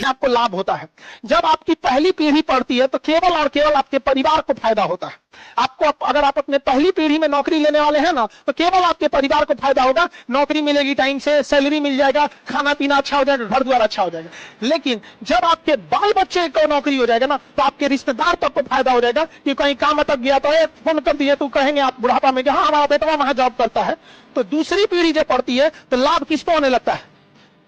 आपको लाभ होता है जब आपकी पहली पीढ़ी पढ़ती है, तो केवल और केवल आपके परिवार को फायदा होता है। आपको अगर आप अपने पहली पीढ़ी में नौकरी लेने वाले हैं ना, तो केवल आपके परिवार को फायदा होगा। नौकरी मिलेगी टाइम से, सैलरी मिल जाएगा, खाना पीना अच्छा हो जाएगा, घर द्वार अच्छा हो जाएगा। लेकिन जब आपके बाल बच्चे को नौकरी हो जाएगा ना, तो आपके रिश्तेदार तक को फायदा हो जाएगा कि कहीं काम अटक गया तो फोन कर दिए, तो कहेंगे आप बुढ़ापा में कि हाँ हमारा बेटा वहां जॉब करता है। तो दूसरी पीढ़ी जब पढ़ती है, तो लाभ किसको होने लगता है?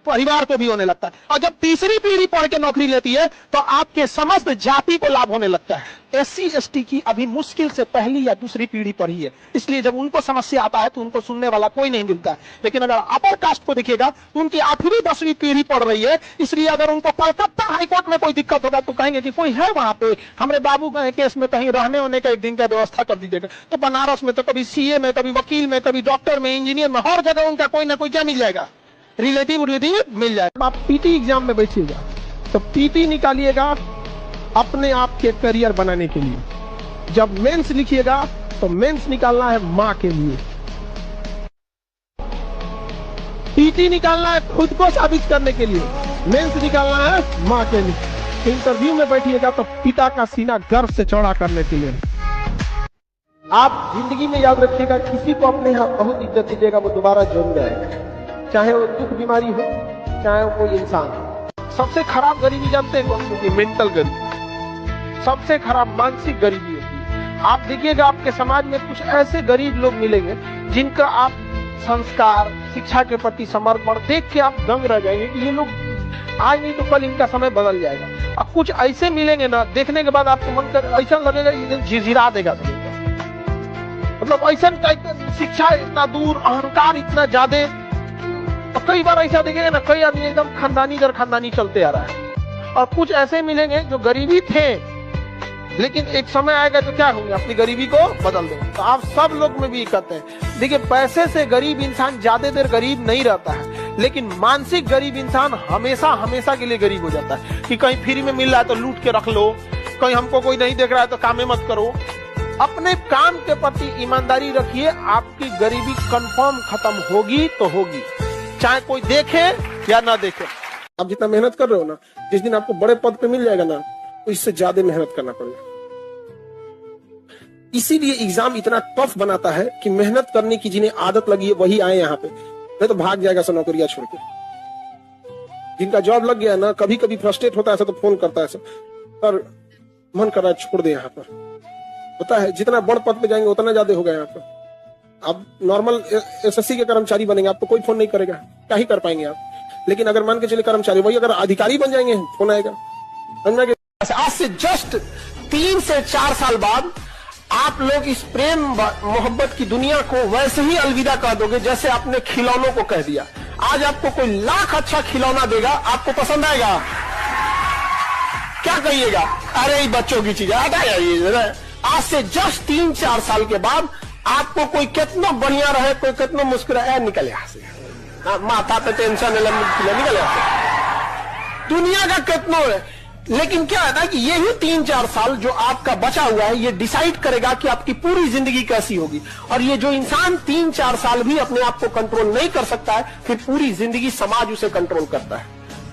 परिवार को भी होने लगता है। और जब तीसरी पीढ़ी पढ़ के नौकरी लेती है, तो आपके समस्त जाति को लाभ होने लगता है। SC ST की अभी मुश्किल से पहली या दूसरी पीढ़ी पढ़ी है, इसलिए जब उनको समस्या आता है तो उनको सुनने वाला कोई नहीं मिलता है। लेकिन अगर अपर कास्ट को देखिएगा, तो उनकी 8वीं 10वीं पीढ़ी पढ़ रही है, इसलिए अगर उनको कलकत्ता हाईकोर्ट में कोई दिक्कत होगा तो कहेंगे कि कोई है वहां पे, हमारे बाबू के केस में कहीं रहने होने का 1 दिन का व्यवस्था कर दीजिएगा। तो बनारस में तो कभी CA में, कभी वकील में, कभी डॉक्टर में, इंजीनियर में, हर जगह उनका कोई ना कोई क्या मिल जाएगा, रिलेटिव मिल जाएगा। आप PT एग्जाम में बैठिएगा, तो PT निकालिएगा अपने आप के करियर बनाने के लिए। जब मेंस लिखिएगा, तो मेंस निकालना है माँ के लिए। PT निकालना है खुद को साबित करने के लिए, मेंस निकालना है माँ के लिए। इंटरव्यू में बैठिएगा, तो पिता का सीना गर्व से चौड़ा करने के लिए। आप जिंदगी में याद रखिएगा, किसी को अपने यहाँ बहुत इज्जत दीजिएगा, वो दोबारा जरूर जाएगा, चाहे वो दुख बीमारी हो, चाहे वो कोई इंसान हो। सबसे खराब गरीबी जानते हैं कौन सी? मेंटल गरीबी, सबसे खराब मानसिक गरीबी होती है। आप देखिएगा आपके समाज में कुछ ऐसे गरीब लोग मिलेंगे जिनका आप संस्कार, शिक्षा के प्रति समर्पण देख के आप दंग रह जाएंगे कि ये लोग आज नहीं तो कल इनका समय बदल जाएगा। और कुछ ऐसे मिलेंगे ना, देखने के बाद आपको मन कर ऐसा लगेगा ये झिझिरा देगा, मतलब ऐसा शिक्षा इतना दूर, अहंकार इतना ज्यादा। तो कई बार ऐसा देखेंगे ना, कई आदमी एकदम खानदानी दर खानदानी चलते आ रहा है। और कुछ ऐसे मिलेंगे जो गरीबी थे, लेकिन एक समय आएगा तो क्या होंगे, अपनी गरीबी को बदल देंगे। तो आप सब लोग में भी करते हैं। देखिए, पैसे से गरीब इंसान ज्यादा देर गरीब नहीं रहता है, लेकिन मानसिक गरीब इंसान हमेशा हमेशा के लिए गरीब हो जाता है। कि कहीं फ्री में मिल रहा है तो लूट के रख लो, कहीं हमको कोई नहीं देख रहा है तो कामे मत करो। अपने काम के प्रति ईमानदारी रखिए, आपकी गरीबी कंफर्म खत्म होगी तो होगी, चाहे कोई देखे या ना देखे। आप जितना मेहनत कर रहे हो ना, जिस दिन आपको बड़े पद पे मिल जाएगा ना, तो इससे ज्यादा मेहनत करना पड़ेगा। इसीलिए एग्जाम इतना टफ बनाता है कि मेहनत करने की जिन्हें आदत लगी है वही आए यहाँ पे, नहीं तो भाग जाएगा सब नौकरियां छोड़ के। जिनका जॉब लग गया ना, कभी कभी फ्रस्ट्रेट होता है तो फोन करता है पर मन कर रहा है छोड़ दे यहाँ पर। पता है जितना बड़ पद पे जाएंगे उतना ज्यादा होगा यहाँ पर। आप नॉर्मल एसएससी के कर्मचारी बनेंगे, आपको कोई फोन नहीं करेगा, क्या ही कर पाएंगे आप। लेकिन अगर मान के चले कर्मचारी, वही अगर अधिकारी बन जाएंगे फोन आएगा। आज से जस्ट 3 से 4 साल बाद आप लोग इस प्रेम मोहब्बत की दुनिया को वैसे ही अलविदा कह दोगे जैसे आपने खिलौनों को कह दिया। आज आपको कोई लाख अच्छा खिलौना देगा, आपको पसंद आएगा? क्या कहिएगा? अरे ये बच्चों की चीज है। आज से जस्ट 3-4 साल के बाद आपको कोई कितना बढ़िया रहे, कोई कितना मुस्कुराए, निकल यहाँ से, माथा पे टेंशन निकल यहाँ से। दुनिया का कितना है, लेकिन क्या है ना कि यही 3-4 साल जो आपका बचा हुआ है, ये डिसाइड करेगा कि आपकी पूरी जिंदगी कैसी होगी। और ये जो इंसान 3-4 साल भी अपने आप को कंट्रोल नहीं कर सकता है, फिर पूरी जिंदगी समाज उसे कंट्रोल करता है।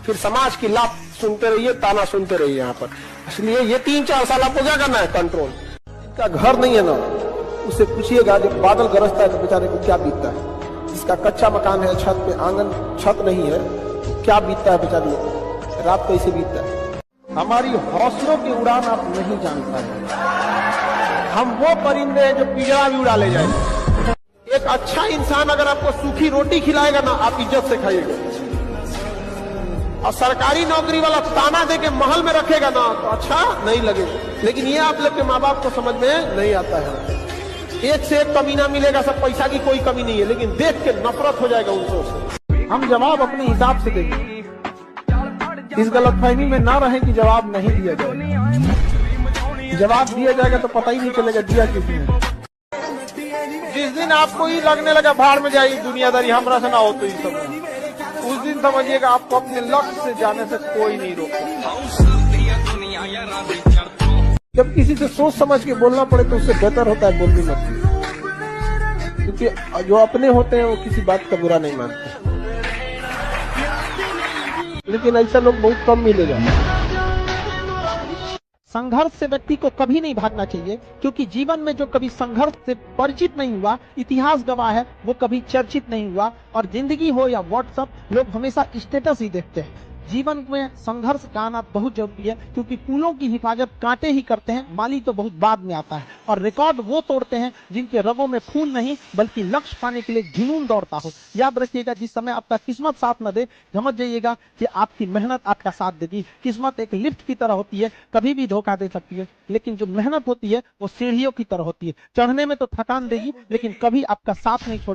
फिर समाज की लात सुनते रहिए, ताना सुनते रहिए यहाँ पर। इसलिए ये 3-4 साल आपको क्या करना है? कंट्रोल। जिसका घर नहीं है ना, उससे पूछिएगा जब बादल गरजता है तो बेचारे को क्या बीतता है। जिसका कच्चा मकान है, छत पे आंगन छत नहीं है, क्या बीतता है बेचारे लोग, रात कैसे बीतता है। हमारी हौसलों की उड़ान आप नहीं जान पाए। हम वो परिंदे हैं जो पिंजरा भी उड़ा ले जाएंगे। एक अच्छा इंसान अगर आपको सूखी रोटी खिलाएगा ना, आप इज्जत से खाइएगा। और सरकारी नौकरी वाला ताना दे के महल में रखेगा ना, तो अच्छा नहीं लगेगा। लेकिन ये आप लोग के माँ बाप को समझ में नहीं आता है। एक से एक कमी ना मिलेगा, सब पैसा की कोई कमी नहीं है, लेकिन देख के नफरत हो जाएगा उनसे। हम जवाब अपने हिसाब से देंगे, इस गलतफहमी में ना रहे कि जवाब नहीं दिया जाएगा। जवाब दिया जाएगा तो पता ही नहीं चलेगा दिया किसने। जिस दिन आपको ही लगने लगा भाड़ में जाएगी दुनियादारी, हमरा से ना हो तो सब, उस दिन समझिएगा आपको अपने लक्ष्य से जाने से कोई नहीं रोकता। जब किसी से सोच समझ के बोलना पड़े तो उससे बेहतर होता है बोलनी मत, क्योंकि जो अपने होते हैं वो किसी बात का बुरा नहीं मानते। लेकिन ऐसा लोग बहुत कम मिलेगा। संघर्ष से व्यक्ति को कभी नहीं भागना चाहिए, क्योंकि जीवन में जो कभी संघर्ष से परिचित नहीं हुआ, इतिहास गवाह है, वो कभी चर्चित नहीं हुआ। और जिंदगी हो या व्हाट्सएप, लोग हमेशा स्टेटस ही देखते हैं। जीवन में संघर्ष का आना बहुत जरूरी है, क्योंकि फूलों की हिफाजत कांटे ही करते हैं, माली तो बहुत बाद में आता है। और रिकॉर्ड वो तोड़ते हैं जिनके रगों में खून नहीं बल्कि लक्ष्य पाने के लिए जुनून दौड़ता हो। याद रखिएगा, जिस समय आपका किस्मत साथ न दे, समझ जाइएगा कि आपकी मेहनत आपका साथ देगी। किस्मत एक लिफ्ट की तरह होती है, कभी भी धोखा दे सकती है, लेकिन जो मेहनत होती है वो सीढ़ियों की तरह होती है। चढ़ने में तो थकान देगी, लेकिन कभी आपका साथ नहीं छोड़ेगी।